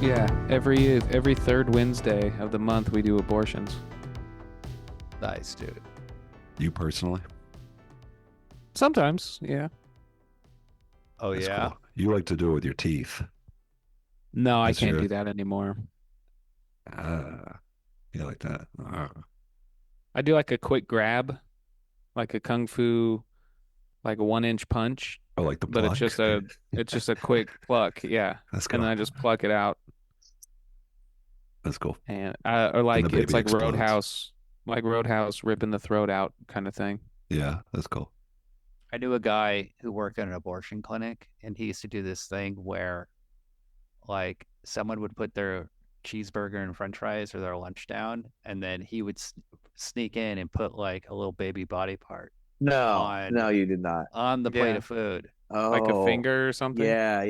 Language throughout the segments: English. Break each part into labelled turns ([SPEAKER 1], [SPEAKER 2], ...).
[SPEAKER 1] Yeah, every third Wednesday of the month we do abortions.
[SPEAKER 2] Nice, dude.
[SPEAKER 3] You personally?
[SPEAKER 1] Sometimes, yeah.
[SPEAKER 2] Oh,
[SPEAKER 3] That's
[SPEAKER 2] yeah?
[SPEAKER 3] cool. You like to do it with your teeth.
[SPEAKER 1] No, I
[SPEAKER 3] That's
[SPEAKER 1] can't
[SPEAKER 3] your-
[SPEAKER 1] do that anymore.
[SPEAKER 3] You like that?
[SPEAKER 1] I do like a quick grab, like a kung fu, like a 1 inch punch,
[SPEAKER 3] Oh, like the
[SPEAKER 1] but
[SPEAKER 3] plug?
[SPEAKER 1] it's just a quick pluck, yeah.
[SPEAKER 3] That's
[SPEAKER 1] And
[SPEAKER 3] cool.
[SPEAKER 1] then I just pluck it out,
[SPEAKER 3] That's cool.
[SPEAKER 1] and or
[SPEAKER 3] And the
[SPEAKER 1] like it's
[SPEAKER 3] baby
[SPEAKER 1] like
[SPEAKER 3] explodes.
[SPEAKER 1] Roadhouse ripping the throat out kind of thing.
[SPEAKER 3] Yeah, that's cool.
[SPEAKER 2] I knew a guy who worked at an abortion clinic, and he used to do this thing where, like, someone would put their cheeseburger and french fries or their lunch down, and then he would sneak in and put, like, a little baby body part
[SPEAKER 4] No, you did not.
[SPEAKER 2] on the plate
[SPEAKER 1] Yeah.
[SPEAKER 2] of food.
[SPEAKER 4] Oh,
[SPEAKER 1] Like a finger or something.
[SPEAKER 4] Yeah.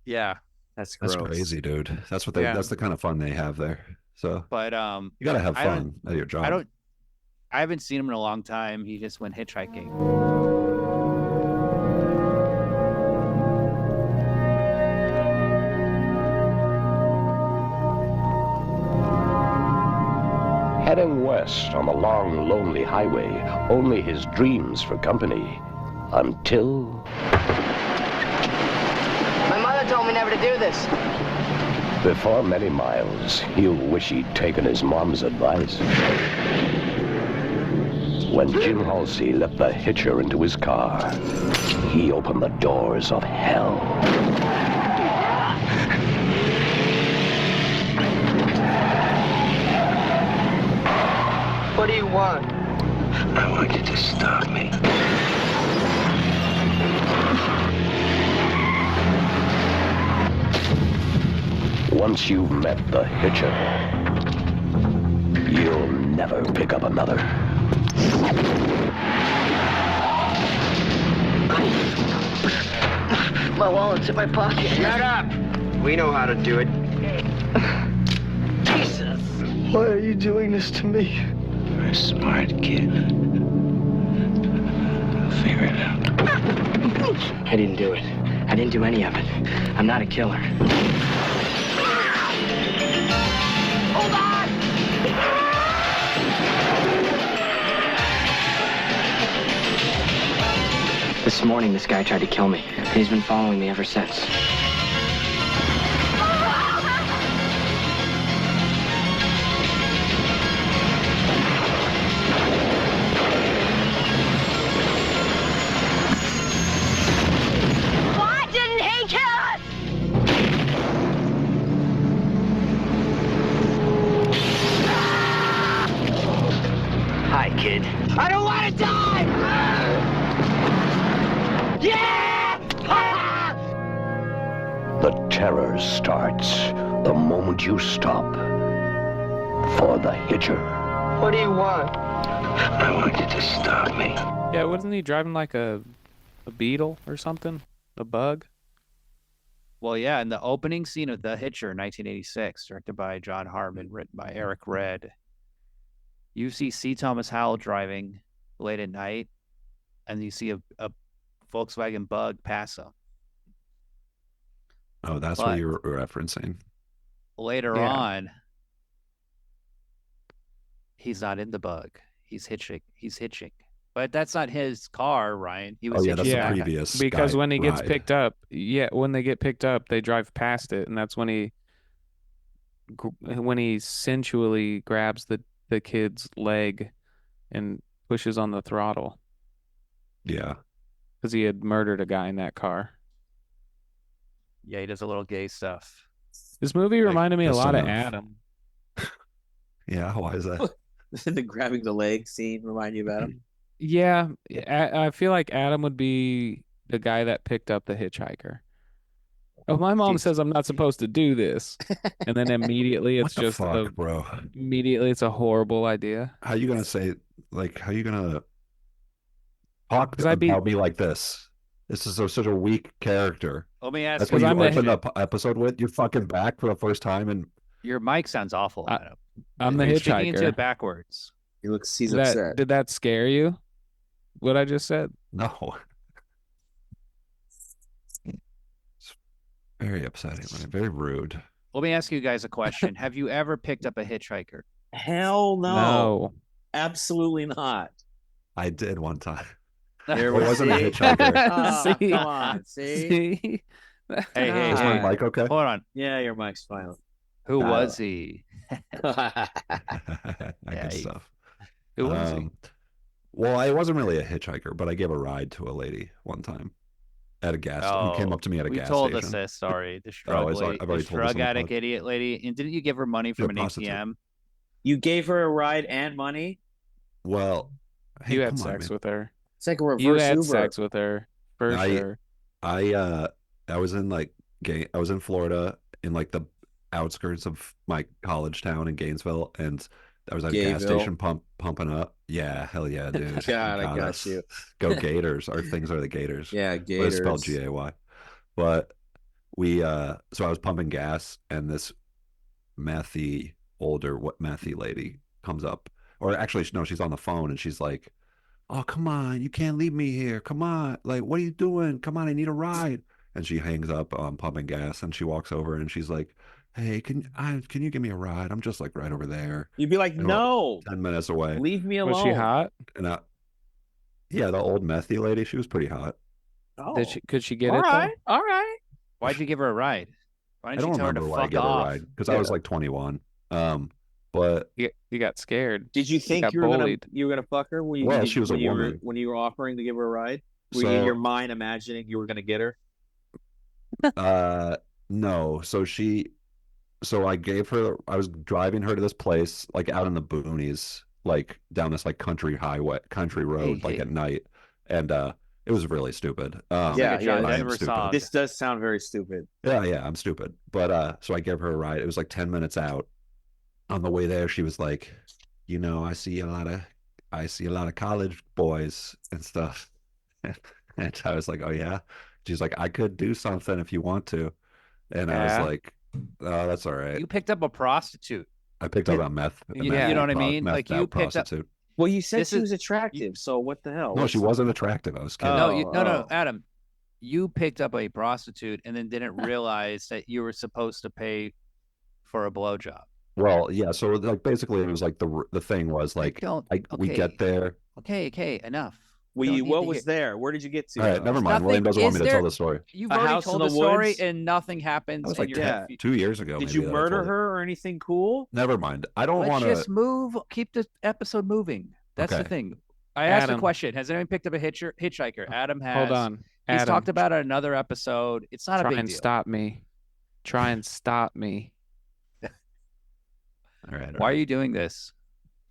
[SPEAKER 2] Yeah.
[SPEAKER 4] That's
[SPEAKER 3] That's
[SPEAKER 4] gross.
[SPEAKER 3] crazy, dude. That's
[SPEAKER 1] Yeah.
[SPEAKER 3] that's the kind of fun they have there. So
[SPEAKER 2] But
[SPEAKER 3] you gotta have
[SPEAKER 2] I
[SPEAKER 3] fun at your job.
[SPEAKER 2] I haven't seen him in a long time. He just went hitchhiking.
[SPEAKER 5] Heading west on the long, lonely highway, only his dreams for company. Until
[SPEAKER 6] My mother told me never to do this.
[SPEAKER 5] before many miles, he'll wish he'd taken his mom's advice. When Jim Halsey let the Hitcher into his car, he opened the doors of hell.
[SPEAKER 6] What do you want?
[SPEAKER 5] I want you to stop me. Once you've met the Hitcher, you'll never pick up another.
[SPEAKER 6] My wallet's in my pocket.
[SPEAKER 7] Shut up! We know how to do it.
[SPEAKER 6] Jesus! Why are you doing this to me?
[SPEAKER 5] You're a smart kid. I'll figure it out.
[SPEAKER 7] I didn't do it. I didn't do any of it. I'm not a killer.
[SPEAKER 6] Hold on!
[SPEAKER 7] This morning, this guy tried to kill me, and he's been following me ever since.
[SPEAKER 6] Why didn't he kill us?
[SPEAKER 7] Hi, kid.
[SPEAKER 6] I don't want to die! Yeah!
[SPEAKER 5] The terror starts the moment you stop for the Hitcher.
[SPEAKER 6] What do you want?
[SPEAKER 5] I want you to stop me.
[SPEAKER 1] Yeah, wasn't he driving like a beetle or something? A bug?
[SPEAKER 2] Well, yeah, in the opening scene of The Hitcher, 1986, directed by John Harmon, written by Eric Red, you see C. Thomas Howell driving late at night, and you see a Volkswagen Bug pass him.
[SPEAKER 3] Oh, that's
[SPEAKER 2] But-
[SPEAKER 3] what you're referencing.
[SPEAKER 2] Later
[SPEAKER 1] Yeah.
[SPEAKER 2] on, he's not in the Bug. He's hitching. But that's not his car, Ryan. He was
[SPEAKER 3] Oh yeah, that's
[SPEAKER 2] hitching
[SPEAKER 1] Yeah.
[SPEAKER 3] the
[SPEAKER 2] back.
[SPEAKER 3] previous
[SPEAKER 1] Because
[SPEAKER 3] guy
[SPEAKER 1] when he gets
[SPEAKER 3] ride.
[SPEAKER 1] picked up, when they get picked up, they drive past it, and that's when he sensually grabs the kid's leg and pushes on the throttle
[SPEAKER 3] Yeah.
[SPEAKER 1] because he had murdered a guy in that car.
[SPEAKER 2] Yeah, he does a little gay stuff.
[SPEAKER 1] This movie reminded me a
[SPEAKER 3] just
[SPEAKER 1] lot of
[SPEAKER 3] enough.
[SPEAKER 1] Adam.
[SPEAKER 3] Yeah, why is that?
[SPEAKER 4] The grabbing the leg scene remind you about him?
[SPEAKER 1] Yeah, I feel like Adam would be the guy that picked up the hitchhiker. Oh, my mom
[SPEAKER 4] Jeez.
[SPEAKER 1] says I'm not supposed to do this, and then immediately
[SPEAKER 3] What
[SPEAKER 1] it's
[SPEAKER 3] the
[SPEAKER 1] just
[SPEAKER 3] fuck, bro?
[SPEAKER 1] a horrible idea.
[SPEAKER 3] How you gonna say, like, how you gonna talk
[SPEAKER 1] 'Cause I'd be-
[SPEAKER 3] about me like this? This is such a weak character.
[SPEAKER 2] Let me ask
[SPEAKER 3] That's
[SPEAKER 2] you.
[SPEAKER 3] what you
[SPEAKER 1] I'm the
[SPEAKER 3] opened up episode with. You're fucking back for the first time, and
[SPEAKER 2] Your mic sounds awful, Adam.
[SPEAKER 1] I'm the
[SPEAKER 2] You're speaking into it
[SPEAKER 1] hitchhiker.
[SPEAKER 2] backwards.
[SPEAKER 4] He's upset.
[SPEAKER 1] Did that scare you? What I just said?
[SPEAKER 3] no, it's very upsetting, man. Very rude.
[SPEAKER 2] Let me ask you guys a question. Have you ever picked up a hitchhiker?
[SPEAKER 4] Hell no.
[SPEAKER 1] No.
[SPEAKER 4] Absolutely not.
[SPEAKER 3] I did one time.
[SPEAKER 4] There
[SPEAKER 3] It
[SPEAKER 4] we
[SPEAKER 3] wasn't a
[SPEAKER 4] see.
[SPEAKER 3] hitchhiker.
[SPEAKER 4] Oh,
[SPEAKER 1] See?
[SPEAKER 4] come on. See?
[SPEAKER 1] See?
[SPEAKER 2] Hey,
[SPEAKER 3] Is
[SPEAKER 2] hey.
[SPEAKER 3] my mic okay?
[SPEAKER 2] Hold on.
[SPEAKER 4] Yeah, your mic's fine.
[SPEAKER 2] Who
[SPEAKER 3] Nah.
[SPEAKER 2] was he?
[SPEAKER 3] Good stuff.
[SPEAKER 2] Who was he?
[SPEAKER 3] Well, I wasn't really a hitchhiker, but I gave a ride to a lady one time at a gas station. Who came up to me at a
[SPEAKER 2] we
[SPEAKER 3] gas
[SPEAKER 2] told
[SPEAKER 3] station.
[SPEAKER 2] us this story. The
[SPEAKER 3] Oh,
[SPEAKER 2] shrug,
[SPEAKER 3] I've
[SPEAKER 2] lady,
[SPEAKER 3] already
[SPEAKER 2] the
[SPEAKER 3] told this
[SPEAKER 2] shrug
[SPEAKER 3] on the
[SPEAKER 2] addict
[SPEAKER 3] pod.
[SPEAKER 2] idiot lady. And didn't you give her money from an
[SPEAKER 3] prostitute.
[SPEAKER 2] ATM?
[SPEAKER 4] You gave her a ride and money?
[SPEAKER 3] Well, hey,
[SPEAKER 1] You had
[SPEAKER 3] come on,
[SPEAKER 1] sex
[SPEAKER 3] man.
[SPEAKER 1] with her.
[SPEAKER 4] It's like a reverse
[SPEAKER 1] You had
[SPEAKER 4] Uber.
[SPEAKER 1] sex with her for sure.
[SPEAKER 3] I was in I was in Florida in like the outskirts of my college town in Gainesville, and I was at a gas
[SPEAKER 4] Gayville.
[SPEAKER 3] station pumping up. Yeah, hell yeah, dude.
[SPEAKER 4] God, I got
[SPEAKER 3] us.
[SPEAKER 4] you.
[SPEAKER 3] Go Gators. Our things are the Gators.
[SPEAKER 4] Yeah,
[SPEAKER 3] But it's spelled
[SPEAKER 4] Gators.
[SPEAKER 3] Gay. But so I was pumping gas, and this methy lady comes up, or actually no, she's on the phone, and she's like, "Oh, come on, you can't leave me here. Come on, like, what are you doing? Come on, I need a ride." And she hangs up pumping gas, and she walks over, and she's like, "Hey, can you give me a ride? I'm just like right over there,
[SPEAKER 4] You'd be like,
[SPEAKER 3] And
[SPEAKER 4] no,
[SPEAKER 3] 10 minutes away."
[SPEAKER 4] leave me alone.
[SPEAKER 1] Was she hot?
[SPEAKER 3] And yeah, the old methy lady, she was pretty hot.
[SPEAKER 4] Oh.
[SPEAKER 1] Could she get
[SPEAKER 4] All
[SPEAKER 1] it
[SPEAKER 4] right. All right.
[SPEAKER 2] Why'd you give her a ride? Why
[SPEAKER 3] I
[SPEAKER 2] didn't
[SPEAKER 3] don't
[SPEAKER 2] you tell her
[SPEAKER 3] remember
[SPEAKER 2] to
[SPEAKER 3] why I
[SPEAKER 2] fuck
[SPEAKER 3] gave her a
[SPEAKER 2] off?
[SPEAKER 3] ride because I was like 21. But
[SPEAKER 1] though? You got scared.
[SPEAKER 4] Did you think
[SPEAKER 1] got
[SPEAKER 4] you were
[SPEAKER 1] bullied.
[SPEAKER 4] gonna fuck her?
[SPEAKER 3] Well, she was a woman.
[SPEAKER 4] When you were offering to give her a ride, were you
[SPEAKER 3] So-
[SPEAKER 4] in your mind imagining you were gonna get her?
[SPEAKER 3] No. So I was driving her to this place, like out in the boonies, like down this like country road, like
[SPEAKER 2] hey.
[SPEAKER 3] at night. And it was really stupid.
[SPEAKER 4] Yeah,
[SPEAKER 2] Like a John
[SPEAKER 3] I am
[SPEAKER 2] Denver
[SPEAKER 3] stupid.
[SPEAKER 2] song.
[SPEAKER 4] This does sound very stupid.
[SPEAKER 3] Yeah, I'm stupid. But so I gave her a ride. It was like 10 minutes out. On the way there, she was like, I see a lot of college boys and stuff. And I was like, "Oh yeah." She's like, "I could do something if you want to." And I
[SPEAKER 1] Yeah.
[SPEAKER 3] was like, "Oh, that's all right."
[SPEAKER 2] You picked up a prostitute.
[SPEAKER 3] I picked up a meth.
[SPEAKER 2] You know what I mean? Like, you picked up-
[SPEAKER 3] prostitute.
[SPEAKER 4] Well, you said
[SPEAKER 2] This
[SPEAKER 4] she
[SPEAKER 2] is-
[SPEAKER 4] was attractive, so what the hell?
[SPEAKER 3] No,
[SPEAKER 4] What's
[SPEAKER 3] she
[SPEAKER 4] the-
[SPEAKER 3] wasn't attractive. I was kidding.
[SPEAKER 2] No,
[SPEAKER 4] Oh.
[SPEAKER 2] Adam. You picked up a prostitute and then didn't realize that you were supposed to pay for a blowjob.
[SPEAKER 3] Well, yeah. So like basically, it was like the thing was like we get there.
[SPEAKER 2] Okay, enough.
[SPEAKER 4] Well,
[SPEAKER 2] Don't need
[SPEAKER 4] what
[SPEAKER 2] to
[SPEAKER 4] was
[SPEAKER 2] hear-
[SPEAKER 4] there? Where did you get to?
[SPEAKER 3] All right, never mind.
[SPEAKER 2] nothing-
[SPEAKER 3] William doesn't want
[SPEAKER 2] is
[SPEAKER 3] me to
[SPEAKER 2] there-
[SPEAKER 3] tell the story.
[SPEAKER 2] You've
[SPEAKER 4] A
[SPEAKER 2] already
[SPEAKER 4] house in
[SPEAKER 2] told
[SPEAKER 4] the
[SPEAKER 2] the story
[SPEAKER 4] woods?
[SPEAKER 2] and nothing happens.
[SPEAKER 3] That was
[SPEAKER 2] and
[SPEAKER 3] like
[SPEAKER 2] you're
[SPEAKER 3] 2 years ago.
[SPEAKER 4] Did
[SPEAKER 3] maybe
[SPEAKER 4] you
[SPEAKER 3] that I
[SPEAKER 4] murder
[SPEAKER 3] told it.
[SPEAKER 4] her or anything cool?
[SPEAKER 3] Never mind. I don't
[SPEAKER 2] Let's
[SPEAKER 3] want
[SPEAKER 2] just
[SPEAKER 3] to.
[SPEAKER 2] move. Keep the episode moving. That's the
[SPEAKER 3] Okay.
[SPEAKER 2] thing. I asked a
[SPEAKER 1] Adam.
[SPEAKER 2] question. Has anyone picked up a hitchhiker? Adam has.
[SPEAKER 1] Hold on.
[SPEAKER 2] He's
[SPEAKER 1] Adam,
[SPEAKER 2] talked about it in another episode. It's not a
[SPEAKER 1] try
[SPEAKER 2] big
[SPEAKER 1] and
[SPEAKER 2] deal.
[SPEAKER 1] stop me. Try and stop me.
[SPEAKER 3] All right.
[SPEAKER 2] Why are you doing this?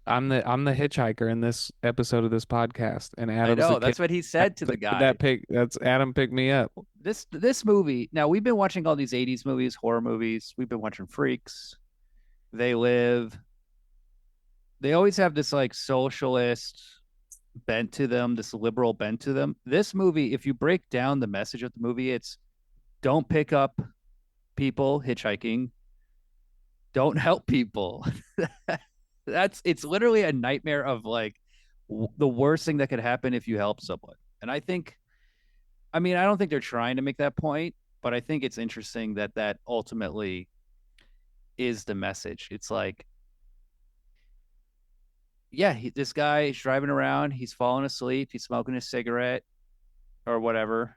[SPEAKER 1] I'm the hitchhiker in this episode of this podcast, and
[SPEAKER 2] I
[SPEAKER 1] Adam's
[SPEAKER 2] know
[SPEAKER 1] the
[SPEAKER 2] that's
[SPEAKER 1] kid
[SPEAKER 2] what he said to the guy.
[SPEAKER 1] That's Adam picked me up.
[SPEAKER 2] This movie. Now we've been watching all these '80s movies, horror movies. We've been watching Freaks. They Live. They always have this like socialist bent to them, this liberal bent to them. This movie, if you break down the message of the movie, it's don't pick up people hitchhiking. Don't help people. It's literally a nightmare of like the worst thing that could happen if you help someone. And I don't think they're trying to make that point, but I think it's interesting that ultimately is the message. It's like, yeah, this guy is driving around, he's falling asleep, he's smoking a cigarette or whatever.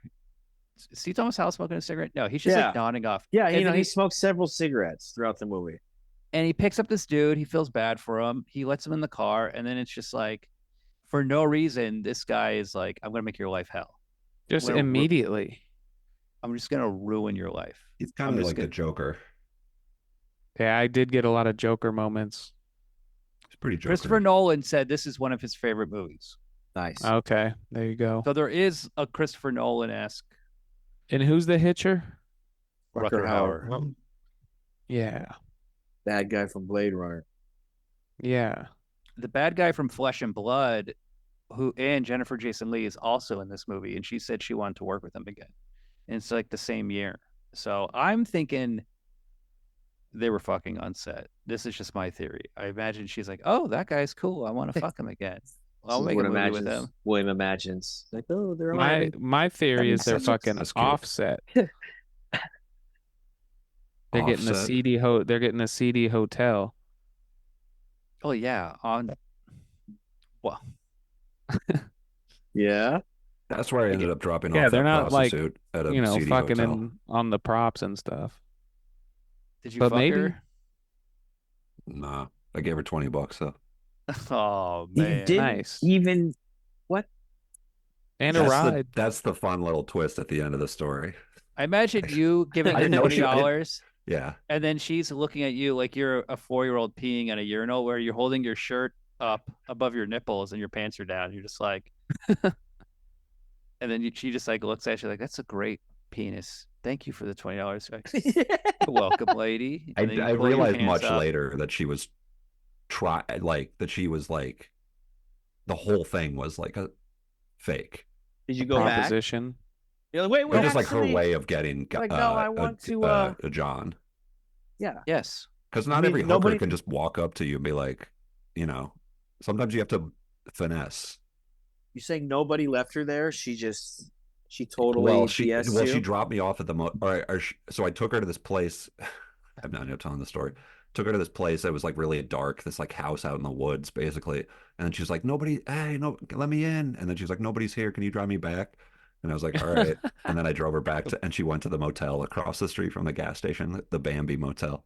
[SPEAKER 2] Is C. Thomas Howell smoking a cigarette? No, he's just like nodding off.
[SPEAKER 4] Yeah,
[SPEAKER 2] And then
[SPEAKER 4] he smoked several cigarettes throughout the movie.
[SPEAKER 2] and he picks up this dude. He feels bad for him. He lets him in the car, and then it's just like, for no reason, this guy is like, "I'm gonna make your life hell.
[SPEAKER 1] Just
[SPEAKER 2] Well,
[SPEAKER 1] immediately.
[SPEAKER 2] I'm just gonna ruin your life."
[SPEAKER 3] He's kind
[SPEAKER 2] I'm
[SPEAKER 3] of
[SPEAKER 2] just
[SPEAKER 3] like the
[SPEAKER 2] gonna-
[SPEAKER 3] Joker.
[SPEAKER 1] Yeah, I did get a lot of Joker moments.
[SPEAKER 3] He's pretty Joker.
[SPEAKER 2] Christopher Nolan said this is one of his favorite movies.
[SPEAKER 4] Nice.
[SPEAKER 1] Okay, there you go.
[SPEAKER 2] So there is a Christopher Nolan-esque
[SPEAKER 1] And who's the hitcher?
[SPEAKER 2] Rucker Hauer.
[SPEAKER 1] Yeah,
[SPEAKER 4] Bad guy from Blade Runner.
[SPEAKER 1] yeah.
[SPEAKER 2] The bad guy from Flesh and Blood who and Jennifer Jason Leigh is also in this movie, and she said she wanted to work with him again. And it's like the same year. So I'm thinking they were fucking on set. This is just my theory. I imagine she's like, "Oh, that guy's cool. I want to fuck him again. I'll
[SPEAKER 4] This is
[SPEAKER 2] make a
[SPEAKER 4] what
[SPEAKER 2] movie with
[SPEAKER 4] imagines
[SPEAKER 2] him."
[SPEAKER 4] William imagines like, oh, they're
[SPEAKER 1] My
[SPEAKER 4] having,
[SPEAKER 1] my theory
[SPEAKER 4] having
[SPEAKER 1] is they're
[SPEAKER 4] sex.
[SPEAKER 1] fucking
[SPEAKER 3] That's cute.
[SPEAKER 1] offset. They're getting a
[SPEAKER 3] Offset.
[SPEAKER 1] seedy they're getting a seedy hotel.
[SPEAKER 2] Oh yeah, on well,
[SPEAKER 4] Yeah.
[SPEAKER 3] That's where I ended up dropping
[SPEAKER 1] Yeah,
[SPEAKER 3] off
[SPEAKER 1] they're
[SPEAKER 3] that
[SPEAKER 1] not like,
[SPEAKER 3] prostitute at a
[SPEAKER 1] you know,
[SPEAKER 3] seedy
[SPEAKER 1] fucking
[SPEAKER 3] hotel.
[SPEAKER 1] in on the props and stuff.
[SPEAKER 2] did you
[SPEAKER 1] But
[SPEAKER 2] fuck
[SPEAKER 1] maybe.
[SPEAKER 2] her?
[SPEAKER 3] Nah, I gave her $20 though.
[SPEAKER 2] Oh
[SPEAKER 4] You
[SPEAKER 2] man,
[SPEAKER 4] didn't
[SPEAKER 1] Nice.
[SPEAKER 4] even what?
[SPEAKER 1] And a ride.
[SPEAKER 3] That's the fun little twist at the end of the story.
[SPEAKER 2] I imagine you giving
[SPEAKER 3] I
[SPEAKER 2] her
[SPEAKER 3] didn't know she- I didn't-
[SPEAKER 2] $20,
[SPEAKER 3] Yeah,
[SPEAKER 2] and then she's looking at you like you're a 4-year-old peeing at a urinal, where you're holding your shirt up above your nipples and your pants are down. You're just like, and then she just like looks at you like, "That's a great penis. Thank you for the $20." You're welcome, lady.
[SPEAKER 3] I
[SPEAKER 2] And then you pull your
[SPEAKER 3] realized
[SPEAKER 2] pants
[SPEAKER 3] much
[SPEAKER 2] up.
[SPEAKER 3] later that she was the whole thing was like a fake.
[SPEAKER 4] Did you go back?
[SPEAKER 1] Proposition.
[SPEAKER 4] You're like, wait,
[SPEAKER 3] Or
[SPEAKER 4] wait,
[SPEAKER 3] just like her
[SPEAKER 4] actually-
[SPEAKER 3] way of getting
[SPEAKER 4] Like, no, I want to,
[SPEAKER 3] a John.
[SPEAKER 4] Yeah.
[SPEAKER 2] Yes.
[SPEAKER 3] Because
[SPEAKER 4] I
[SPEAKER 3] not
[SPEAKER 4] mean,
[SPEAKER 3] every hooker
[SPEAKER 4] nobody-
[SPEAKER 3] can just walk up to you and be like, you know, sometimes you have to finesse.
[SPEAKER 4] You saying nobody left her there? She totally
[SPEAKER 3] She
[SPEAKER 4] BS'd you?
[SPEAKER 3] dropped me off at the so I took her to this place. I'm not even telling the story. Took her to this place that was like really dark, this like house out in the woods, basically. And then she was like, "Nobody, hey, no, let me in." And then she was like, "Nobody's here. Can you drive me back?" And I was like, "All right." And then I drove her back and she went to the motel across the street from the gas station, the Bambi Motel.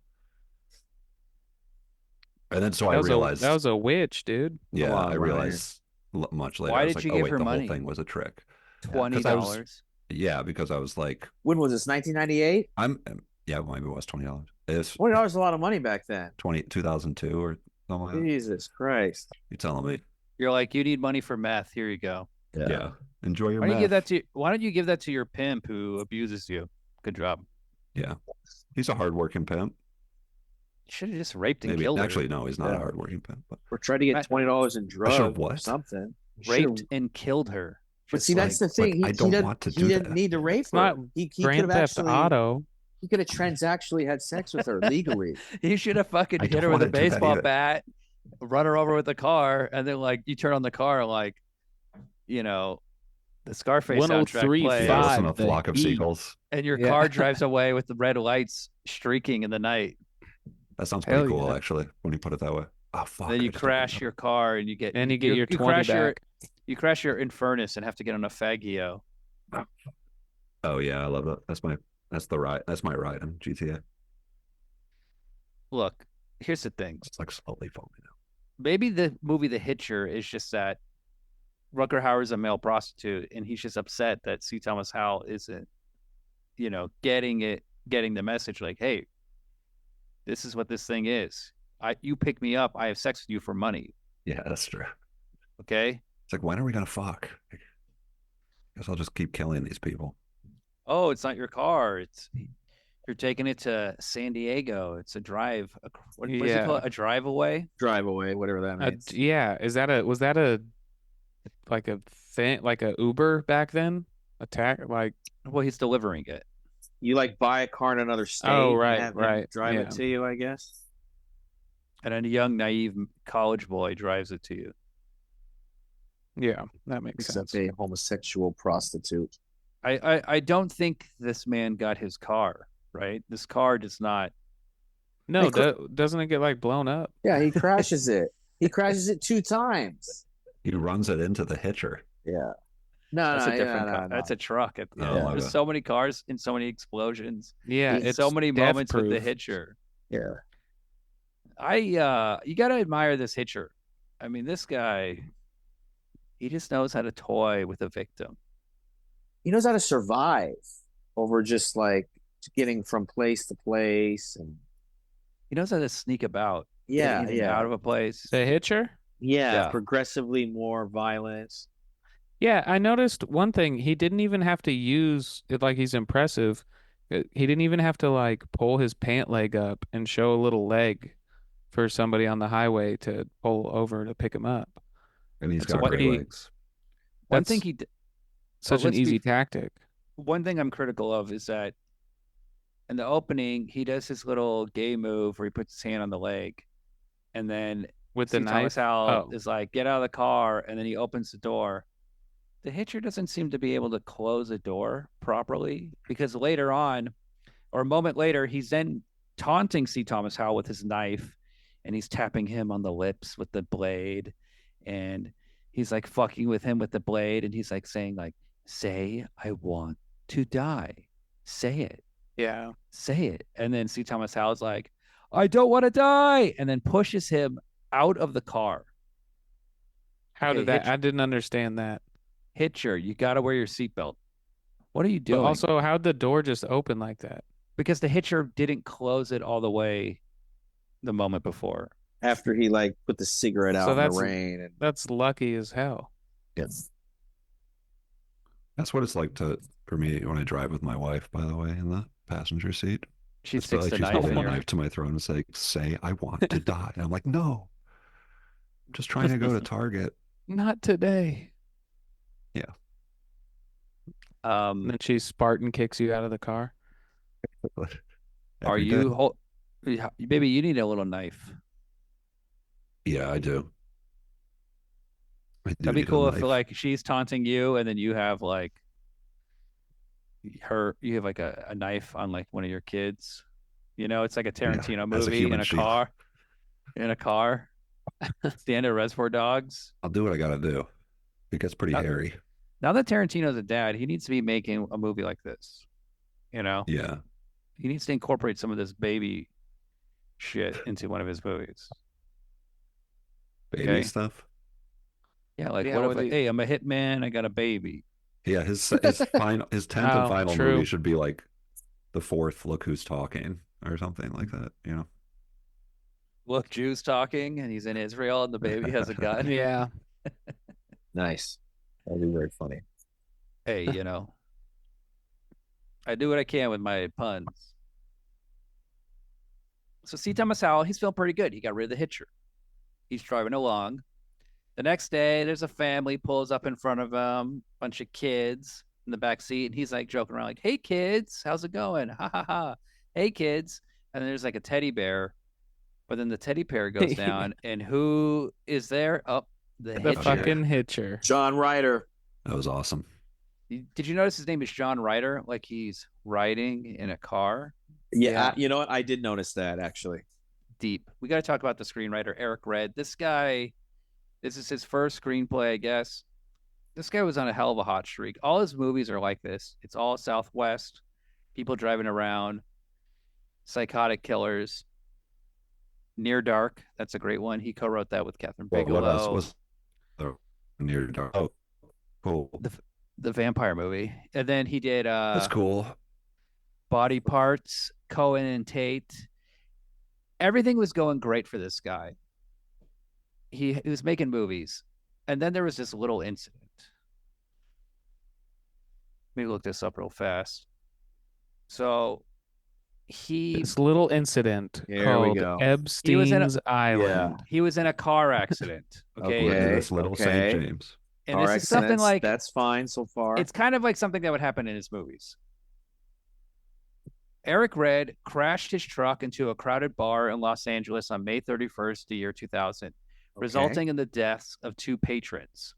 [SPEAKER 3] And then so I realized
[SPEAKER 1] that was a witch, dude.
[SPEAKER 3] yeah,
[SPEAKER 4] lot of
[SPEAKER 3] I
[SPEAKER 4] money.
[SPEAKER 3] realized much later.
[SPEAKER 2] Why
[SPEAKER 3] I was
[SPEAKER 2] did
[SPEAKER 3] like,
[SPEAKER 2] you
[SPEAKER 3] "Oh
[SPEAKER 2] give
[SPEAKER 3] wait,
[SPEAKER 2] her
[SPEAKER 3] the
[SPEAKER 2] money?
[SPEAKER 3] whole thing was a trick."
[SPEAKER 2] $20.
[SPEAKER 3] Yeah, because I was like,
[SPEAKER 4] When was this? 1998?
[SPEAKER 3] yeah, maybe it was $20. It was
[SPEAKER 4] $20 is a lot of money back then.
[SPEAKER 3] 2002 or something like that.
[SPEAKER 4] Jesus Christ.
[SPEAKER 3] You're telling me?
[SPEAKER 2] You're like, you need money for meth. Here you go.
[SPEAKER 3] Yeah. Enjoy your
[SPEAKER 2] Why don't you give
[SPEAKER 3] meth.
[SPEAKER 2] that to? Why don't you give that to your pimp who abuses you? Good job.
[SPEAKER 3] Yeah. He's a hardworking pimp.
[SPEAKER 2] You should have just raped and
[SPEAKER 3] Maybe
[SPEAKER 2] killed
[SPEAKER 3] actually
[SPEAKER 2] her.
[SPEAKER 3] no, he's not a
[SPEAKER 4] Yeah.
[SPEAKER 3] hardworking pimp. But
[SPEAKER 4] Or tried to get $20 in drugs or
[SPEAKER 3] what?
[SPEAKER 4] something.
[SPEAKER 2] Raped and killed her.
[SPEAKER 4] But
[SPEAKER 2] Just
[SPEAKER 4] see, that's the
[SPEAKER 3] like,
[SPEAKER 4] thing.
[SPEAKER 3] I
[SPEAKER 4] He
[SPEAKER 3] don't
[SPEAKER 4] didn't-
[SPEAKER 3] want to
[SPEAKER 4] he
[SPEAKER 3] do
[SPEAKER 4] didn't
[SPEAKER 3] that.
[SPEAKER 4] need to rape
[SPEAKER 1] It's not
[SPEAKER 4] her. He could
[SPEAKER 1] Grand
[SPEAKER 4] have
[SPEAKER 1] Theft
[SPEAKER 4] actually.
[SPEAKER 1] Auto.
[SPEAKER 4] He could have transactionally had sex with her legally.
[SPEAKER 2] You should have fucking
[SPEAKER 3] I
[SPEAKER 2] hit
[SPEAKER 3] don't
[SPEAKER 2] her with a
[SPEAKER 3] wanna do that
[SPEAKER 2] baseball
[SPEAKER 3] either.
[SPEAKER 2] bat, run her over with the car, and then like you turn on the car like, you know, the Scarface soundtrack
[SPEAKER 1] 103.5.
[SPEAKER 2] plays,
[SPEAKER 3] Yeah, listen to
[SPEAKER 1] the
[SPEAKER 3] Flock of
[SPEAKER 1] heat.
[SPEAKER 3] Seagulls.
[SPEAKER 2] and your
[SPEAKER 1] Yeah.
[SPEAKER 2] car drives away with the red lights streaking in the night.
[SPEAKER 3] That sounds
[SPEAKER 1] Hell
[SPEAKER 3] pretty cool,
[SPEAKER 1] yeah.
[SPEAKER 3] actually, when you put it that way. Oh fuck.
[SPEAKER 2] Then
[SPEAKER 3] I
[SPEAKER 2] you
[SPEAKER 3] just
[SPEAKER 2] crash
[SPEAKER 3] opened
[SPEAKER 2] your car and you get
[SPEAKER 1] And you get your 20
[SPEAKER 2] crash
[SPEAKER 1] back.
[SPEAKER 2] you crash your Infernus and have to get on a Faggio.
[SPEAKER 3] up. Oh yeah, I love that. That's the ride. That's my ride in GTA.
[SPEAKER 2] Look, here's the thing.
[SPEAKER 3] It's like slowly foaming out.
[SPEAKER 2] Maybe the movie The Hitcher is just that Rutger Hauer's a male prostitute and he's just upset that C. Thomas Howell isn't, you know, getting the message like, hey, this is what this thing is. You pick me up, I have sex with you for money.
[SPEAKER 3] Yeah, that's true.
[SPEAKER 2] Okay.
[SPEAKER 3] It's like, when are we gonna fuck? I guess I'll just keep killing these people.
[SPEAKER 2] Oh, it's not your car. You're taking it to San Diego. It's a drive. What is it
[SPEAKER 1] Yeah.
[SPEAKER 2] called? A drive away?
[SPEAKER 4] Drive away, whatever that means.
[SPEAKER 1] Yeah, was that a like a thing, like a Uber back then? Attack like
[SPEAKER 2] Well, he's delivering it.
[SPEAKER 4] You like buy a car in another state.
[SPEAKER 1] Oh,
[SPEAKER 4] and
[SPEAKER 1] right,
[SPEAKER 4] have him
[SPEAKER 1] right,
[SPEAKER 4] Drive
[SPEAKER 1] yeah.
[SPEAKER 4] it to you, I guess.
[SPEAKER 2] And a young, naive college boy drives it to you.
[SPEAKER 1] yeah, that makes
[SPEAKER 4] Except
[SPEAKER 1] sense.
[SPEAKER 4] a homosexual prostitute.
[SPEAKER 2] I don't think this man got his car, right? This car does not.
[SPEAKER 1] No,
[SPEAKER 4] Hey,
[SPEAKER 1] doesn't it get like blown up?
[SPEAKER 4] Yeah, he crashes it. He crashes it 2 times.
[SPEAKER 3] He runs it into the Hitcher.
[SPEAKER 4] Yeah. No,
[SPEAKER 2] That's
[SPEAKER 4] no,
[SPEAKER 2] a different
[SPEAKER 4] no,
[SPEAKER 2] car.
[SPEAKER 4] no,
[SPEAKER 2] That's
[SPEAKER 4] no.
[SPEAKER 2] a truck.
[SPEAKER 3] Yeah.
[SPEAKER 2] There's so many cars and so many explosions.
[SPEAKER 1] Yeah,
[SPEAKER 2] and
[SPEAKER 1] it's
[SPEAKER 2] so many moments with the
[SPEAKER 1] death-proof.
[SPEAKER 2] Hitcher.
[SPEAKER 4] Yeah.
[SPEAKER 2] You gotta admire this Hitcher. I mean, this guy, he just knows how to toy with a victim.
[SPEAKER 4] He knows how to survive over just like getting from place to place and
[SPEAKER 2] He knows how to sneak about.
[SPEAKER 4] yeah,
[SPEAKER 2] getting in and
[SPEAKER 4] yeah.
[SPEAKER 2] out of a place.
[SPEAKER 1] The Hitcher?
[SPEAKER 4] Yeah,
[SPEAKER 2] Yeah.
[SPEAKER 4] progressively more violence.
[SPEAKER 1] Yeah, I noticed one thing. He didn't even have to use it like he's impressive. He didn't even have to like pull his pant leg up and show a little leg for somebody on the highway to pull over to pick him up.
[SPEAKER 3] And he's
[SPEAKER 1] That's
[SPEAKER 3] got
[SPEAKER 1] what
[SPEAKER 3] great
[SPEAKER 1] he-
[SPEAKER 3] legs.
[SPEAKER 2] One
[SPEAKER 1] That's
[SPEAKER 2] thing he did.
[SPEAKER 1] such an
[SPEAKER 2] let's be-
[SPEAKER 1] easy tactic.
[SPEAKER 2] One thing I'm critical of is that in the opening, he does his little gay move where he puts his hand on the leg, and then
[SPEAKER 1] With the
[SPEAKER 2] C. Thomas
[SPEAKER 1] knife?
[SPEAKER 2] Howell
[SPEAKER 1] Oh.
[SPEAKER 2] is like, "Get out of the car," and then he opens the door. The Hitcher doesn't seem to be able to close a door properly because later on, or a moment later, he's then taunting C. Thomas Howell with his knife, and he's tapping him on the lips with the blade, and he's like fucking with him with the blade, and he's like saying like, "Say I want to die, say it."
[SPEAKER 1] Yeah.
[SPEAKER 2] Say it. And then C. Thomas Howell's like, "I don't want to die," and then pushes him out of the car.
[SPEAKER 1] How
[SPEAKER 2] Okay,
[SPEAKER 1] did that?
[SPEAKER 2] Hitcher.
[SPEAKER 1] I didn't understand that.
[SPEAKER 2] Hitcher, you got to wear your seatbelt. What are you
[SPEAKER 1] But
[SPEAKER 2] doing?
[SPEAKER 1] also, how'd the door just open like that?
[SPEAKER 2] Because the Hitcher didn't close it all the way the moment before.
[SPEAKER 4] After he like put the cigarette out
[SPEAKER 1] So
[SPEAKER 4] in the
[SPEAKER 1] that's-
[SPEAKER 4] rain and
[SPEAKER 1] That's lucky as hell.
[SPEAKER 4] yes.
[SPEAKER 3] That's what it's like for me when I drive with my wife, by the way, in the passenger seat.
[SPEAKER 2] She
[SPEAKER 3] It's feel
[SPEAKER 2] sticks
[SPEAKER 3] like
[SPEAKER 2] the
[SPEAKER 3] she's
[SPEAKER 2] knife
[SPEAKER 3] holding
[SPEAKER 2] in
[SPEAKER 3] a
[SPEAKER 2] your.
[SPEAKER 3] knife to my throat and say, I want to die. And I'm like, no. I'm just trying to go to Target.
[SPEAKER 1] Not today. And
[SPEAKER 2] Um,
[SPEAKER 1] then she Spartan kicks you out of the car.
[SPEAKER 2] are
[SPEAKER 3] Every
[SPEAKER 2] you
[SPEAKER 3] day.
[SPEAKER 2] Baby, you need a little knife.
[SPEAKER 3] Yeah, I do. I do
[SPEAKER 2] That'd be
[SPEAKER 3] need a
[SPEAKER 2] cool if
[SPEAKER 3] knife.
[SPEAKER 2] like she's taunting you and then you have like a knife on like one of your kids. You know, it's like a Tarantino
[SPEAKER 3] as a
[SPEAKER 2] movie
[SPEAKER 3] human
[SPEAKER 2] in a
[SPEAKER 3] shield.
[SPEAKER 2] car. In a car. It's the end of Reservoir Dogs.
[SPEAKER 3] I'll do what I got to do. It gets pretty
[SPEAKER 2] Uh,
[SPEAKER 3] hairy.
[SPEAKER 2] Now that Tarantino's a dad, he needs to be making a movie like this. You know?
[SPEAKER 3] Yeah.
[SPEAKER 2] He needs to incorporate some of this baby shit into one of his movies.
[SPEAKER 3] Baby
[SPEAKER 2] Okay.
[SPEAKER 3] stuff.
[SPEAKER 2] Yeah, like
[SPEAKER 1] Yeah,
[SPEAKER 2] what if
[SPEAKER 1] what
[SPEAKER 2] like,
[SPEAKER 1] do you-
[SPEAKER 2] hey, I'm a hitman, I got a baby.
[SPEAKER 3] Yeah, his 10th and
[SPEAKER 1] Oh,
[SPEAKER 3] final
[SPEAKER 1] true.
[SPEAKER 3] movie should be like the fourth Look Who's Talking or something like that, you know?
[SPEAKER 2] Look, Jews talking, and he's in Israel, and the baby has a gun.
[SPEAKER 1] Yeah.
[SPEAKER 4] Nice. That'd be very funny.
[SPEAKER 2] Hey, you know, I do what I can with my puns. So C. Thomas Howell, he's feeling pretty good. He got rid of the Hitcher. He's driving along. The next day, there's a family pulls up in front of him, bunch of kids in the back seat, and he's like joking around, like, "Hey kids, how's it going? Ha ha ha! Hey kids!" And then there's like a teddy bear, but then the teddy bear goes down, and who is there? Oh, the
[SPEAKER 1] The
[SPEAKER 2] Hitcher.
[SPEAKER 1] fucking Hitcher.
[SPEAKER 4] John Ryder.
[SPEAKER 3] That was awesome.
[SPEAKER 2] Did you notice his name is John Ryder? Like he's riding in a car.
[SPEAKER 4] Yeah,
[SPEAKER 1] Yeah.
[SPEAKER 4] you know what? I did notice that actually.
[SPEAKER 2] Deep. We got to talk about the screenwriter, Eric Red. This guy, this is his first screenplay, I guess. This guy was on a hell of a hot streak. All his movies are like this. It's all Southwest, people driving around, psychotic killers. Near Dark, that's a great one. He co-wrote that with Catherine Bigelow.
[SPEAKER 3] What else was there? Near Dark? Oh, cool.
[SPEAKER 2] The vampire movie. And then he did
[SPEAKER 3] That's cool.
[SPEAKER 2] Body Parts, Cohen and Tate. Everything was going great for this guy. He was making movies. And then there was this little incident. Let me look this up real fast. So
[SPEAKER 1] This little incident
[SPEAKER 4] Here we
[SPEAKER 1] called
[SPEAKER 4] go.
[SPEAKER 1] Epstein's Island.
[SPEAKER 2] he was in a car accident. Okay.
[SPEAKER 3] Look at
[SPEAKER 4] Okay,
[SPEAKER 3] this little
[SPEAKER 4] okay.
[SPEAKER 3] St. James.
[SPEAKER 2] And
[SPEAKER 4] Car
[SPEAKER 2] this is something
[SPEAKER 4] accidents,
[SPEAKER 2] like
[SPEAKER 4] that's fine so far.
[SPEAKER 2] it's kind of like something that would happen in his movies. Eric Red crashed his truck into a crowded bar in Los Angeles on May 31st, the year 2000, resulting in the deaths of 2 patrons.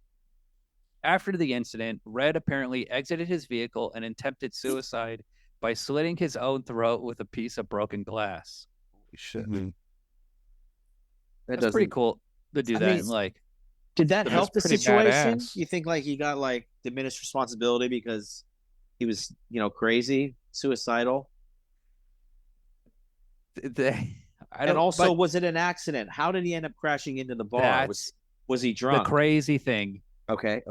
[SPEAKER 2] After the incident, Red apparently exited his vehicle and attempted suicide by slitting his own throat with a piece of broken glass.
[SPEAKER 4] Holy shit.
[SPEAKER 3] Mhm.
[SPEAKER 4] That
[SPEAKER 2] That's pretty
[SPEAKER 4] doesn't-
[SPEAKER 2] cool to do
[SPEAKER 4] I
[SPEAKER 2] that.
[SPEAKER 4] mean,
[SPEAKER 2] and like,
[SPEAKER 4] Did that
[SPEAKER 1] That's
[SPEAKER 4] help the
[SPEAKER 1] pretty
[SPEAKER 4] situation?
[SPEAKER 1] badass.
[SPEAKER 4] You think like he got like diminished responsibility because he was, crazy, suicidal?
[SPEAKER 2] I
[SPEAKER 4] And
[SPEAKER 2] don't.
[SPEAKER 4] also,
[SPEAKER 2] but
[SPEAKER 4] was it an accident? How did he end up crashing into the bar?
[SPEAKER 2] that's
[SPEAKER 4] Was he
[SPEAKER 2] the
[SPEAKER 4] drunk?
[SPEAKER 2] crazy thing.
[SPEAKER 4] Okay.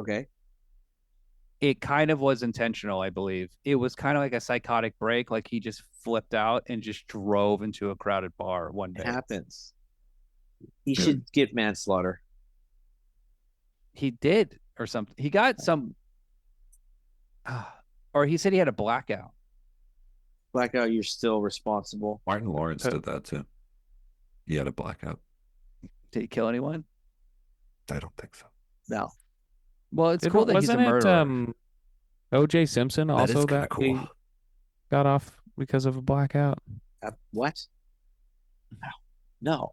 [SPEAKER 2] It kind of was intentional, I believe. It was kind of like a psychotic break, like he just flipped out and just drove into a crowded bar one
[SPEAKER 4] It
[SPEAKER 2] day.
[SPEAKER 4] happens. He should get manslaughter.
[SPEAKER 2] He did, or something. He got some, or he said he had a blackout.
[SPEAKER 4] Blackout, you're still responsible.
[SPEAKER 3] Martin Lawrence did that too. He had a blackout.
[SPEAKER 2] Did he kill anyone?
[SPEAKER 3] I don't think so.
[SPEAKER 4] No.
[SPEAKER 2] Well, it's cool that he's a
[SPEAKER 1] Wasn't it
[SPEAKER 2] murderer.
[SPEAKER 1] O.J. Simpson
[SPEAKER 3] That is
[SPEAKER 1] also
[SPEAKER 3] kind
[SPEAKER 1] that
[SPEAKER 3] of cool.
[SPEAKER 1] he got off because of a blackout?
[SPEAKER 4] What? No.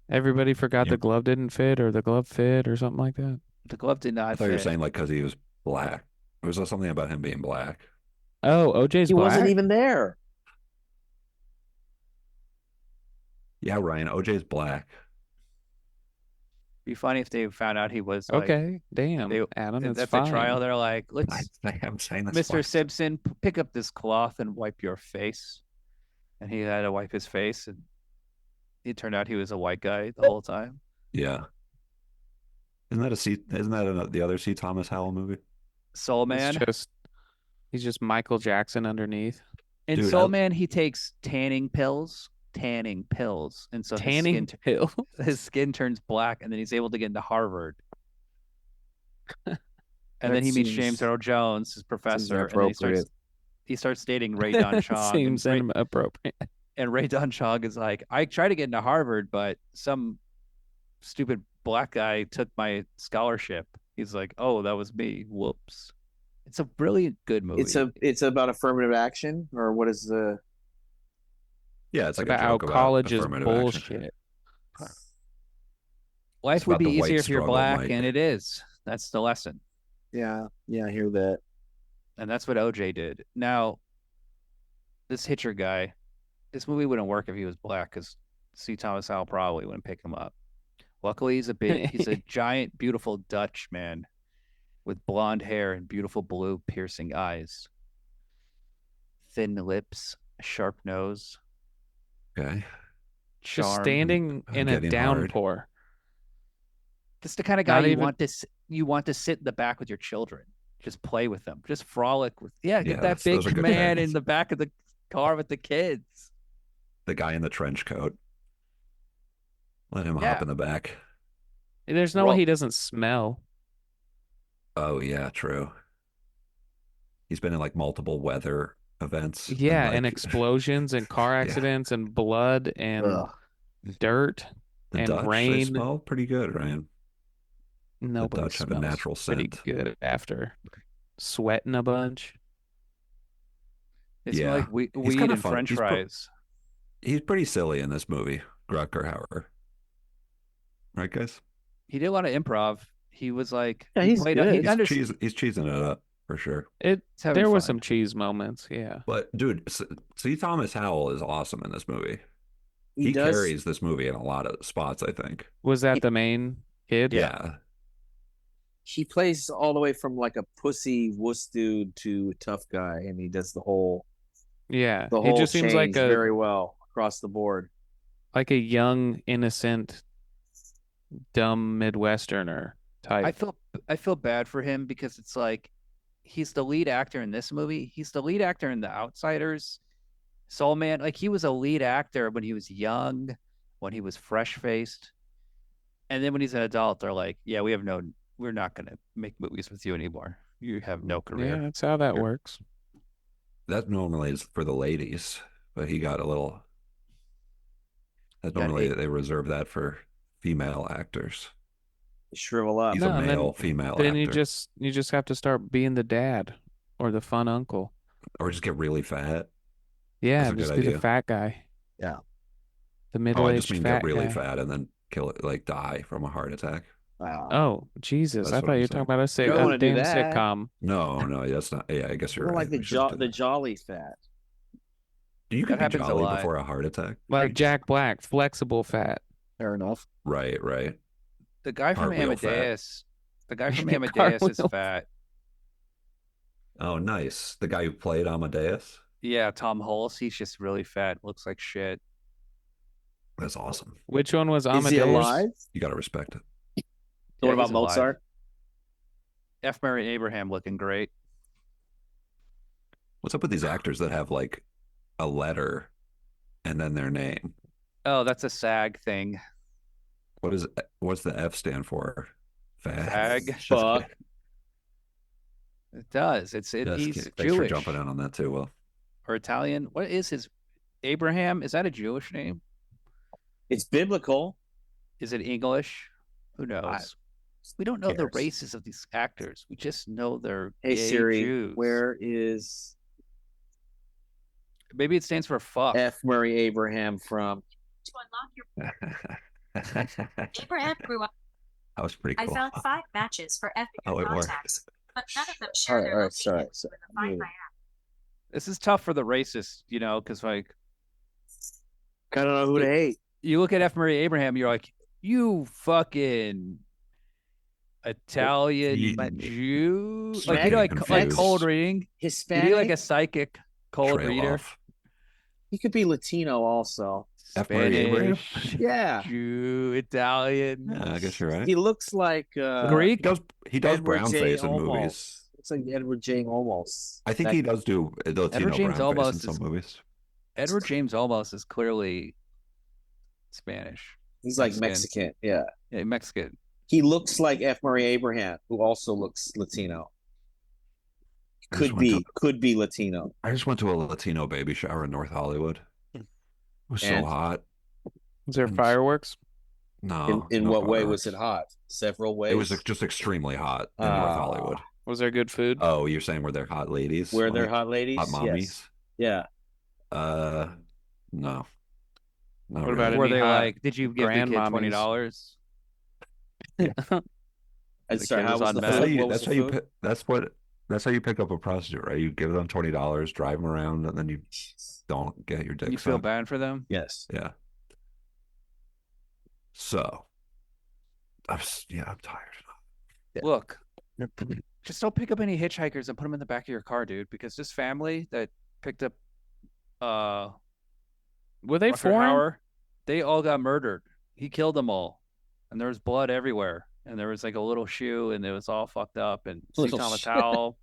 [SPEAKER 1] Everybody forgot
[SPEAKER 3] You-
[SPEAKER 1] the glove didn't fit or the glove fit or something like that.
[SPEAKER 2] The glove did
[SPEAKER 3] I
[SPEAKER 2] not
[SPEAKER 3] thought you were
[SPEAKER 2] fit.
[SPEAKER 3] saying like because he was black. Was there something about him being black?
[SPEAKER 1] Oh, OJ's
[SPEAKER 4] He wasn't
[SPEAKER 1] black?
[SPEAKER 4] even there.
[SPEAKER 3] Yeah, Ryan. OJ's black.
[SPEAKER 2] Be funny if they found out he was like
[SPEAKER 1] Okay, damn,
[SPEAKER 2] they
[SPEAKER 1] Adam, it's
[SPEAKER 2] at the trial.
[SPEAKER 1] fine.
[SPEAKER 2] They're like, let's
[SPEAKER 3] I'm saying that's
[SPEAKER 2] Mr.
[SPEAKER 3] fine.
[SPEAKER 2] Simpson, pick up this cloth and wipe your face. And he had to wipe his face, and it turned out he was a white guy the whole time.
[SPEAKER 3] Yeah. Isn't that the other C. Thomas Howell movie?
[SPEAKER 2] Soul
[SPEAKER 1] It's
[SPEAKER 2] Man.
[SPEAKER 1] just he's just Michael Jackson underneath.
[SPEAKER 2] In
[SPEAKER 3] Dude,
[SPEAKER 2] Soul Man, he takes tanning pills, and so
[SPEAKER 1] Tanning pill.
[SPEAKER 2] his skin turns black, and then he's able to get into Harvard. And
[SPEAKER 4] That
[SPEAKER 2] then he meets
[SPEAKER 4] seems-
[SPEAKER 2] James Earl Jones, his
[SPEAKER 4] Seems
[SPEAKER 2] professor, and then
[SPEAKER 4] inappropriate.
[SPEAKER 2] he starts dating Ray Don Chong.
[SPEAKER 1] Seems inappropriate.
[SPEAKER 2] And Ray Don Chong is like, I tried to get into Harvard, but some stupid black guy took my scholarship. He's like, oh, that was me. Whoops. It's a brilliant, good movie.
[SPEAKER 4] It's about affirmative action, or what is the?
[SPEAKER 3] Yeah, it's like
[SPEAKER 1] about
[SPEAKER 3] a
[SPEAKER 1] how
[SPEAKER 3] joke about
[SPEAKER 1] college is
[SPEAKER 3] affirmative action.
[SPEAKER 1] bullshit.
[SPEAKER 2] Life
[SPEAKER 3] it's
[SPEAKER 2] would
[SPEAKER 3] about
[SPEAKER 2] be
[SPEAKER 3] the white
[SPEAKER 2] easier if you're
[SPEAKER 3] struggle,
[SPEAKER 2] black,
[SPEAKER 3] Mike.
[SPEAKER 2] and it is. That's the lesson.
[SPEAKER 4] Yeah, I hear that.
[SPEAKER 2] And that's what OJ did. Now, this Hitcher guy, this movie wouldn't work if he was black, because C. Thomas Howell probably wouldn't pick him up. Luckily, he's a giant, beautiful Dutch man with blonde hair and beautiful blue piercing eyes, thin lips, sharp nose,
[SPEAKER 3] Okay.
[SPEAKER 1] Just
[SPEAKER 2] charm.
[SPEAKER 1] standing in a
[SPEAKER 3] getting hard.
[SPEAKER 1] downpour.
[SPEAKER 2] This is the kind of guy
[SPEAKER 1] Not
[SPEAKER 2] you
[SPEAKER 1] even-
[SPEAKER 2] want to sit in the back with your children, just play with them, just frolic with. Yeah,
[SPEAKER 3] Yeah,
[SPEAKER 2] get that
[SPEAKER 3] those are
[SPEAKER 2] big
[SPEAKER 3] good
[SPEAKER 2] man
[SPEAKER 3] parents.
[SPEAKER 2] in the back of the car with the kids.
[SPEAKER 3] The guy in the trench coat. Let him
[SPEAKER 2] Yeah.
[SPEAKER 3] hop in the back.
[SPEAKER 1] There's no way he doesn't smell.
[SPEAKER 3] Oh yeah, true. He's been in like multiple weather events.
[SPEAKER 1] Yeah, and
[SPEAKER 3] like,
[SPEAKER 1] explosions and car
[SPEAKER 3] Yeah.
[SPEAKER 1] accidents and blood and
[SPEAKER 4] Ugh.
[SPEAKER 1] dirt
[SPEAKER 3] the
[SPEAKER 1] and
[SPEAKER 3] Dutch, they
[SPEAKER 1] rain.
[SPEAKER 3] smell pretty good, Ryan.
[SPEAKER 1] Nobody
[SPEAKER 3] Dutch have a
[SPEAKER 1] smells
[SPEAKER 3] natural
[SPEAKER 1] pretty
[SPEAKER 3] scent.
[SPEAKER 1] good after sweating a bunch.
[SPEAKER 2] It's
[SPEAKER 3] Yeah.
[SPEAKER 2] like
[SPEAKER 3] He's
[SPEAKER 2] weed
[SPEAKER 3] kinda
[SPEAKER 2] and
[SPEAKER 3] fun.
[SPEAKER 2] French
[SPEAKER 3] He's
[SPEAKER 2] fries.
[SPEAKER 3] He's pretty silly in this movie, Rutger Hauer. Right, guys?
[SPEAKER 2] He did a lot of improv. He was like,
[SPEAKER 4] Yeah,
[SPEAKER 2] he
[SPEAKER 4] he's
[SPEAKER 2] played.
[SPEAKER 4] good.
[SPEAKER 2] He
[SPEAKER 3] He's,
[SPEAKER 2] understood.
[SPEAKER 3] he's cheesing it up for sure.
[SPEAKER 1] It
[SPEAKER 2] He's having
[SPEAKER 1] there was
[SPEAKER 2] fun.
[SPEAKER 1] some cheese moments, yeah.
[SPEAKER 3] But dude, C. Thomas Howell is awesome in this movie.
[SPEAKER 4] He
[SPEAKER 3] He
[SPEAKER 4] does.
[SPEAKER 3] carries this movie in a lot of spots, I think.
[SPEAKER 1] Was that the main kid?
[SPEAKER 3] Yeah.
[SPEAKER 4] He plays all the way from like a pussy wuss dude to a tough guy, and he does the whole
[SPEAKER 1] Yeah. He
[SPEAKER 4] whole
[SPEAKER 1] just seems like
[SPEAKER 4] change
[SPEAKER 1] a
[SPEAKER 4] very well across the board.
[SPEAKER 1] young, innocent, dumb Midwesterner type.
[SPEAKER 2] I feel bad for him because it's like he's the lead actor in this movie. He's the lead actor in The Outsiders. Soul Man, like he was a lead actor when he was young, when he was fresh faced. And then when he's an adult, they're like, yeah, we're not gonna make movies with you anymore. You have no
[SPEAKER 1] Yeah,
[SPEAKER 2] career.
[SPEAKER 1] that's how that
[SPEAKER 3] Sure.
[SPEAKER 1] works.
[SPEAKER 3] That normally is for the ladies, but he got a little. That normally they reserve that for female actors.
[SPEAKER 4] Shrivel up.
[SPEAKER 3] He's
[SPEAKER 1] No,
[SPEAKER 3] a
[SPEAKER 1] and then-
[SPEAKER 3] male, female
[SPEAKER 1] Then
[SPEAKER 3] actor.
[SPEAKER 1] you just have to start being the dad or the fun uncle.
[SPEAKER 3] Or just get really fat.
[SPEAKER 1] Yeah,
[SPEAKER 3] That's a
[SPEAKER 1] just
[SPEAKER 3] good
[SPEAKER 1] be the
[SPEAKER 3] idea.
[SPEAKER 1] fat guy.
[SPEAKER 4] Yeah.
[SPEAKER 1] The
[SPEAKER 3] Oh, I
[SPEAKER 1] middle-aged
[SPEAKER 3] just mean
[SPEAKER 1] fat
[SPEAKER 3] get really
[SPEAKER 1] guy.
[SPEAKER 3] fat and then kill it, like die from a heart attack.
[SPEAKER 4] Wow.
[SPEAKER 1] Oh, Jesus.
[SPEAKER 3] That's
[SPEAKER 1] I
[SPEAKER 3] what
[SPEAKER 1] thought
[SPEAKER 3] I'm
[SPEAKER 1] you were
[SPEAKER 3] saying.
[SPEAKER 1] talking about
[SPEAKER 4] You don't
[SPEAKER 1] a
[SPEAKER 4] wanna do
[SPEAKER 1] damn
[SPEAKER 4] that.
[SPEAKER 1] sitcom.
[SPEAKER 3] No, that's not. Yeah, I guess you're
[SPEAKER 4] More
[SPEAKER 3] right.
[SPEAKER 4] like the
[SPEAKER 3] We shouldn't do
[SPEAKER 4] the
[SPEAKER 3] that.
[SPEAKER 4] jolly fat.
[SPEAKER 3] You
[SPEAKER 2] That
[SPEAKER 3] could be
[SPEAKER 2] happens a
[SPEAKER 3] jolly
[SPEAKER 2] lot.
[SPEAKER 3] before a heart attack.
[SPEAKER 1] Like Jack Black, flexible fat.
[SPEAKER 4] Fair enough.
[SPEAKER 3] Right.
[SPEAKER 2] The guy from
[SPEAKER 3] Cartwheel fat.
[SPEAKER 2] Amadeus. The guy from Amadeus is
[SPEAKER 1] Cartwheel.
[SPEAKER 2] fat.
[SPEAKER 3] Oh, nice. The guy who played Amadeus.
[SPEAKER 2] Yeah, Tom Hulse, he's just really fat, looks like shit.
[SPEAKER 3] That's awesome.
[SPEAKER 1] Which one was
[SPEAKER 4] Is
[SPEAKER 1] Amadeus?
[SPEAKER 4] he alive?
[SPEAKER 3] You got to respect it.
[SPEAKER 4] So
[SPEAKER 2] Yeah,
[SPEAKER 4] what about
[SPEAKER 2] he's alive.
[SPEAKER 4] Mozart?
[SPEAKER 2] F. Mary Abraham looking great.
[SPEAKER 3] What's up with these actors that have like a letter and then their name?
[SPEAKER 2] Oh, that's a SAG thing.
[SPEAKER 3] What's the F stand for?
[SPEAKER 2] Fag?
[SPEAKER 3] Just
[SPEAKER 4] Fuck.
[SPEAKER 3] kidding.
[SPEAKER 2] It does.
[SPEAKER 3] Just
[SPEAKER 2] He's
[SPEAKER 3] kidding. Thanks for
[SPEAKER 2] Jewish
[SPEAKER 3] jumping in on that too, Will.
[SPEAKER 2] or Italian. What is his Abraham? Is that a Jewish name?
[SPEAKER 4] It's biblical.
[SPEAKER 2] Is it English? Who knows? We don't know the
[SPEAKER 4] cares?
[SPEAKER 2] races of these actors. We just know they're
[SPEAKER 4] Hey
[SPEAKER 2] gay
[SPEAKER 4] Siri,
[SPEAKER 2] Jews.
[SPEAKER 4] where is
[SPEAKER 2] Maybe it stands for fuck.
[SPEAKER 4] F. Murray Abraham from?
[SPEAKER 8] To unlock your Abraham grew up.
[SPEAKER 3] That was pretty
[SPEAKER 8] I
[SPEAKER 3] cool.
[SPEAKER 8] found 5 matches for ethnic
[SPEAKER 3] Oh, it worked.
[SPEAKER 8] contacts, but none of them
[SPEAKER 4] All
[SPEAKER 8] share
[SPEAKER 4] right,
[SPEAKER 8] their
[SPEAKER 4] all right,
[SPEAKER 8] locations
[SPEAKER 4] sorry.
[SPEAKER 8] with the Find My app.
[SPEAKER 2] This is tough for the racists, you know, because like
[SPEAKER 4] I don't know who to hate.
[SPEAKER 2] you look at F. Murray Abraham, you're like, you fucking Italian
[SPEAKER 3] But-
[SPEAKER 2] Jew.
[SPEAKER 4] He's
[SPEAKER 2] Like, you know,
[SPEAKER 3] getting
[SPEAKER 2] like
[SPEAKER 3] confused.
[SPEAKER 2] cold reading. You
[SPEAKER 4] Hispanic.
[SPEAKER 2] do like a psychic cold
[SPEAKER 3] Trail
[SPEAKER 2] reader.
[SPEAKER 3] off.
[SPEAKER 4] He could be Latino also.
[SPEAKER 3] F. Murray Abraham?
[SPEAKER 2] Spanish,
[SPEAKER 4] Yeah.
[SPEAKER 2] Jew, Italian,
[SPEAKER 3] Yeah, I guess you're right.
[SPEAKER 4] He looks like
[SPEAKER 2] Greek.
[SPEAKER 3] He does
[SPEAKER 4] Edward
[SPEAKER 3] brown
[SPEAKER 4] J.
[SPEAKER 3] face in
[SPEAKER 4] Olmos.
[SPEAKER 3] movies.
[SPEAKER 4] Looks like Edward J. Olmos.
[SPEAKER 3] I think he does do Latino
[SPEAKER 2] Edward James
[SPEAKER 3] brown face in
[SPEAKER 2] Olmos
[SPEAKER 3] some
[SPEAKER 2] is-
[SPEAKER 3] movies.
[SPEAKER 2] Edward James Olmos is clearly Spanish.
[SPEAKER 4] He's like Mexican. Yeah.
[SPEAKER 2] Yeah, Mexican.
[SPEAKER 4] He looks like F. Murray Abraham, who also looks Latino.
[SPEAKER 3] I just
[SPEAKER 4] Could be Latino.
[SPEAKER 3] I just went to a Latino baby shower in North Hollywood. It was so
[SPEAKER 4] And?
[SPEAKER 3] hot.
[SPEAKER 1] Is there
[SPEAKER 3] And-
[SPEAKER 1] fireworks?
[SPEAKER 3] No.
[SPEAKER 4] In
[SPEAKER 3] no
[SPEAKER 4] what way was
[SPEAKER 3] fireworks.
[SPEAKER 4] it hot? Several ways.
[SPEAKER 3] It was just extremely hot in North
[SPEAKER 4] Ah.
[SPEAKER 3] Hollywood.
[SPEAKER 1] Was there good food?
[SPEAKER 3] Oh, you're saying were there hot ladies?
[SPEAKER 4] Were there
[SPEAKER 3] Like,
[SPEAKER 4] hot ladies?
[SPEAKER 3] hot mommies?
[SPEAKER 4] Yes. Yeah.
[SPEAKER 3] No. Not
[SPEAKER 1] What
[SPEAKER 3] really.
[SPEAKER 1] about
[SPEAKER 2] Were
[SPEAKER 1] any
[SPEAKER 2] they
[SPEAKER 1] hot
[SPEAKER 2] like, did you give the kid
[SPEAKER 1] grandmommies?
[SPEAKER 2] $20?
[SPEAKER 4] I'm
[SPEAKER 2] The
[SPEAKER 4] sorry,
[SPEAKER 2] kid
[SPEAKER 4] how
[SPEAKER 2] was
[SPEAKER 4] was
[SPEAKER 2] on
[SPEAKER 4] the
[SPEAKER 2] meth.
[SPEAKER 4] food? What was
[SPEAKER 3] That's
[SPEAKER 4] the
[SPEAKER 3] how you
[SPEAKER 4] food?
[SPEAKER 3] that's how you pick up a prostitute, right? You give them $20, drive them around, and then you don't get your dick
[SPEAKER 2] You feel
[SPEAKER 3] sucked.
[SPEAKER 2] bad for them?
[SPEAKER 4] Yes.
[SPEAKER 3] Yeah. So, I'm tired.
[SPEAKER 2] Look, just don't pick up any hitchhikers and put them in the back of your car, dude, because this family that picked up
[SPEAKER 1] Were they
[SPEAKER 2] Rucker
[SPEAKER 1] foreign?
[SPEAKER 2] Hauer, they all got murdered. He killed them all. And there was blood everywhere. And there was like a little shoe and it was all fucked up. And C.
[SPEAKER 4] Little
[SPEAKER 2] Thomas
[SPEAKER 4] shoe.
[SPEAKER 2] Howell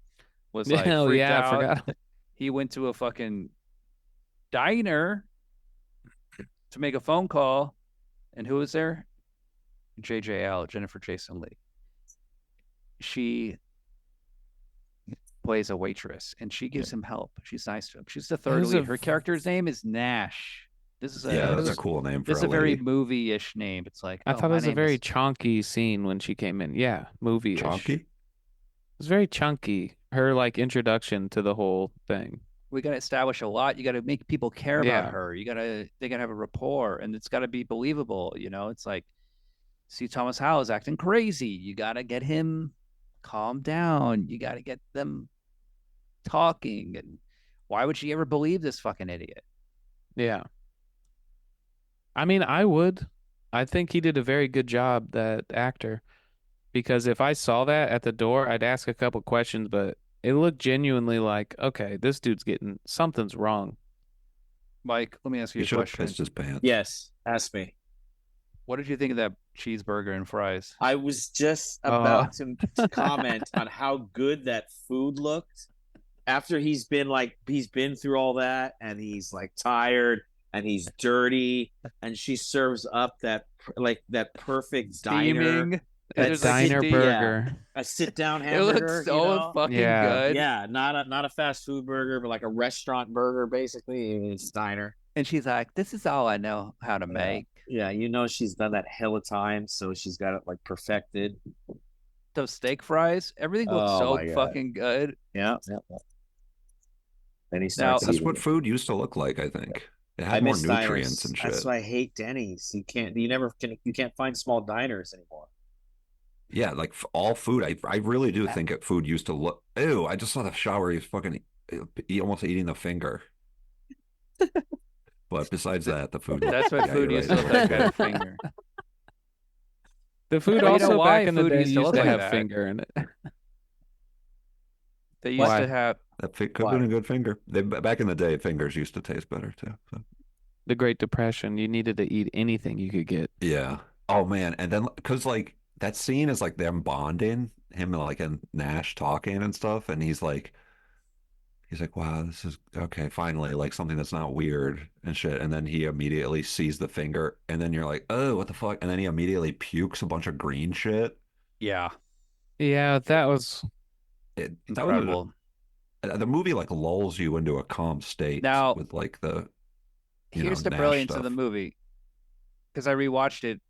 [SPEAKER 2] was like
[SPEAKER 1] Oh
[SPEAKER 2] freaked
[SPEAKER 1] yeah, I
[SPEAKER 2] out.
[SPEAKER 1] forgot.
[SPEAKER 2] He went to a fucking diner to make a phone call. And who was there? JJL, Jennifer Jason Leigh. She plays a waitress and she gives him help. She's nice to him. She's the third
[SPEAKER 1] Who's
[SPEAKER 2] lead.
[SPEAKER 1] a-
[SPEAKER 2] Her character's name is Nash. This is a
[SPEAKER 3] Yeah, that's
[SPEAKER 2] this
[SPEAKER 3] a cool name for
[SPEAKER 2] this is
[SPEAKER 3] a
[SPEAKER 2] a very
[SPEAKER 3] lady.
[SPEAKER 2] movie-ish name. It's like
[SPEAKER 1] I
[SPEAKER 2] oh,
[SPEAKER 1] thought it
[SPEAKER 2] my
[SPEAKER 1] was a
[SPEAKER 2] name
[SPEAKER 1] very
[SPEAKER 2] is-
[SPEAKER 1] chunky scene when she came in. Yeah, movie. It
[SPEAKER 3] Chonky?
[SPEAKER 1] was very chunky. Her like introduction to the whole thing.
[SPEAKER 2] we got to establish a lot. You got to make people care
[SPEAKER 1] Yeah.
[SPEAKER 2] about her. They got to have a rapport, and it's got to be believable. You know, it's like, see, Thomas Howell is acting crazy. You got to get him calm down. You got to get them talking. And why would she ever believe this fucking idiot?
[SPEAKER 1] Yeah. I mean, I would. I think he did a very good job, that actor, because if I saw that at the door, I'd ask a couple questions, but it looked genuinely like, okay, this dude's something's wrong.
[SPEAKER 2] Mike, let me ask you
[SPEAKER 3] He
[SPEAKER 2] a
[SPEAKER 3] should have
[SPEAKER 2] question.
[SPEAKER 3] pissed his pants.
[SPEAKER 4] Yes. Ask me.
[SPEAKER 2] What did you think of that cheeseburger and fries?
[SPEAKER 4] I was just about to comment on how good that food looked after he's been through all that and he's like tired and he's dirty and she serves up that perfect diner,
[SPEAKER 2] Steaming.
[SPEAKER 4] that
[SPEAKER 2] There's like
[SPEAKER 1] Diner
[SPEAKER 2] steam-
[SPEAKER 1] burger.
[SPEAKER 4] a sit down
[SPEAKER 2] It
[SPEAKER 4] hamburger.
[SPEAKER 2] looks so fucking
[SPEAKER 1] Yeah.
[SPEAKER 2] good.
[SPEAKER 4] Yeah, not a fast food burger, but like a restaurant burger, basically. It's diner.
[SPEAKER 2] And she's like, "This is all I know how to make."
[SPEAKER 4] Yeah, she's done that hella times, so she's got it like perfected.
[SPEAKER 2] Those steak fries, everything looks
[SPEAKER 4] Oh
[SPEAKER 2] so
[SPEAKER 4] my God.
[SPEAKER 2] fucking good.
[SPEAKER 4] Yeah. Then he
[SPEAKER 2] Now-
[SPEAKER 4] starts.
[SPEAKER 3] That's
[SPEAKER 4] eating
[SPEAKER 3] what
[SPEAKER 4] it.
[SPEAKER 3] food used to look like, I think. It
[SPEAKER 4] I
[SPEAKER 3] had more
[SPEAKER 4] miss
[SPEAKER 3] nutrients
[SPEAKER 4] diners.
[SPEAKER 3] and shit.
[SPEAKER 4] That's why I hate Denny's. You can't find small diners anymore.
[SPEAKER 3] Yeah, like all food. I really do think that food used to look. Ew! I just saw the shower. He's fucking almost eating the finger. But besides that, the food.
[SPEAKER 2] That's what
[SPEAKER 3] yeah,
[SPEAKER 2] food
[SPEAKER 3] you're
[SPEAKER 2] used to
[SPEAKER 3] right,
[SPEAKER 2] look
[SPEAKER 3] it
[SPEAKER 2] like.
[SPEAKER 3] looked
[SPEAKER 2] A
[SPEAKER 3] good.
[SPEAKER 2] finger.
[SPEAKER 1] The food
[SPEAKER 2] Well, you know
[SPEAKER 1] also
[SPEAKER 2] why
[SPEAKER 1] back in the
[SPEAKER 2] food
[SPEAKER 1] day
[SPEAKER 2] used to
[SPEAKER 1] used
[SPEAKER 2] look
[SPEAKER 1] to
[SPEAKER 2] like
[SPEAKER 1] have
[SPEAKER 2] that?
[SPEAKER 1] finger in it.
[SPEAKER 2] They used
[SPEAKER 1] Why?
[SPEAKER 2] to have.
[SPEAKER 3] That could have been a good finger. Back in the day, fingers used to taste better too. So.
[SPEAKER 1] The Great Depression, you needed to eat anything you could get.
[SPEAKER 3] Yeah. Oh man, and then because like that scene is like them bonding, him and Nash talking and stuff, and he's like, wow, this is okay, finally, like something that's not weird and shit. And then he immediately sees the finger, and then you're like, oh, what the fuck? And then he immediately pukes a bunch of green shit.
[SPEAKER 2] Yeah,
[SPEAKER 1] Yeah, that was
[SPEAKER 3] That was
[SPEAKER 2] incredible.
[SPEAKER 3] the movie like lulls you into a calm state
[SPEAKER 2] Now-
[SPEAKER 3] with like the
[SPEAKER 2] Here's the
[SPEAKER 3] Nash
[SPEAKER 2] brilliance of
[SPEAKER 3] stuff.
[SPEAKER 2] the movie, because I rewatched it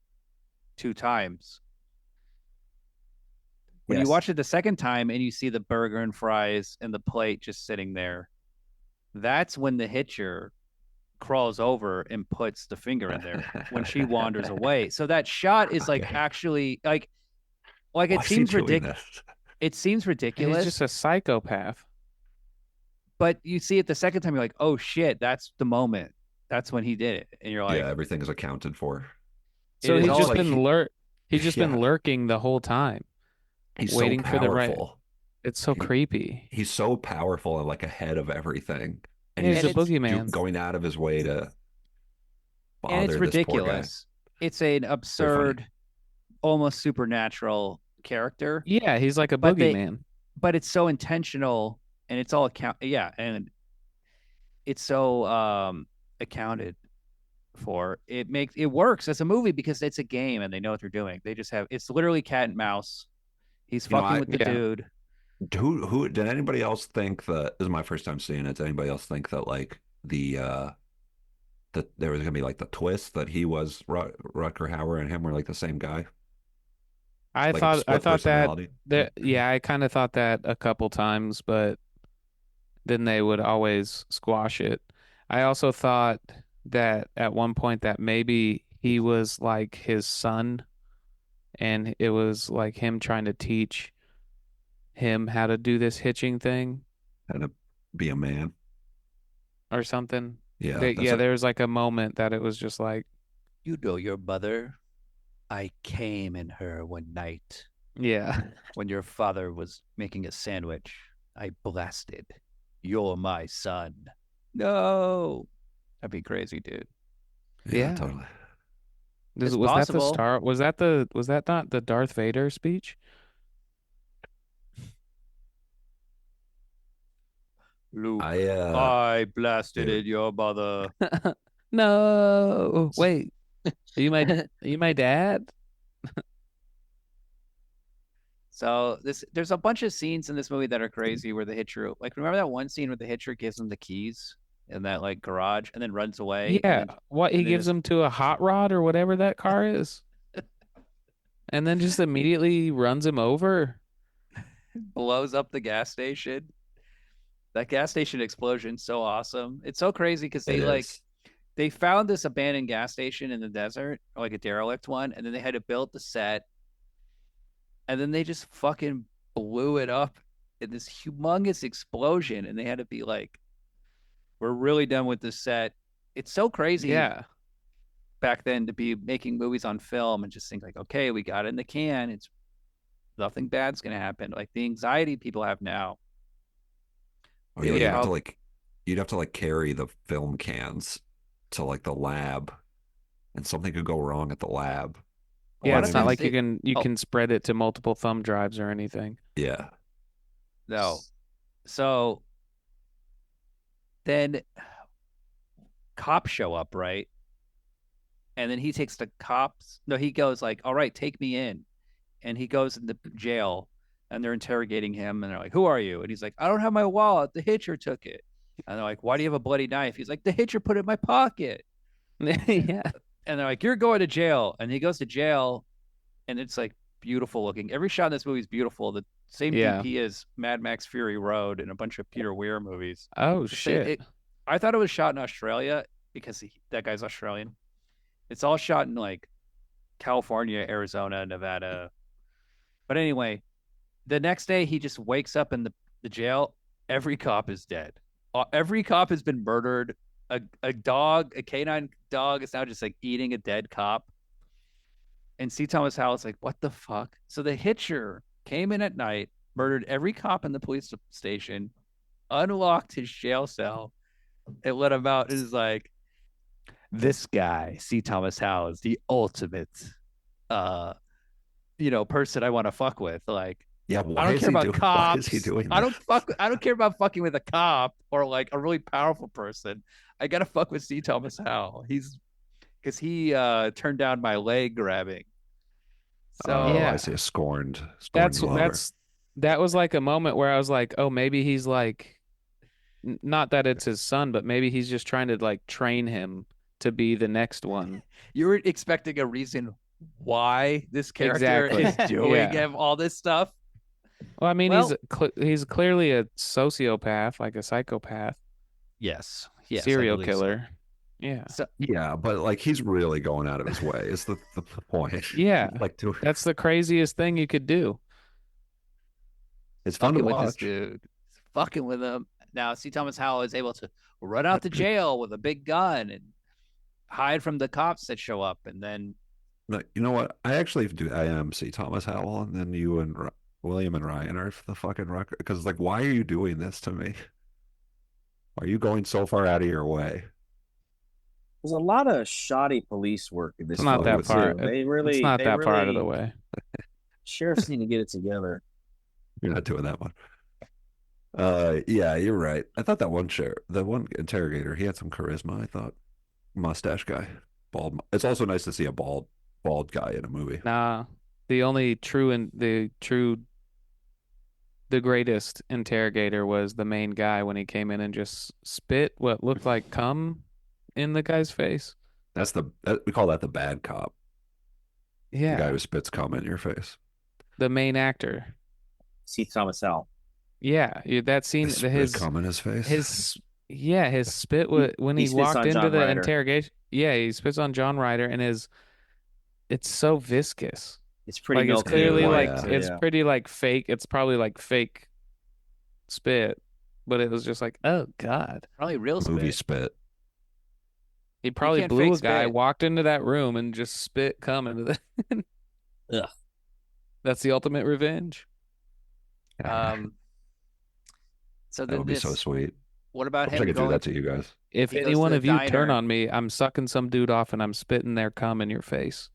[SPEAKER 2] 2 times. When you
[SPEAKER 4] Yes.
[SPEAKER 2] watch it the second time and you see the burger and fries and the plate just sitting there, that's when the Hitcher crawls over and puts the finger in there when she wanders away. So that shot is like
[SPEAKER 3] Okay.
[SPEAKER 2] actually like
[SPEAKER 3] Why
[SPEAKER 2] it
[SPEAKER 3] is he
[SPEAKER 2] seems
[SPEAKER 3] doing
[SPEAKER 2] ridiculous.
[SPEAKER 3] this?
[SPEAKER 2] It seems
[SPEAKER 1] He's
[SPEAKER 2] ridiculous,
[SPEAKER 1] just a psychopath.
[SPEAKER 2] but you see it the second time, you're like, oh shit, that's the moment. That's when he did it, and you're like,
[SPEAKER 3] Yeah, everything is accounted for.
[SPEAKER 1] So
[SPEAKER 2] is
[SPEAKER 1] he's
[SPEAKER 2] all
[SPEAKER 1] just
[SPEAKER 3] like
[SPEAKER 1] been he's just been
[SPEAKER 3] yeah,
[SPEAKER 1] lurking the whole time,
[SPEAKER 3] he's so
[SPEAKER 1] waiting for the right.
[SPEAKER 3] powerful.
[SPEAKER 1] It's so
[SPEAKER 3] He-
[SPEAKER 1] creepy.
[SPEAKER 3] He's so powerful and like ahead of everything, and
[SPEAKER 1] He's
[SPEAKER 3] he's
[SPEAKER 1] a
[SPEAKER 2] it's-
[SPEAKER 1] boogeyman.
[SPEAKER 3] going out of his way to
[SPEAKER 2] and
[SPEAKER 3] bother
[SPEAKER 2] it's
[SPEAKER 3] this poor guy.
[SPEAKER 2] ridiculous. It's an absurd, almost supernatural character,
[SPEAKER 1] Yeah, he's like a
[SPEAKER 2] But they-
[SPEAKER 1] boogeyman.
[SPEAKER 2] but it's so intentional, and it's all and it's so accounted for. It works as a movie because it's a game and they know what they're doing. They just have it's literally cat and mouse. He's
[SPEAKER 3] You know,
[SPEAKER 2] fucking with the
[SPEAKER 1] yeah.
[SPEAKER 2] dude.
[SPEAKER 3] Who did anybody else think that this is my first time seeing it? Did anybody else think that like that there was gonna be like the twist that he was Rutger Hauer and him were like the same guy?
[SPEAKER 1] I
[SPEAKER 3] Like a
[SPEAKER 1] thought
[SPEAKER 3] split
[SPEAKER 1] that
[SPEAKER 3] personality?
[SPEAKER 1] yeah, I kind of thought that a couple times, but then they would always squash it. I also thought that at one point that maybe he was like his son and it was like him trying to teach him how to do this hitching thing
[SPEAKER 3] Had to be a man.
[SPEAKER 1] or something.
[SPEAKER 3] Yeah,
[SPEAKER 1] There was like a moment that it was just like,
[SPEAKER 2] You know your mother. I came in her one night
[SPEAKER 1] yeah.
[SPEAKER 2] when your father was making a sandwich. I blasted. You're my son. No. That'd be crazy, dude.
[SPEAKER 1] Yeah.
[SPEAKER 3] totally.
[SPEAKER 2] It's
[SPEAKER 1] Was that the
[SPEAKER 2] possible.
[SPEAKER 1] star? Was that not the Darth Vader speech?
[SPEAKER 2] Luke,
[SPEAKER 3] I
[SPEAKER 2] I blasted
[SPEAKER 3] dude.
[SPEAKER 2] in your mother.
[SPEAKER 1] No. Wait. Are you my dad?
[SPEAKER 2] So there's a bunch of scenes in this movie that are crazy where the Hitcher, like, remember that one scene where the Hitcher gives him the keys in that like garage and then runs away?
[SPEAKER 1] Yeah.
[SPEAKER 2] And then
[SPEAKER 1] What he
[SPEAKER 2] and then
[SPEAKER 1] gives
[SPEAKER 2] just-
[SPEAKER 1] him to a hot rod or whatever that car is. And then just immediately runs him over.
[SPEAKER 2] blows up the gas station. That gas station explosion's so awesome. It's so crazy because
[SPEAKER 3] It is.
[SPEAKER 2] they found this abandoned gas station in the desert, or like a derelict one, and then they had to build the set. And then they just fucking blew it up in this humongous explosion. And they had to be like, we're really done with this set. It's so crazy
[SPEAKER 1] Yeah.
[SPEAKER 2] back then to be making movies on film and just think like, okay, we got it in the can. It's nothing bad's gonna happen. Like the anxiety people have now.
[SPEAKER 3] Oh, yeah,
[SPEAKER 1] Yeah.
[SPEAKER 3] you'd have to like carry the film cans to like the lab, and something could go wrong at the lab.
[SPEAKER 1] Yeah,
[SPEAKER 2] lot
[SPEAKER 1] it's
[SPEAKER 2] of
[SPEAKER 1] not
[SPEAKER 2] times
[SPEAKER 1] like
[SPEAKER 2] they-
[SPEAKER 1] you can spread it to multiple thumb drives or anything.
[SPEAKER 3] Yeah,
[SPEAKER 2] No. So then cops show up, right? And then he takes the cops. No, he goes like, all right, take me in. And he goes in the jail and they're interrogating him. And they're like, who are you? And he's like, I don't have my wallet. The Hitcher took it. And they're like, why do you have a bloody knife? He's like, the Hitcher put it in my pocket.
[SPEAKER 1] Yeah.
[SPEAKER 2] And they're like, you're going to jail. And he goes to jail and it's like beautiful looking. Every shot in this movie is beautiful. The same
[SPEAKER 1] Yeah.
[SPEAKER 2] DP as Mad Max Fury Road and a bunch of Peter Weir movies.
[SPEAKER 1] Oh
[SPEAKER 2] Just
[SPEAKER 1] shit.
[SPEAKER 2] I thought it was shot in Australia because that guy's Australian. It's all shot in like California, Arizona, Nevada. But anyway, the next day he just wakes up in the jail. Every cop is dead. Every cop has been murdered. A dog, a canine dog, is now just like eating a dead cop. And C. Thomas Howell's like, what the fuck? So the Hitcher came in at night, murdered every cop in the police station, unlocked his jail cell, and let him out. And is like, this guy, C. Thomas Howell, is the ultimate, person I want to fuck with. Like,
[SPEAKER 3] yeah.
[SPEAKER 2] I
[SPEAKER 3] Why
[SPEAKER 2] don't
[SPEAKER 3] is
[SPEAKER 2] care
[SPEAKER 3] he
[SPEAKER 2] about
[SPEAKER 3] doing?
[SPEAKER 2] cops.
[SPEAKER 3] Why is he doing
[SPEAKER 2] I
[SPEAKER 3] that?
[SPEAKER 2] don't care about fucking with a cop or like a really powerful person. I gotta fuck with C. Thomas Howell. Because he turned down my leg grabbing. So
[SPEAKER 3] Oh,
[SPEAKER 1] Yeah.
[SPEAKER 3] I see. A scorned
[SPEAKER 1] That's
[SPEAKER 3] lover.
[SPEAKER 1] that was like a moment where I was like, oh, maybe he's like, not that it's his son, but maybe he's just trying to like train him to be the next one.
[SPEAKER 2] you were expecting a reason why this character
[SPEAKER 1] Exactly.
[SPEAKER 2] is doing
[SPEAKER 1] Yeah.
[SPEAKER 2] him all this stuff.
[SPEAKER 1] Well, I mean,
[SPEAKER 2] Well,
[SPEAKER 1] he's clearly a sociopath, like a psychopath,
[SPEAKER 2] yes, I
[SPEAKER 1] serial
[SPEAKER 2] believe so.
[SPEAKER 1] killer. Yeah.
[SPEAKER 2] So
[SPEAKER 3] Yeah, but like he's really going out of his way. Is the point?
[SPEAKER 1] Yeah.
[SPEAKER 3] Like to
[SPEAKER 1] That's the craziest thing you could do.
[SPEAKER 3] it's fun to
[SPEAKER 2] fucking with this
[SPEAKER 3] watch.
[SPEAKER 2] dude, fucking with him. Now, C. Thomas Howell is able to run out to jail with a big gun and hide from the cops that show up, and then
[SPEAKER 3] No, you know what? I actually do. I am see Thomas Howell, and then you and William and Ryan are the fucking record. Because like, why are you doing this to me? Are you going so far out of your way?
[SPEAKER 4] There's a lot of shoddy police work in this
[SPEAKER 1] It's not
[SPEAKER 4] film
[SPEAKER 1] that far.
[SPEAKER 4] too. They
[SPEAKER 1] It's not that far out of the
[SPEAKER 4] really
[SPEAKER 1] way.
[SPEAKER 4] sheriffs need to get it together.
[SPEAKER 3] You're not doing that one. Yeah, you're right. I thought the one interrogator, he had some charisma. I thought mustache guy, bald. It's also nice to see a bald guy in a movie.
[SPEAKER 1] Nah. The only the greatest interrogator was the main guy when he came in and just spit what looked like cum in the guy's face.
[SPEAKER 3] We call that the bad cop. The guy
[SPEAKER 1] Yeah.
[SPEAKER 3] who spits cum in your face.
[SPEAKER 1] The main actor.
[SPEAKER 4] See Thomas Howell.
[SPEAKER 1] Yeah. That scene,
[SPEAKER 3] They spit cum in his face.
[SPEAKER 1] his spit when
[SPEAKER 4] He
[SPEAKER 1] he
[SPEAKER 4] spits
[SPEAKER 1] walked
[SPEAKER 4] on
[SPEAKER 1] into
[SPEAKER 4] John
[SPEAKER 1] the
[SPEAKER 4] Ryder.
[SPEAKER 1] interrogation. Yeah, he spits on John Ryder and it's so viscous.
[SPEAKER 4] It's pretty
[SPEAKER 1] Like it's
[SPEAKER 4] milky.
[SPEAKER 1] clearly
[SPEAKER 3] Yeah.
[SPEAKER 1] like
[SPEAKER 3] Yeah.
[SPEAKER 1] it's pretty like fake. It's probably like fake spit, but it was just like, oh God.
[SPEAKER 2] probably real
[SPEAKER 3] movie
[SPEAKER 2] spit.
[SPEAKER 3] spit.
[SPEAKER 1] He probably
[SPEAKER 2] can't
[SPEAKER 1] blew
[SPEAKER 2] fake
[SPEAKER 1] a guy,
[SPEAKER 2] spit.
[SPEAKER 1] walked into that room and just spit cum into the
[SPEAKER 4] Ugh.
[SPEAKER 1] That's the ultimate revenge.
[SPEAKER 2] So
[SPEAKER 3] That
[SPEAKER 2] then
[SPEAKER 3] would be so sweet.
[SPEAKER 2] what
[SPEAKER 3] I
[SPEAKER 2] about
[SPEAKER 3] wish I
[SPEAKER 2] him
[SPEAKER 3] could do
[SPEAKER 2] going?
[SPEAKER 3] that to you guys.
[SPEAKER 1] If
[SPEAKER 2] He goes
[SPEAKER 1] any
[SPEAKER 2] to
[SPEAKER 1] one
[SPEAKER 2] the
[SPEAKER 1] of you turn
[SPEAKER 2] diner.
[SPEAKER 1] on me, I'm sucking some dude off and I'm spitting their cum in your face.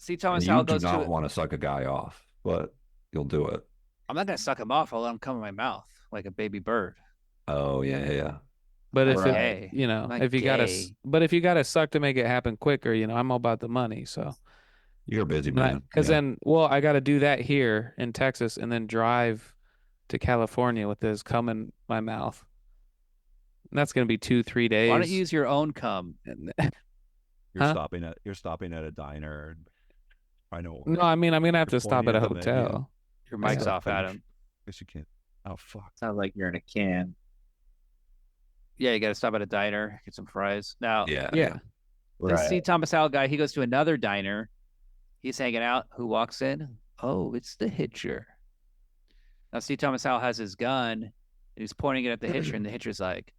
[SPEAKER 2] C.
[SPEAKER 3] And
[SPEAKER 2] Thomas
[SPEAKER 3] you
[SPEAKER 2] Howell
[SPEAKER 3] do
[SPEAKER 2] goes
[SPEAKER 3] not
[SPEAKER 2] to.
[SPEAKER 3] want to suck a guy off, but you'll do it.
[SPEAKER 2] I'm not gonna suck him off. I'll let him come in my mouth like a baby bird.
[SPEAKER 3] Oh yeah.
[SPEAKER 1] But if
[SPEAKER 2] Right.
[SPEAKER 1] it,
[SPEAKER 2] Gay.
[SPEAKER 1] you know,
[SPEAKER 2] Not
[SPEAKER 1] if you
[SPEAKER 2] gay.
[SPEAKER 1] if you gotta suck to make it happen quicker, you know, I'm all about the money. So,
[SPEAKER 3] You're a busy man.
[SPEAKER 1] because
[SPEAKER 3] Yeah.
[SPEAKER 1] then, well, I got to do that here in Texas and then drive to California with this cum in my mouth. And that's gonna be 2-3 days.
[SPEAKER 2] Why don't you use your own cum?
[SPEAKER 1] And-
[SPEAKER 8] You're
[SPEAKER 1] Huh?
[SPEAKER 8] stopping at a diner. I know.
[SPEAKER 1] no, I mean, I'm gonna have
[SPEAKER 8] You're
[SPEAKER 1] to stop
[SPEAKER 8] pointing
[SPEAKER 1] at a
[SPEAKER 8] at the menu.
[SPEAKER 1] hotel.
[SPEAKER 2] Your mic's
[SPEAKER 1] Yeah.
[SPEAKER 2] off, Adam.
[SPEAKER 8] Guess you can't. Oh fuck.
[SPEAKER 4] Sounds like you're in a can.
[SPEAKER 2] Yeah, you got to stop at a diner, get some fries. Now,
[SPEAKER 3] Yeah.
[SPEAKER 1] Yeah.
[SPEAKER 2] this C. Thomas Howell guy, he goes to another diner. He's hanging out. Who walks in? Oh, it's the Hitcher. Now, C. Thomas Howell has his gun, and he's pointing it at the Hitcher, and the Hitcher's like,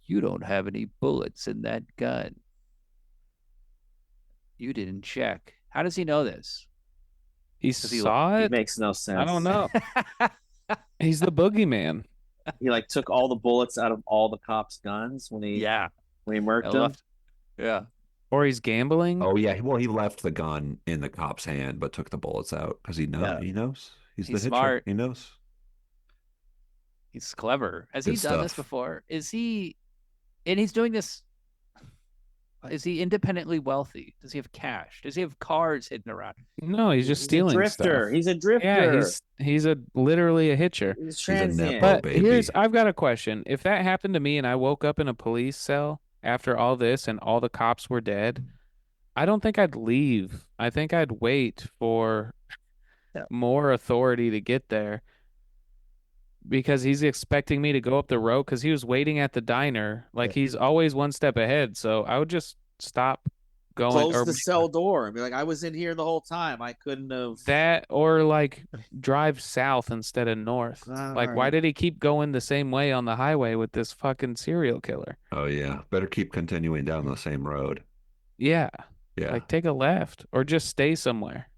[SPEAKER 2] "You don't have any bullets in that gun. You didn't check." How does he know this?
[SPEAKER 1] He
[SPEAKER 2] he
[SPEAKER 1] saw
[SPEAKER 4] It
[SPEAKER 1] it.
[SPEAKER 4] makes no sense.
[SPEAKER 1] I don't know. He's the boogeyman.
[SPEAKER 4] He like took all the bullets out of all the cops' guns when he
[SPEAKER 2] Yeah.
[SPEAKER 4] murked
[SPEAKER 2] I
[SPEAKER 4] them.
[SPEAKER 2] left- Yeah.
[SPEAKER 1] Or he's gambling.
[SPEAKER 3] Oh yeah. Well, he left the gun in the cop's hand, but took the bullets out because he knows.
[SPEAKER 4] Yeah.
[SPEAKER 3] He knows. He's the
[SPEAKER 2] He's
[SPEAKER 3] Hitcher.
[SPEAKER 2] smart.
[SPEAKER 3] He knows.
[SPEAKER 2] He's clever. Has
[SPEAKER 3] Good
[SPEAKER 2] he done this
[SPEAKER 3] stuff.
[SPEAKER 2] before? Is he, and he's doing this, is he independently wealthy? Does he have cash? Does he have cars hidden around?
[SPEAKER 1] No, he's just
[SPEAKER 4] He's a
[SPEAKER 1] stealing
[SPEAKER 4] drifter.
[SPEAKER 1] stuff.
[SPEAKER 4] He's a drifter.
[SPEAKER 1] Yeah, he's literally a hitcher.
[SPEAKER 4] He's
[SPEAKER 3] He's a
[SPEAKER 4] transient.
[SPEAKER 3] nepo
[SPEAKER 1] But
[SPEAKER 3] baby.
[SPEAKER 1] I've got a question. If that happened to me and I woke up in a police cell after all this and all the cops were dead, I don't think I'd leave. I think I'd wait for more authority to get there because he's expecting me to go up the road because he was waiting at the diner. Like he's always one step ahead. So I would just stop going
[SPEAKER 4] Close
[SPEAKER 1] or
[SPEAKER 4] the cell door and be like, I was in here the whole time. I couldn't have.
[SPEAKER 1] that or like drive south instead of north.
[SPEAKER 4] All
[SPEAKER 1] Like, why
[SPEAKER 4] right.
[SPEAKER 1] did he keep going the same way on the highway with this fucking serial killer?
[SPEAKER 3] Oh yeah. Better keep continuing down the same road.
[SPEAKER 1] Yeah.
[SPEAKER 3] Yeah.
[SPEAKER 1] Like, take a left or just stay somewhere.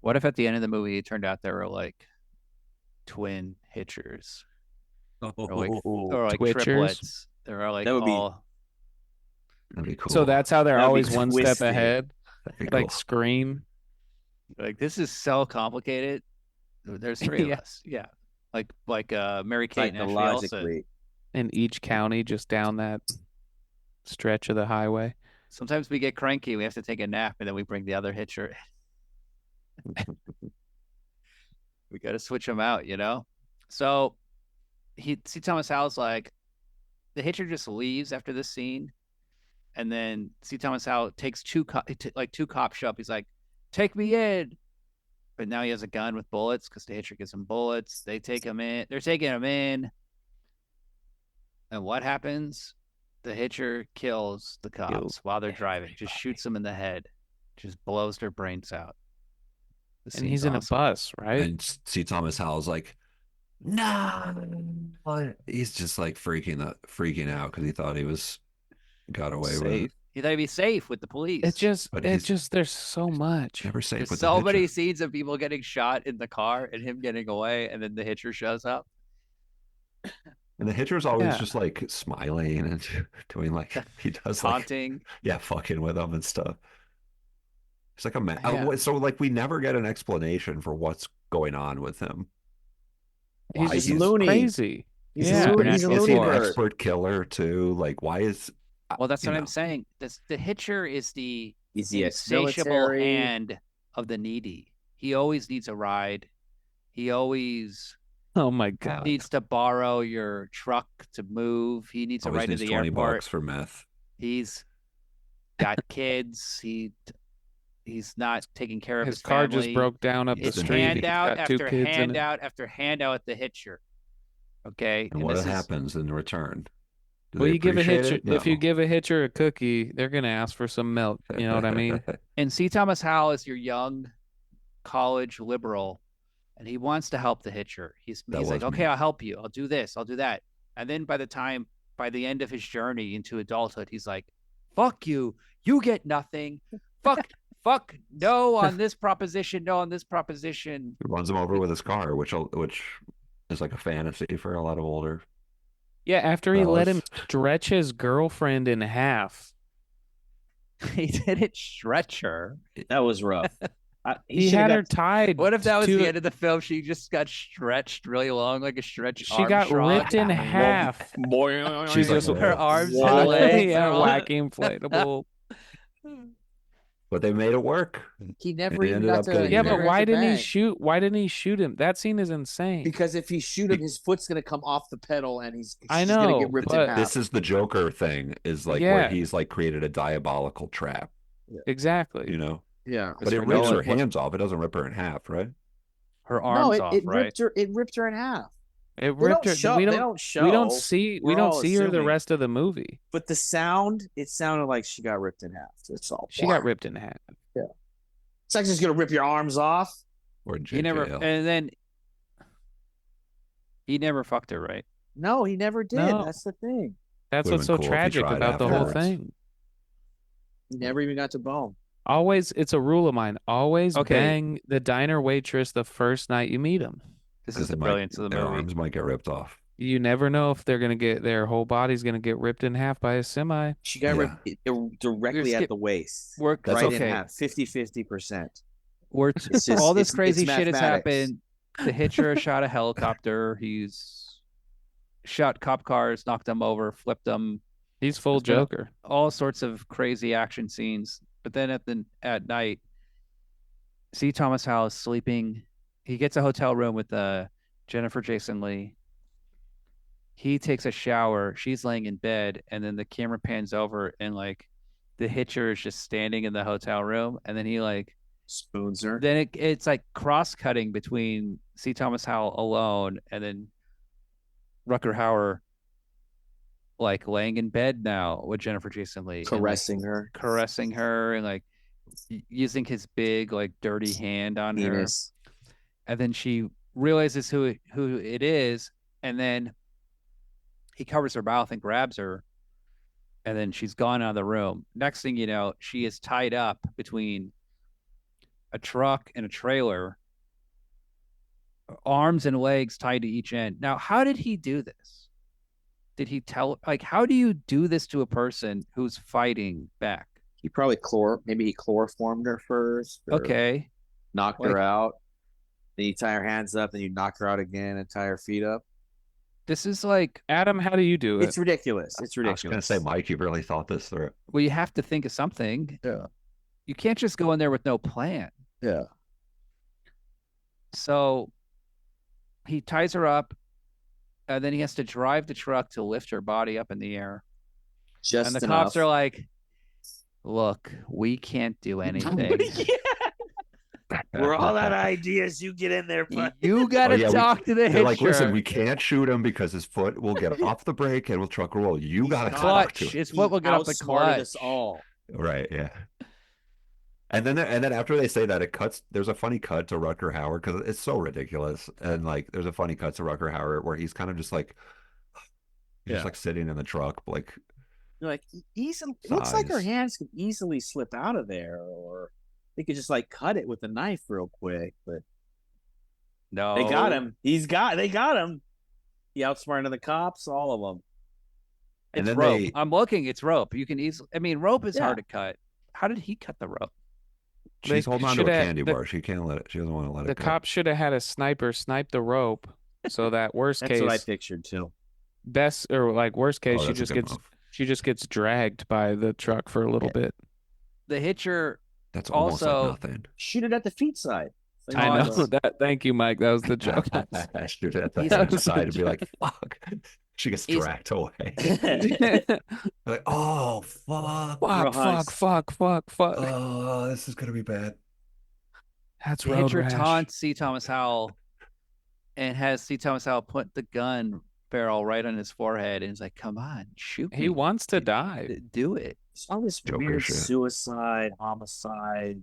[SPEAKER 2] What if at the end of the movie it turned out there were like twin Hitchers or like
[SPEAKER 1] Twitchers?
[SPEAKER 2] triplets? There are like
[SPEAKER 4] That would be-
[SPEAKER 2] all.
[SPEAKER 3] That'd be cool.
[SPEAKER 1] So that's how they're
[SPEAKER 4] That'd be
[SPEAKER 1] always one step
[SPEAKER 4] twisted.
[SPEAKER 1] ahead.
[SPEAKER 3] That'd be
[SPEAKER 1] Like
[SPEAKER 3] cool.
[SPEAKER 1] Scream.
[SPEAKER 2] Like this is so complicated. There's three of
[SPEAKER 1] Yeah.
[SPEAKER 2] us. Yeah. Like Mary Kate and Ashley Olsen.
[SPEAKER 4] Psychologically.
[SPEAKER 1] In each county, just down that stretch of the highway.
[SPEAKER 2] Sometimes we get cranky. We have to take a nap, and then we bring the other Hitcher. We got to switch them out, you know. So C. Thomas Howell's like, the Hitcher just leaves after this scene, and then C. Thomas Howell takes two cops show up. He's like, "Take me in," but now he has a gun with bullets because the Hitcher gives him bullets. They take him in. They're taking him in. And what happens? The Hitcher kills the cops while they're driving. Just shoots them in the head. Just blows their brains out.
[SPEAKER 1] And he's in a bus, right?
[SPEAKER 3] And C. Thomas Howell's like, no. He's just like freaking out because he thought he got away with it.
[SPEAKER 2] He thought he'd be safe with the police.
[SPEAKER 1] There's so much.
[SPEAKER 3] Never safe
[SPEAKER 2] There's
[SPEAKER 3] with
[SPEAKER 2] so
[SPEAKER 3] the
[SPEAKER 2] many
[SPEAKER 3] Hitcher.
[SPEAKER 2] scenes of people getting shot in the car and him getting away, and then the Hitcher shows up.
[SPEAKER 3] And the Hitcher's always just like smiling and doing like he does
[SPEAKER 2] taunting.
[SPEAKER 3] Like, fucking with them and stuff. It's like so like we never get an explanation for what's going on with him.
[SPEAKER 4] He's just loony.
[SPEAKER 1] Crazy.
[SPEAKER 4] He's
[SPEAKER 3] is he an
[SPEAKER 4] bird.
[SPEAKER 3] expert killer too? Like, why is?
[SPEAKER 2] Well, that's what I'm saying. The Hitcher is the
[SPEAKER 4] insatiable
[SPEAKER 2] insatiable hand of the needy. He always needs a ride. He always
[SPEAKER 1] Oh my God.
[SPEAKER 2] needs to borrow your truck to move. He needs a ride to the
[SPEAKER 3] 20
[SPEAKER 2] airport.
[SPEAKER 3] bucks for meth.
[SPEAKER 2] He's got kids. He's not taking care of his
[SPEAKER 1] car
[SPEAKER 2] family.
[SPEAKER 1] just broke down up the
[SPEAKER 2] It's
[SPEAKER 1] street.
[SPEAKER 2] handout
[SPEAKER 1] Got two
[SPEAKER 2] after
[SPEAKER 1] kids in it.
[SPEAKER 2] handout after handout at the Hitcher. Okay,
[SPEAKER 3] And what happens in return?
[SPEAKER 1] Well, you give a Hitcher
[SPEAKER 3] No.
[SPEAKER 1] if you give a Hitcher a cookie, they're gonna ask for some milk. You know what I mean?
[SPEAKER 2] And C. Thomas Howell is your young college liberal, and he wants to help the Hitcher. He's like, okay, I'll help you. I'll do this. I'll do that. And then by the end of his journey into adulthood, he's like, fuck you. You get nothing. Fuck no on this proposition. No on this proposition.
[SPEAKER 3] He runs him over with his car, which is like a fantasy for a lot of older.
[SPEAKER 1] Yeah, after he let him stretch his girlfriend in half.
[SPEAKER 2] He didn't stretch her.
[SPEAKER 4] That was rough.
[SPEAKER 1] He had her tied.
[SPEAKER 2] What if that was the end of the film? She just got stretched really long, like a stretched
[SPEAKER 1] She got
[SPEAKER 2] Armstrong.
[SPEAKER 1] ripped in half.
[SPEAKER 2] She's just her arms and
[SPEAKER 4] Wally.
[SPEAKER 2] legs.
[SPEAKER 1] Yeah,
[SPEAKER 2] are all-
[SPEAKER 1] wacky inflatable.
[SPEAKER 3] But they made it work.
[SPEAKER 4] He never
[SPEAKER 3] It
[SPEAKER 4] even
[SPEAKER 3] ended
[SPEAKER 4] got
[SPEAKER 3] up
[SPEAKER 4] to.
[SPEAKER 3] getting
[SPEAKER 1] Yeah,
[SPEAKER 3] there.
[SPEAKER 1] but why didn't he shoot? Why didn't he shoot him? That scene is insane.
[SPEAKER 4] Because if he shoot him, his foot's gonna come off the pedal, and she's
[SPEAKER 1] I
[SPEAKER 4] gonna
[SPEAKER 1] know,
[SPEAKER 4] get ripped
[SPEAKER 1] but
[SPEAKER 4] in half.
[SPEAKER 3] This is the Joker thing, is like where he's like created a diabolical trap.
[SPEAKER 1] Exactly.
[SPEAKER 3] You know?
[SPEAKER 4] Yeah.
[SPEAKER 3] But it rips her hands off. It doesn't rip her in half, right?
[SPEAKER 2] Her arms off,
[SPEAKER 4] it
[SPEAKER 2] right?
[SPEAKER 4] ripped her. It ripped her in half.
[SPEAKER 1] It ripped her.
[SPEAKER 4] They don't show.
[SPEAKER 1] We don't see
[SPEAKER 4] We're all
[SPEAKER 1] her the
[SPEAKER 4] assuming.
[SPEAKER 1] rest of the movie.
[SPEAKER 4] But the sound, it sounded like she got ripped in half. It's all.
[SPEAKER 1] She got ripped in half.
[SPEAKER 4] Yeah. It's like just gonna rip your arms off.
[SPEAKER 3] Or
[SPEAKER 2] He never, and then he never fucked her, right?
[SPEAKER 4] No, he never did.
[SPEAKER 1] No.
[SPEAKER 4] That's the thing.
[SPEAKER 1] That's
[SPEAKER 3] Would've
[SPEAKER 1] what's
[SPEAKER 3] been
[SPEAKER 1] so
[SPEAKER 3] cool if he
[SPEAKER 1] tragic
[SPEAKER 3] tried
[SPEAKER 1] about the whole
[SPEAKER 3] afterwards.
[SPEAKER 1] thing.
[SPEAKER 4] He never even got to bone.
[SPEAKER 1] Always, it's a rule of mine. Always
[SPEAKER 2] Okay.
[SPEAKER 1] bang the diner waitress the first night you meet them.
[SPEAKER 2] This is the brilliance of the
[SPEAKER 3] Their
[SPEAKER 2] movie.
[SPEAKER 3] arms might get ripped off.
[SPEAKER 1] You never know if they're gonna get their whole body's gonna get ripped in half by a semi.
[SPEAKER 4] She got
[SPEAKER 3] Yeah.
[SPEAKER 4] ripped directly
[SPEAKER 2] Skip-
[SPEAKER 4] at the waist.
[SPEAKER 2] We're
[SPEAKER 3] That's
[SPEAKER 4] right
[SPEAKER 3] okay.
[SPEAKER 4] in half. 50%.
[SPEAKER 2] We're
[SPEAKER 4] just-
[SPEAKER 2] all this
[SPEAKER 4] it's
[SPEAKER 2] crazy shit has
[SPEAKER 4] mathematics.
[SPEAKER 2] happened. The Hitcher shot a helicopter. He's shot cop cars, knocked them over, flipped them.
[SPEAKER 1] He's full
[SPEAKER 2] It's been
[SPEAKER 1] Joker.
[SPEAKER 2] all sorts of crazy action scenes. But then at night, C. Thomas Howell is sleeping. He gets a hotel room with Jennifer Jason Leigh. He takes a shower. She's laying in bed, and then the camera pans over, and like the Hitcher is just standing in the hotel room, and then he like
[SPEAKER 4] Spoons her.
[SPEAKER 2] then it's like cross cutting between C. Thomas Howell alone and then Rutger Hauer like laying in bed now with Jennifer Jason Leigh, and, like,
[SPEAKER 4] Caressing her.
[SPEAKER 2] and like using his big like dirty hand on her,
[SPEAKER 4] Penis.
[SPEAKER 2] and then she realizes who it is, and then he covers her mouth and grabs her, and then she's gone out of the room. Next thing you know, she is tied up between a truck and a trailer, arms and legs tied to each end. Now, how did he do this? Did he tell, like, how do you do this to a person who's fighting back?
[SPEAKER 4] He probably maybe he chloroformed her first. or
[SPEAKER 2] Okay.
[SPEAKER 4] Knocked her out. Then you tie her hands up, then you knock her out again and tie her feet up.
[SPEAKER 2] This is like,
[SPEAKER 1] Adam, how do you do it?
[SPEAKER 4] It's ridiculous. It's
[SPEAKER 3] I was
[SPEAKER 4] ridiculous.
[SPEAKER 3] going to say, Mike, you really thought this through.
[SPEAKER 2] well, you have to think of something.
[SPEAKER 4] Yeah.
[SPEAKER 2] You can't just go in there with no plan.
[SPEAKER 4] Yeah.
[SPEAKER 2] So he ties her up, and then he has to drive the truck to lift her body up in the air.
[SPEAKER 4] Just
[SPEAKER 2] And the
[SPEAKER 4] enough.
[SPEAKER 2] cops are like, look, we can't do anything.
[SPEAKER 4] We're all out of ideas. You get in there, but
[SPEAKER 2] You got to
[SPEAKER 3] yeah,
[SPEAKER 2] talk to the
[SPEAKER 3] they're like, listen,
[SPEAKER 2] hitcher.
[SPEAKER 3] we can't shoot him because his foot will get off the brake and will truck roll. You got to talk to
[SPEAKER 2] Clutch.
[SPEAKER 3] him.
[SPEAKER 2] It's what will get off the
[SPEAKER 4] outsmarted
[SPEAKER 2] clutch.
[SPEAKER 4] us all.
[SPEAKER 3] Right, yeah. And then after they say that, it cuts. There's a funny cut to Rutger Hauer because it's so ridiculous. And like, there's a funny cut to Rutger Hauer where he's kind of just like,
[SPEAKER 4] Yeah.
[SPEAKER 3] just like sitting in the truck, like
[SPEAKER 4] You're like, easily. It looks like her
[SPEAKER 3] sighs.
[SPEAKER 4] hands could easily slip out of there, or they could just like cut it with a knife real quick. But
[SPEAKER 2] No.
[SPEAKER 4] they got him. They got him. He outsmarted the cops, all of them.
[SPEAKER 3] And
[SPEAKER 2] It's
[SPEAKER 3] then
[SPEAKER 2] rope.
[SPEAKER 3] they
[SPEAKER 2] I'm looking. It's rope. You can easily. I mean, rope is
[SPEAKER 4] Yeah.
[SPEAKER 2] hard to cut. How did he cut the rope?
[SPEAKER 3] she's
[SPEAKER 1] They
[SPEAKER 3] holding on to a
[SPEAKER 1] shoulda-
[SPEAKER 3] candy
[SPEAKER 1] the-
[SPEAKER 3] bar. She can't let it. She doesn't want to let
[SPEAKER 1] The
[SPEAKER 3] it go.
[SPEAKER 1] cop should have had a sniper snipe the rope, so that worst
[SPEAKER 4] That's what I
[SPEAKER 1] case,
[SPEAKER 4] pictured too.
[SPEAKER 1] best or like worst case,
[SPEAKER 3] Oh,
[SPEAKER 1] she
[SPEAKER 3] that's a
[SPEAKER 1] just
[SPEAKER 3] good
[SPEAKER 1] gets
[SPEAKER 3] move.
[SPEAKER 1] she just gets dragged by the truck for a little bit.
[SPEAKER 2] The hitcher.
[SPEAKER 3] That's almost
[SPEAKER 2] Also-
[SPEAKER 3] like nothing.
[SPEAKER 4] Shoot it at the feet side. It's like,
[SPEAKER 1] I know
[SPEAKER 4] oh,
[SPEAKER 1] that. Thank you, Mike. That was the joke.
[SPEAKER 3] Shoot it at the
[SPEAKER 2] He's-
[SPEAKER 3] hand side and be like, "Fuck." She gets
[SPEAKER 2] He's-
[SPEAKER 3] dragged away.
[SPEAKER 1] fuck,
[SPEAKER 3] Like, oh fuck.
[SPEAKER 4] Real
[SPEAKER 1] fuck,
[SPEAKER 4] heist.
[SPEAKER 1] fuck.
[SPEAKER 3] Oh, this is gonna be bad.
[SPEAKER 1] That's
[SPEAKER 2] The
[SPEAKER 1] road
[SPEAKER 2] hitcher
[SPEAKER 1] rash.
[SPEAKER 2] taunts C. Thomas Howell and has C. Thomas Howell put the gun barrel right on his forehead and he's like, come on, shoot me.
[SPEAKER 1] He wants to die.
[SPEAKER 2] Do it.
[SPEAKER 4] It's all this
[SPEAKER 3] Joker
[SPEAKER 4] weird
[SPEAKER 3] shit.
[SPEAKER 4] suicide, homicide.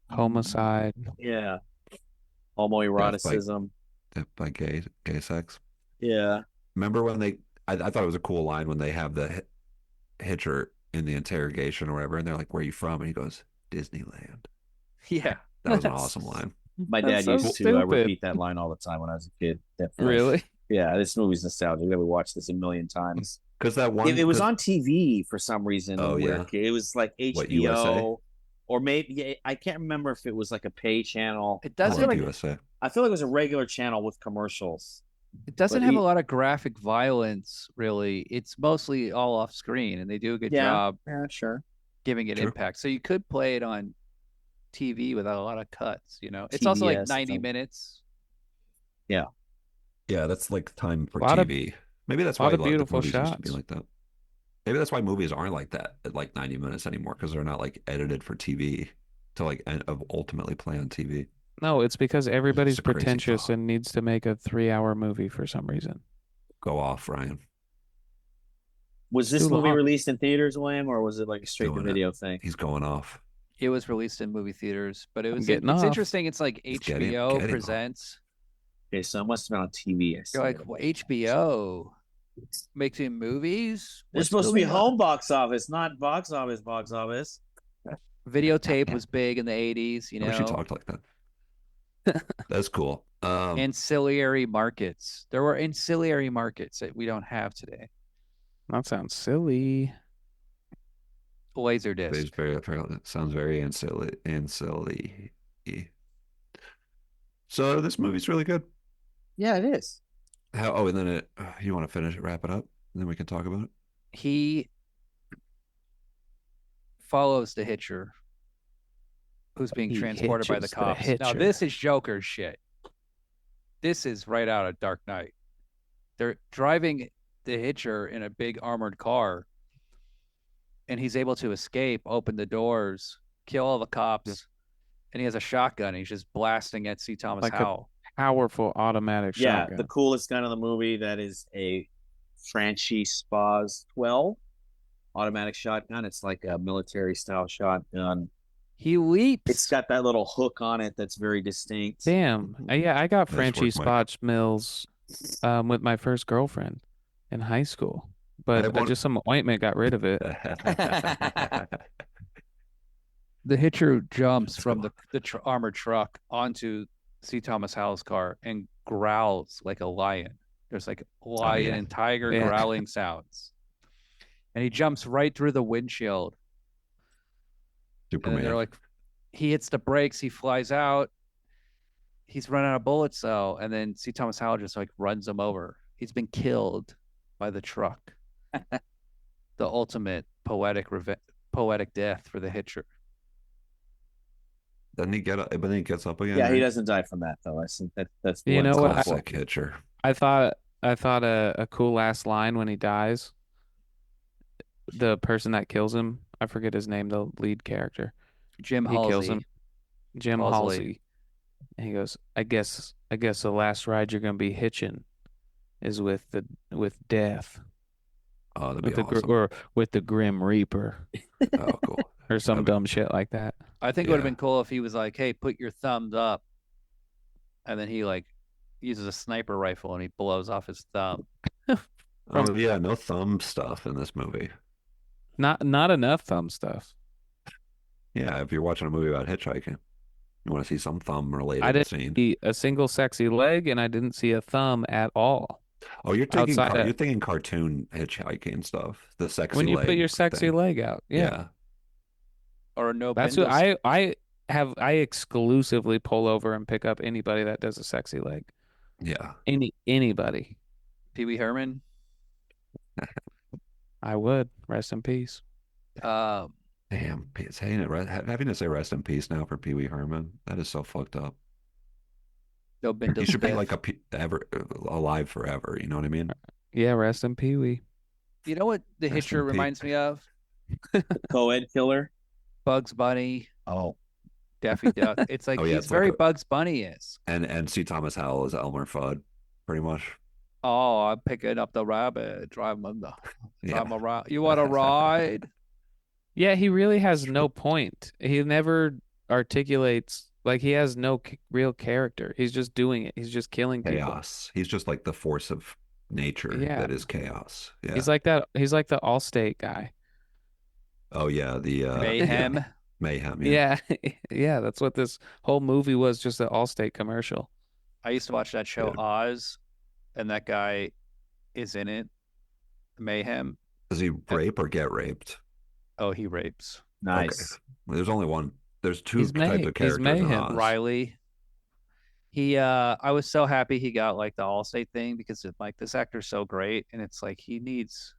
[SPEAKER 1] Homicide.
[SPEAKER 4] Yeah. Homoeroticism.
[SPEAKER 3] By gay sex.
[SPEAKER 4] Yeah.
[SPEAKER 3] Remember when I thought it was a cool line when they have the Hitcher in the interrogation or whatever, and they're like, "Where are you from?" And he goes, "Disneyland."
[SPEAKER 2] Yeah.
[SPEAKER 3] That was an
[SPEAKER 1] That's-
[SPEAKER 3] awesome line.
[SPEAKER 4] My
[SPEAKER 1] That's
[SPEAKER 4] dad
[SPEAKER 1] so
[SPEAKER 4] used to
[SPEAKER 1] stupid.
[SPEAKER 4] repeat that line all the time when I was a kid. Definitely.
[SPEAKER 1] Really?
[SPEAKER 4] Yeah, this movie's nostalgic. We watched this a million times.
[SPEAKER 3] Because that one,
[SPEAKER 4] It was
[SPEAKER 3] 'cause-
[SPEAKER 4] on TV for some reason.
[SPEAKER 3] Oh,
[SPEAKER 4] when we were
[SPEAKER 3] yeah.
[SPEAKER 4] a kid. It was like
[SPEAKER 3] What,
[SPEAKER 4] HBO, or maybe I can't remember if it was like a pay channel.
[SPEAKER 2] It
[SPEAKER 3] I
[SPEAKER 2] doesn't
[SPEAKER 3] like
[SPEAKER 4] like-
[SPEAKER 3] USA.
[SPEAKER 4] I feel like it was a regular channel with commercials.
[SPEAKER 2] it doesn't
[SPEAKER 4] but
[SPEAKER 2] have
[SPEAKER 4] he-
[SPEAKER 2] a lot of graphic violence, really. It's mostly all off screen and they do a good
[SPEAKER 4] Yeah.
[SPEAKER 2] job
[SPEAKER 4] Yeah, sure.
[SPEAKER 2] giving it
[SPEAKER 3] True.
[SPEAKER 2] impact. So you could play it on TV without a lot of cuts, you know. It's also like
[SPEAKER 4] TBS,
[SPEAKER 2] 90
[SPEAKER 4] something.
[SPEAKER 2] minutes.
[SPEAKER 3] Yeah, that's like time for
[SPEAKER 1] Lot of-
[SPEAKER 3] TV. Maybe that's
[SPEAKER 1] lot
[SPEAKER 3] why
[SPEAKER 1] of
[SPEAKER 3] a lot of
[SPEAKER 1] beautiful
[SPEAKER 3] movies used to be
[SPEAKER 1] shots.
[SPEAKER 3] like that. Maybe that's why movies aren't like that at like 90 minutes anymore because they're not like edited for TV to like ultimately play on TV.
[SPEAKER 1] No, it's because everybody's
[SPEAKER 3] a crazy
[SPEAKER 1] pretentious
[SPEAKER 3] thought.
[SPEAKER 1] and needs to make a 3-hour movie for some reason.
[SPEAKER 3] Go off, Ryan.
[SPEAKER 4] Was this
[SPEAKER 1] Too
[SPEAKER 4] movie
[SPEAKER 1] long.
[SPEAKER 4] released in theaters, William, or was it like a straight to
[SPEAKER 3] Doing it.
[SPEAKER 4] video thing?
[SPEAKER 3] He's going off.
[SPEAKER 2] It was released in movie theaters, but it was
[SPEAKER 1] getting
[SPEAKER 2] it's
[SPEAKER 1] off.
[SPEAKER 2] interesting. It's like
[SPEAKER 3] He's
[SPEAKER 2] HBO
[SPEAKER 3] getting off.
[SPEAKER 2] presents.
[SPEAKER 4] Okay, so it must have been on TV. I see
[SPEAKER 2] You're like,
[SPEAKER 4] it.
[SPEAKER 2] well, HBO making movies.
[SPEAKER 4] They're
[SPEAKER 2] What's
[SPEAKER 4] supposed to be
[SPEAKER 2] going on?
[SPEAKER 4] home box office, not box office. Box office.
[SPEAKER 2] Videotape was big in the 80s, you
[SPEAKER 3] I wish he
[SPEAKER 2] know.
[SPEAKER 3] talked like that. That's cool.
[SPEAKER 2] Ancillary markets. There were ancillary markets that we don't have today.
[SPEAKER 1] That sounds silly.
[SPEAKER 2] Laserdisc.
[SPEAKER 3] It's very, it sounds very ancillary. So this movie's really good.
[SPEAKER 4] Yeah, it is.
[SPEAKER 3] How? Oh, and then you want to finish it, wrap it up, and then we can talk about it.
[SPEAKER 2] He follows the Hitcher, who's being
[SPEAKER 1] He
[SPEAKER 2] transported by the
[SPEAKER 1] hitches the
[SPEAKER 2] cops. Now,
[SPEAKER 1] Hitcher.
[SPEAKER 2] this is Joker shit. This is right out of Dark Knight. They're driving the Hitcher in a big armored car, and he's able to escape, open the doors, kill all the cops, and he has a shotgun. He's just blasting at C. Thomas
[SPEAKER 1] Like a
[SPEAKER 2] Howell.
[SPEAKER 1] Powerful automatic
[SPEAKER 4] Yeah,
[SPEAKER 1] shotgun.
[SPEAKER 4] the coolest gun in the movie. That is a Franchi Spaz 12 automatic shotgun. It's like a military style shotgun.
[SPEAKER 2] He leaps.
[SPEAKER 4] It's got that little hook on it that's very distinct.
[SPEAKER 1] Damn. Yeah, I got
[SPEAKER 3] Nice
[SPEAKER 1] Frenchie
[SPEAKER 3] work, Mike.
[SPEAKER 1] Spotch Mills with my first girlfriend in high school. But
[SPEAKER 3] I want-
[SPEAKER 1] just some ointment got rid of it.
[SPEAKER 2] The Hitcher jumps
[SPEAKER 3] Let's
[SPEAKER 2] from
[SPEAKER 3] go.
[SPEAKER 2] the armored truck onto C. Thomas Howell's car and growls like a lion. There's like lion
[SPEAKER 3] yeah.
[SPEAKER 2] and tiger
[SPEAKER 1] Yeah.
[SPEAKER 2] growling sounds. And he jumps right through the windshield. And then
[SPEAKER 3] Superman.
[SPEAKER 2] they're like, he hits the brakes, he flies out. He's run out of bullets, though. And then C. Thomas Howell just like runs him over. He's been killed by the truck. The ultimate poetic death for the Hitcher.
[SPEAKER 3] Doesn't he get up? But then he gets up again.
[SPEAKER 4] Yeah, he
[SPEAKER 3] right?
[SPEAKER 4] doesn't die from that though. I think that's
[SPEAKER 1] You know what?
[SPEAKER 3] Classic Hitcher.
[SPEAKER 1] I thought a cool last line when he dies. The person that kills him, I forget his name, the lead character.
[SPEAKER 2] Jim
[SPEAKER 1] He kills
[SPEAKER 2] Halsey.
[SPEAKER 1] him. Jim
[SPEAKER 2] Halsey.
[SPEAKER 1] Halsey. And he goes, I guess the last ride you're gonna be hitching is with death.
[SPEAKER 3] Oh, that'd be
[SPEAKER 1] With the
[SPEAKER 3] awesome.
[SPEAKER 1] or with the Grim Reaper
[SPEAKER 3] Oh, cool.
[SPEAKER 1] or some
[SPEAKER 3] That'd be-
[SPEAKER 1] dumb shit like that.
[SPEAKER 2] I think it would have
[SPEAKER 3] Yeah.
[SPEAKER 2] been cool if he was like, "Hey, put your thumbs up," and then he like uses a sniper rifle and he blows off his thumb.
[SPEAKER 3] Oh yeah, no thumb stuff in this movie.
[SPEAKER 1] Not enough thumb stuff.
[SPEAKER 3] Yeah, if you're watching a movie about hitchhiking, you want to see some thumb
[SPEAKER 1] I
[SPEAKER 3] related
[SPEAKER 1] didn't
[SPEAKER 3] scene.
[SPEAKER 1] see a single sexy leg, and I didn't see a thumb at all.
[SPEAKER 3] Oh, you're thinking
[SPEAKER 1] Outside
[SPEAKER 3] you're
[SPEAKER 1] of
[SPEAKER 3] thinking cartoon hitchhiking stuff. The sexy
[SPEAKER 1] when you put
[SPEAKER 3] leg
[SPEAKER 1] your sexy
[SPEAKER 3] thing.
[SPEAKER 1] leg out, yeah.
[SPEAKER 2] Or no.
[SPEAKER 1] That's who
[SPEAKER 2] Bendis.
[SPEAKER 1] I exclusively pull over and pick up anybody that does a sexy leg.
[SPEAKER 3] Yeah.
[SPEAKER 1] Anybody.
[SPEAKER 2] Pee Wee Herman.
[SPEAKER 1] I would. Rest in peace.
[SPEAKER 2] Um,
[SPEAKER 3] Damn, having to say rest in peace now for Pee Wee Herman. That is so fucked up.
[SPEAKER 2] no
[SPEAKER 3] He
[SPEAKER 2] Bendis.
[SPEAKER 3] should be like alive forever. You know what I mean?
[SPEAKER 1] Yeah, rest in Pee Wee.
[SPEAKER 2] You know what the
[SPEAKER 3] Rest
[SPEAKER 2] Hitcher
[SPEAKER 3] in peace.
[SPEAKER 2] reminds me of?
[SPEAKER 4] Co-ed killer.
[SPEAKER 2] Bugs Bunny,
[SPEAKER 3] Oh,
[SPEAKER 2] Daffy Duck. It's like
[SPEAKER 3] Oh, yeah,
[SPEAKER 2] he's
[SPEAKER 3] it's like
[SPEAKER 2] very
[SPEAKER 3] a-
[SPEAKER 2] Bugs Bunny is.
[SPEAKER 3] and C. Thomas Howell is Elmer Fudd, pretty much.
[SPEAKER 2] Oh, I'm picking up the rabbit. Drive him
[SPEAKER 3] Yeah.
[SPEAKER 2] around. You want to ride?
[SPEAKER 1] Yeah, he really has no point. He never articulates, like he has no real character. He's just doing it. He's just killing people.
[SPEAKER 3] Chaos. He's just like the force of nature
[SPEAKER 1] Yeah.
[SPEAKER 3] that is chaos. Yeah.
[SPEAKER 1] He's like that. He's like the Allstate guy.
[SPEAKER 3] Oh yeah, the
[SPEAKER 2] Mayhem.
[SPEAKER 3] yeah, mayhem. Yeah.
[SPEAKER 1] Yeah. Yeah, that's what this whole movie was, just an Allstate commercial.
[SPEAKER 2] I used to watch that show
[SPEAKER 3] Yeah.
[SPEAKER 2] Oz, and that guy is in it. Mayhem.
[SPEAKER 3] Does he rape or get raped?
[SPEAKER 2] Oh, he rapes
[SPEAKER 4] Nice.
[SPEAKER 3] Okay. Well, there's only one. There's two
[SPEAKER 1] He's
[SPEAKER 3] types of characters in
[SPEAKER 1] mayhem.
[SPEAKER 3] Oz.
[SPEAKER 2] Riley. I was so happy he got like the Allstate thing because like this actor's so great, and it's like he needs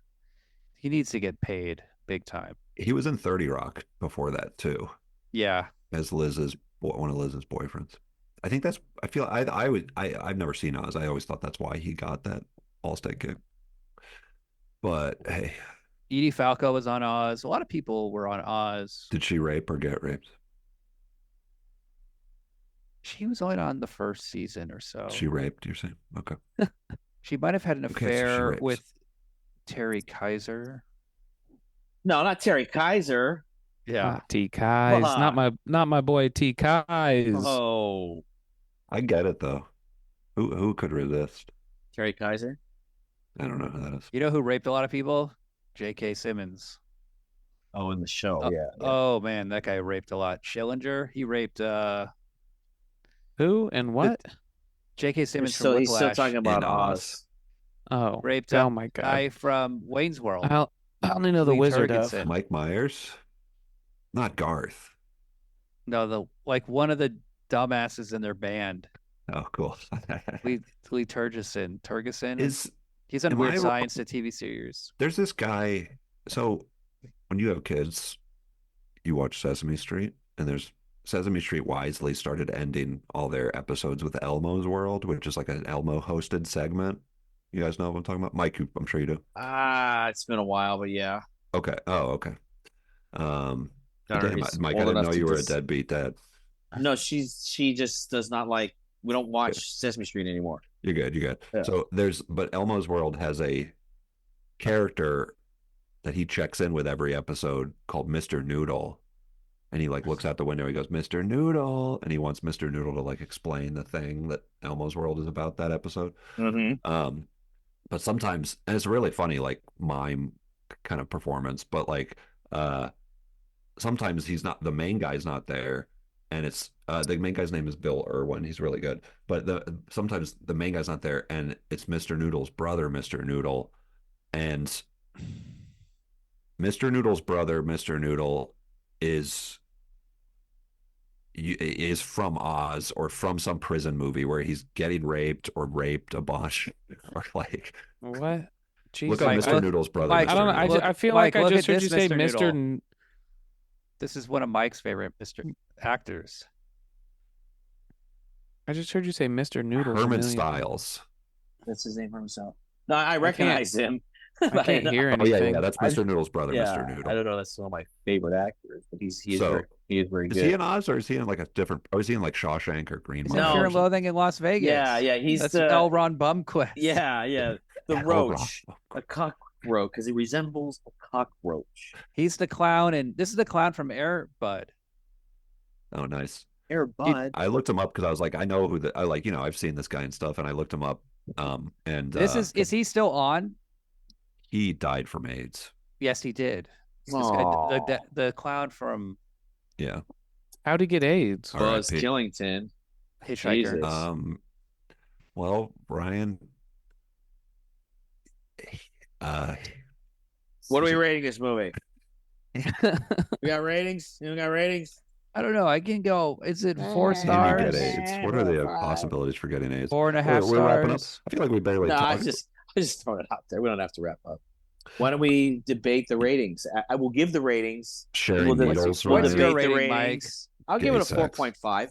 [SPEAKER 2] to get paid big time.
[SPEAKER 3] He was in 30 Rock before that too,
[SPEAKER 2] Yeah.
[SPEAKER 3] as one of Liz's boyfriends. I think that's. I've never seen Oz. I always thought that's why he got that Allstate gig. But hey,
[SPEAKER 2] Edie Falco was on Oz. A lot of people were on Oz.
[SPEAKER 3] did she rape or get raped?
[SPEAKER 2] She was only on the first season or so.
[SPEAKER 3] She raped. You're saying? Okay.
[SPEAKER 2] She might have had an
[SPEAKER 3] Okay, so she
[SPEAKER 2] affair
[SPEAKER 3] rapes.
[SPEAKER 2] with Terry Kaiser.
[SPEAKER 4] No, not Terry Kaiser.
[SPEAKER 2] Yeah.
[SPEAKER 1] Ah, T. Kais. Not my boy T. Kais.
[SPEAKER 4] Oh,
[SPEAKER 3] I get it though. Who could resist?
[SPEAKER 4] Terry Kaiser.
[SPEAKER 3] I don't know who that is.
[SPEAKER 2] You know who raped a lot of people? J.K. Simmons.
[SPEAKER 4] Oh, in the show.
[SPEAKER 2] Oh,
[SPEAKER 4] yeah.
[SPEAKER 2] Oh man, that guy raped a lot. Schillinger, he raped
[SPEAKER 1] Who and what?
[SPEAKER 2] J.K. Simmons
[SPEAKER 4] So
[SPEAKER 2] from
[SPEAKER 4] he's still
[SPEAKER 2] Whiplash.
[SPEAKER 4] talking about
[SPEAKER 3] In Oz.
[SPEAKER 4] Oz.
[SPEAKER 1] Oh,
[SPEAKER 2] Raped
[SPEAKER 1] oh
[SPEAKER 2] a
[SPEAKER 1] my God.
[SPEAKER 2] guy from Wayne's World.
[SPEAKER 1] I only know the
[SPEAKER 2] Lee
[SPEAKER 1] Wizard of.
[SPEAKER 2] Turkington.
[SPEAKER 3] Mike Myers, not Garth.
[SPEAKER 2] No, one of the dumbasses in their band.
[SPEAKER 3] Oh, cool.
[SPEAKER 2] Lee Turgison.
[SPEAKER 3] Is
[SPEAKER 2] He's on
[SPEAKER 3] am
[SPEAKER 2] Weird
[SPEAKER 3] I-
[SPEAKER 2] Science, the TV series.
[SPEAKER 3] there's this guy. So when you have kids, you watch Sesame Street, and there's Sesame Street wisely started ending all their episodes with Elmo's World, which is like an Elmo hosted segment. You guys know what I'm talking about? Mike, I'm sure you do.
[SPEAKER 4] It's been a while, but yeah.
[SPEAKER 3] Okay. Oh, okay.
[SPEAKER 4] Got her-
[SPEAKER 3] Damn,
[SPEAKER 4] he's
[SPEAKER 3] Mike, I
[SPEAKER 4] old
[SPEAKER 3] didn't
[SPEAKER 4] enough
[SPEAKER 3] know
[SPEAKER 4] to
[SPEAKER 3] you were a
[SPEAKER 4] just-
[SPEAKER 3] deadbeat dad.
[SPEAKER 4] No, she just does not like. We don't watch Sesame Street anymore.
[SPEAKER 3] You're good. You're good.
[SPEAKER 4] Yeah.
[SPEAKER 3] So but Elmo's World has a character that he checks in with every episode called Mr. Noodle. And he like looks out the window, he goes, Mr. Noodle. And he wants Mr. Noodle to like explain the thing that Elmo's World is about that episode.
[SPEAKER 4] Mm-hmm.
[SPEAKER 3] But sometimes, and it's really funny, like mime kind of performance, but like sometimes the main guy's not there. And it's the main guy's name is Bill Irwin. He's really good. But sometimes the main guy's not there, and it's Mr. Noodle's brother, Mr. Noodle. And Mr. Noodle's brother, Mr. Noodle, is from Oz or from some prison movie where he's getting raped or raped a bunch. Or like
[SPEAKER 1] What?
[SPEAKER 3] look
[SPEAKER 1] Jesus.
[SPEAKER 3] up
[SPEAKER 2] Mike,
[SPEAKER 3] Mr.
[SPEAKER 2] look-
[SPEAKER 3] Noodle's brother.
[SPEAKER 2] Mike,
[SPEAKER 1] I
[SPEAKER 3] Mr.
[SPEAKER 1] don't know.
[SPEAKER 3] Noodle.
[SPEAKER 1] I feel
[SPEAKER 2] Mike,
[SPEAKER 1] like I
[SPEAKER 2] look
[SPEAKER 1] just
[SPEAKER 2] at
[SPEAKER 1] heard you
[SPEAKER 2] this,
[SPEAKER 1] say
[SPEAKER 2] Mr.
[SPEAKER 1] Mr.
[SPEAKER 2] Noodle. This is one of Mike's favorite actors.
[SPEAKER 1] I just heard you say Mr. Noodles. a
[SPEAKER 3] Herman
[SPEAKER 1] million times.
[SPEAKER 3] Styles.
[SPEAKER 4] That's his name for himself. No, I recognize him.
[SPEAKER 1] I can't hear
[SPEAKER 3] Oh yeah,
[SPEAKER 1] anything.
[SPEAKER 3] that's
[SPEAKER 4] I-
[SPEAKER 3] Mr. Noodle's brother,
[SPEAKER 4] yeah,
[SPEAKER 3] Mr.
[SPEAKER 4] I
[SPEAKER 3] Noodle.
[SPEAKER 4] don't know. That's one of my favorite actors, but
[SPEAKER 3] So
[SPEAKER 4] he is very
[SPEAKER 3] is he
[SPEAKER 4] good.
[SPEAKER 3] in Oz or is he in like a different? Or is he in like Shawshank or Green
[SPEAKER 2] He's in
[SPEAKER 3] Mile?
[SPEAKER 2] Fear
[SPEAKER 4] No,
[SPEAKER 2] and Loathing in Las Vegas.
[SPEAKER 4] yeah, he's
[SPEAKER 2] That's
[SPEAKER 4] the
[SPEAKER 2] L. Ron Bumquist.
[SPEAKER 4] yeah, the
[SPEAKER 3] Yeah,
[SPEAKER 4] roach, a cockroach, because he resembles a cockroach.
[SPEAKER 2] He's the clown, and this is the clown from Air Bud.
[SPEAKER 3] Oh, nice.
[SPEAKER 4] Air Bud.
[SPEAKER 3] I looked him up because I was like, I know who I like. I've seen this guy and stuff, and I looked him up. And
[SPEAKER 2] This is he still on?
[SPEAKER 3] he died from AIDS.
[SPEAKER 2] Yes, he did. This guy,
[SPEAKER 4] Aw.
[SPEAKER 2] the clown from
[SPEAKER 3] Yeah.
[SPEAKER 1] How'd he get AIDS?
[SPEAKER 4] Buzz
[SPEAKER 3] R.I.P.
[SPEAKER 4] Killington.
[SPEAKER 2] Hitchhiker.
[SPEAKER 4] Jesus.
[SPEAKER 3] Well, Ryan,
[SPEAKER 4] What are we rating this movie? We got ratings? You got ratings?
[SPEAKER 2] I don't know. I can go. Is it 4
[SPEAKER 3] can you
[SPEAKER 2] stars?
[SPEAKER 3] get AIDS? What are the possibilities for getting AIDS?
[SPEAKER 2] 4.5
[SPEAKER 3] We're wrapping up.
[SPEAKER 2] stars.
[SPEAKER 3] I feel like we barely
[SPEAKER 4] No, I
[SPEAKER 3] talked.
[SPEAKER 4] just throwing it out there. We don't have to wrap up. Why don't we debate the ratings? I will give the ratings.
[SPEAKER 3] Sharing
[SPEAKER 4] We'll
[SPEAKER 3] needles.
[SPEAKER 2] What is your
[SPEAKER 4] debate the
[SPEAKER 2] rating, Mike?
[SPEAKER 4] ratings. I'll give
[SPEAKER 3] Gay
[SPEAKER 4] it a
[SPEAKER 3] sex.
[SPEAKER 4] 4.5.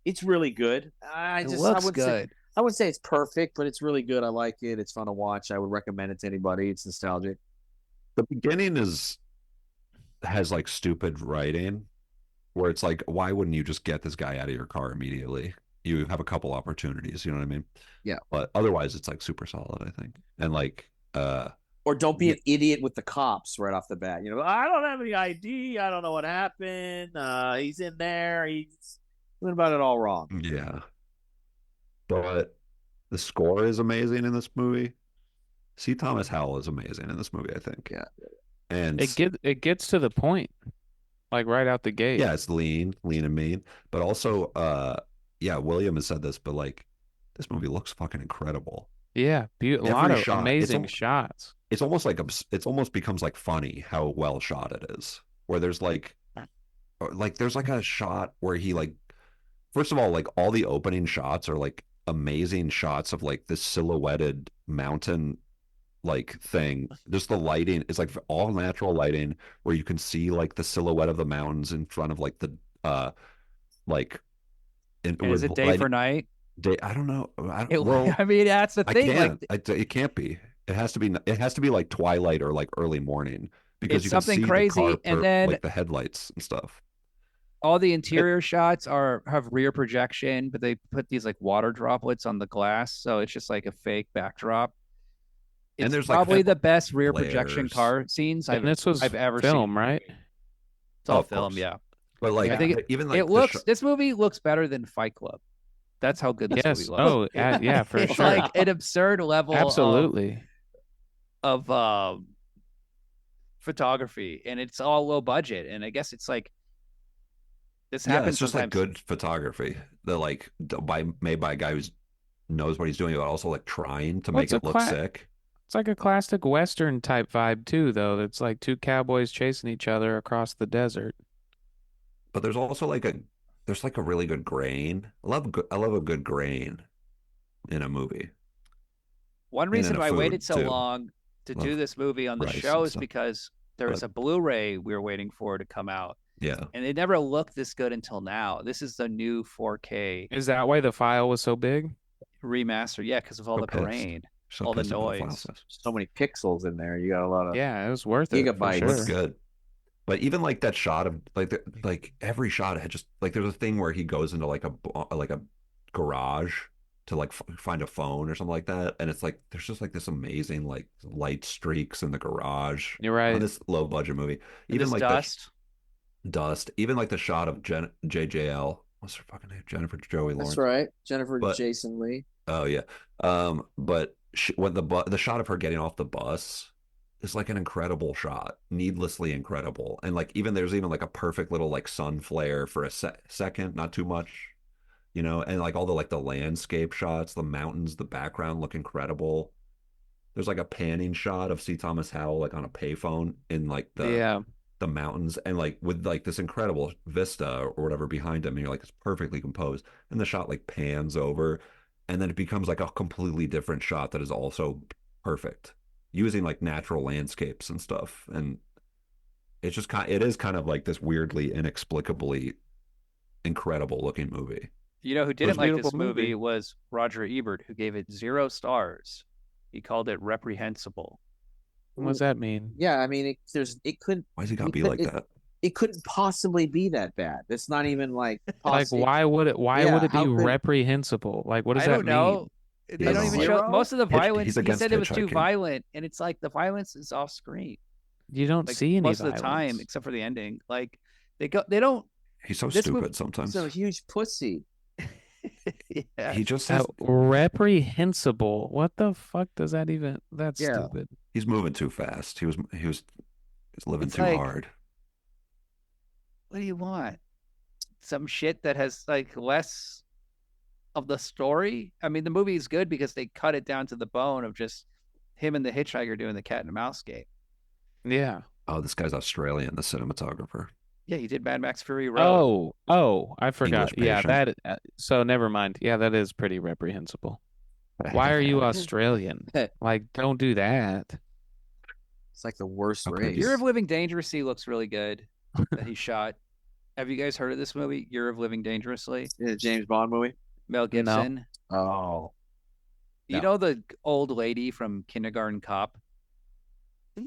[SPEAKER 4] It's really good.
[SPEAKER 2] It looks good.
[SPEAKER 4] I wouldn't say it's perfect, but it's really good. I like it. It's fun to watch. I would recommend it to anybody. It's nostalgic.
[SPEAKER 3] The beginning has like stupid writing where it's like, why wouldn't you just get this guy out of your car immediately? You have a couple opportunities, you know what I mean?
[SPEAKER 4] Yeah.
[SPEAKER 3] But otherwise it's like super solid, I think. And like
[SPEAKER 4] Or don't be an idiot with the cops right off the bat. I don't have any ID. I don't know what happened. He's in there. He's doing about it all wrong.
[SPEAKER 3] yeah. But the score is amazing in this movie. C. Thomas Howell is amazing in this movie, I think.
[SPEAKER 4] Yeah.
[SPEAKER 3] And
[SPEAKER 1] It gets to the point, like right out the gate.
[SPEAKER 3] yeah, it's lean and mean. But also, yeah, William has said this, but like this movie looks fucking incredible.
[SPEAKER 1] Yeah, a
[SPEAKER 3] Every
[SPEAKER 1] lot of
[SPEAKER 3] shot,
[SPEAKER 1] amazing shots.
[SPEAKER 3] It's almost like it's almost becomes like funny how well shot it is. Where there's like there's like a shot where he like, first of all, like all the opening shots are like amazing shots of like this silhouetted mountain like thing. Just the lighting is like all natural lighting where you can see like the silhouette of the mountains in front of like the like
[SPEAKER 2] And is it day for night?
[SPEAKER 3] Day, I don't know.
[SPEAKER 2] I mean, that's the thing.
[SPEAKER 3] It can't be. It has to be. It has to be like twilight or like early morning because
[SPEAKER 2] It's
[SPEAKER 3] you can
[SPEAKER 2] something
[SPEAKER 3] see
[SPEAKER 2] crazy,
[SPEAKER 3] the car
[SPEAKER 2] and then
[SPEAKER 3] like the headlights and stuff.
[SPEAKER 2] all the interior shots have rear projection, but they put these like water droplets on the glass, so it's just like a fake backdrop. It's
[SPEAKER 3] And there's like
[SPEAKER 2] probably the best rear projection
[SPEAKER 3] flares.
[SPEAKER 2] car scenes
[SPEAKER 1] And this was
[SPEAKER 2] I've ever
[SPEAKER 1] film,
[SPEAKER 2] seen.
[SPEAKER 1] right?
[SPEAKER 2] It's all
[SPEAKER 3] of
[SPEAKER 2] film,
[SPEAKER 3] course.
[SPEAKER 2] yeah.
[SPEAKER 3] But like
[SPEAKER 2] I think
[SPEAKER 3] even like
[SPEAKER 2] it looks. This movie looks better than Fight Club. That's how good this
[SPEAKER 1] Yes.
[SPEAKER 2] movie looks.
[SPEAKER 1] Oh, yeah, for
[SPEAKER 2] It's
[SPEAKER 1] sure.
[SPEAKER 2] like an absurd level
[SPEAKER 1] Absolutely.
[SPEAKER 2] of photography, and it's all low budget. And I guess it's like this
[SPEAKER 3] yeah,
[SPEAKER 2] happens
[SPEAKER 3] it's just like
[SPEAKER 2] sometimes.
[SPEAKER 3] good photography. That like made by a guy who knows what he's doing, but also like trying to
[SPEAKER 1] Well,
[SPEAKER 3] make
[SPEAKER 1] it's
[SPEAKER 3] it
[SPEAKER 1] a
[SPEAKER 3] look sick.
[SPEAKER 1] It's like a classic Western type vibe too, though. It's like two cowboys chasing each other across the desert.
[SPEAKER 3] But there's also like a really good grain. I love a good grain in a movie.
[SPEAKER 2] One
[SPEAKER 3] And
[SPEAKER 2] reason
[SPEAKER 3] in a
[SPEAKER 2] I waited
[SPEAKER 3] food,
[SPEAKER 2] so
[SPEAKER 3] too.
[SPEAKER 2] long to do
[SPEAKER 3] Love
[SPEAKER 2] this movie on the
[SPEAKER 3] rice
[SPEAKER 2] show
[SPEAKER 3] and
[SPEAKER 2] is
[SPEAKER 3] stuff.
[SPEAKER 2] because there was
[SPEAKER 3] But-
[SPEAKER 2] a Blu-ray we were waiting for to come out,
[SPEAKER 3] Yeah.
[SPEAKER 2] and it never looked this good until now. This is the new 4K
[SPEAKER 1] Is that why the file was so big?
[SPEAKER 2] remaster, yeah, because of all
[SPEAKER 3] So
[SPEAKER 2] the
[SPEAKER 3] pissed.
[SPEAKER 2] grain,
[SPEAKER 3] So
[SPEAKER 2] all the
[SPEAKER 3] pissed about
[SPEAKER 2] noise.
[SPEAKER 3] file size.
[SPEAKER 4] So many pixels in there. You got a lot of
[SPEAKER 1] Yeah, it was worth it. For
[SPEAKER 4] Gigabytes.
[SPEAKER 1] sure.
[SPEAKER 3] Looks good. But even like that shot of like every shot had just like there's a thing where he goes into like a garage to like find a phone or something like that, and it's like there's just like this amazing like light streaks in the garage
[SPEAKER 1] You're right.
[SPEAKER 3] on this low budget movie.
[SPEAKER 2] And
[SPEAKER 3] Even
[SPEAKER 2] this
[SPEAKER 3] like
[SPEAKER 2] dust.
[SPEAKER 3] dust, even like the shot of JJL. What's her fucking name? Jennifer Joey Lawrence.
[SPEAKER 4] That's right. Jennifer
[SPEAKER 3] But-
[SPEAKER 4] Jason Lee.
[SPEAKER 3] Oh yeah. But when the shot of her getting off the bus is like an incredible shot, needlessly incredible, and like there's even like a perfect little like sun flare for a second, not too much, and like all the landscape shots, the mountains, the background look incredible. There's like a panning shot of C. Thomas Howell like on a payphone in like the mountains, and like with like this incredible vista or whatever behind him, and you're like, it's perfectly composed, and the shot like pans over, and then it becomes like a completely different shot that is also perfect, using like natural landscapes and stuff. And it's just it is kind of like this weirdly inexplicably incredible looking movie.
[SPEAKER 2] You know who
[SPEAKER 1] was
[SPEAKER 2] didn't
[SPEAKER 1] a
[SPEAKER 2] like this
[SPEAKER 1] beautiful movie.
[SPEAKER 2] movie was Roger Ebert, who gave it 0 stars. He called it reprehensible.
[SPEAKER 1] What does that mean?
[SPEAKER 4] Yeah, I mean, it couldn't.
[SPEAKER 3] Why's he gotta
[SPEAKER 4] it
[SPEAKER 3] be
[SPEAKER 4] could-
[SPEAKER 3] like
[SPEAKER 4] it,
[SPEAKER 3] that?
[SPEAKER 4] It couldn't possibly be that bad. It's not even like
[SPEAKER 1] Like, why would it? Why
[SPEAKER 4] yeah,
[SPEAKER 1] would it be
[SPEAKER 4] how could-
[SPEAKER 1] reprehensible? Like, what does
[SPEAKER 2] I
[SPEAKER 1] that
[SPEAKER 2] don't
[SPEAKER 1] mean?
[SPEAKER 2] know.
[SPEAKER 3] He
[SPEAKER 2] They don't
[SPEAKER 3] doesn't
[SPEAKER 2] even
[SPEAKER 3] like-
[SPEAKER 2] show
[SPEAKER 4] Zero?
[SPEAKER 2] most of the violence.
[SPEAKER 3] he's
[SPEAKER 2] He
[SPEAKER 3] against
[SPEAKER 2] said it was too
[SPEAKER 3] hitchhiking.
[SPEAKER 2] violent, and it's like the violence is off screen.
[SPEAKER 1] You don't
[SPEAKER 2] Like
[SPEAKER 1] see any
[SPEAKER 2] most of the
[SPEAKER 1] violence.
[SPEAKER 2] time, except for the ending. Like they don't.
[SPEAKER 3] He's so
[SPEAKER 2] This
[SPEAKER 3] stupid
[SPEAKER 2] movie-
[SPEAKER 3] sometimes.
[SPEAKER 4] He's a huge pussy.
[SPEAKER 2] Yeah.
[SPEAKER 3] He just has,
[SPEAKER 1] Reprehensible. What the fuck does that even? That's
[SPEAKER 4] Yeah.
[SPEAKER 1] stupid.
[SPEAKER 3] he's moving too fast. He's living
[SPEAKER 2] It's
[SPEAKER 3] too
[SPEAKER 2] like-
[SPEAKER 3] hard.
[SPEAKER 2] What do you want? Some shit that has like less of the story. I mean, the movie is good because they cut it down to the bone of just him and the hitchhiker doing the cat and mouse game.
[SPEAKER 1] Yeah.
[SPEAKER 3] Oh, this guy's Australian, the cinematographer.
[SPEAKER 2] Yeah, he did Mad Max Fury Road.
[SPEAKER 1] Oh, I forgot.
[SPEAKER 3] English
[SPEAKER 1] Yeah,
[SPEAKER 3] patient.
[SPEAKER 1] that. So never mind. Yeah, that is pretty reprehensible. Why are you Australian? Like, don't do that.
[SPEAKER 4] It's like the worst
[SPEAKER 3] Okay,
[SPEAKER 4] race.
[SPEAKER 2] Year of Living Dangerously looks really good that he shot. Have you guys heard of this movie, Year of Living Dangerously?
[SPEAKER 4] Yeah, James Bond movie.
[SPEAKER 2] Mel Gibson.
[SPEAKER 4] Oh,
[SPEAKER 2] You
[SPEAKER 4] No.
[SPEAKER 2] know the old lady from Kindergarten Cop,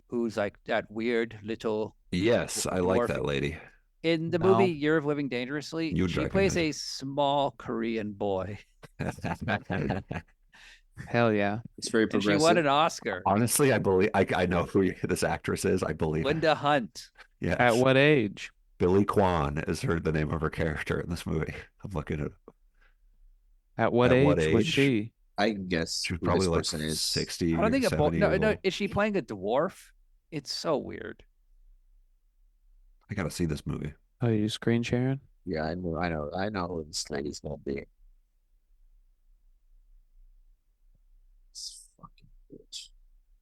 [SPEAKER 2] who's like that weird little.
[SPEAKER 3] Yes, I like
[SPEAKER 2] Dwarf-
[SPEAKER 3] that lady.
[SPEAKER 2] In the
[SPEAKER 1] No.
[SPEAKER 2] movie Year of Living Dangerously,
[SPEAKER 3] You'd
[SPEAKER 2] she plays
[SPEAKER 3] recognize
[SPEAKER 2] a small Korean boy,
[SPEAKER 1] Hell yeah.
[SPEAKER 4] it's very
[SPEAKER 2] and she
[SPEAKER 4] progressive.
[SPEAKER 2] won an Oscar.
[SPEAKER 3] Honestly, I believe I know who this actress is. I believe it.
[SPEAKER 2] Linda Hunt.
[SPEAKER 3] Yes.
[SPEAKER 1] At what age?
[SPEAKER 3] Billy Kwan is the name of her character in this movie. I'm looking at it.
[SPEAKER 1] At what
[SPEAKER 3] At
[SPEAKER 1] age
[SPEAKER 3] what
[SPEAKER 1] was
[SPEAKER 3] age?
[SPEAKER 1] she?
[SPEAKER 4] I can guess
[SPEAKER 3] She was
[SPEAKER 4] who
[SPEAKER 3] probably
[SPEAKER 4] this
[SPEAKER 3] like
[SPEAKER 4] person is.
[SPEAKER 3] 60
[SPEAKER 2] I don't think
[SPEAKER 3] or
[SPEAKER 2] a boy.
[SPEAKER 3] 70
[SPEAKER 2] No,
[SPEAKER 3] years
[SPEAKER 2] no.
[SPEAKER 3] old.
[SPEAKER 2] Is she playing a dwarf? It's so weird.
[SPEAKER 3] I gotta see this movie.
[SPEAKER 1] Oh, you screen sharing?
[SPEAKER 4] Yeah, I know who this lady's gonna be. This fucking bitch.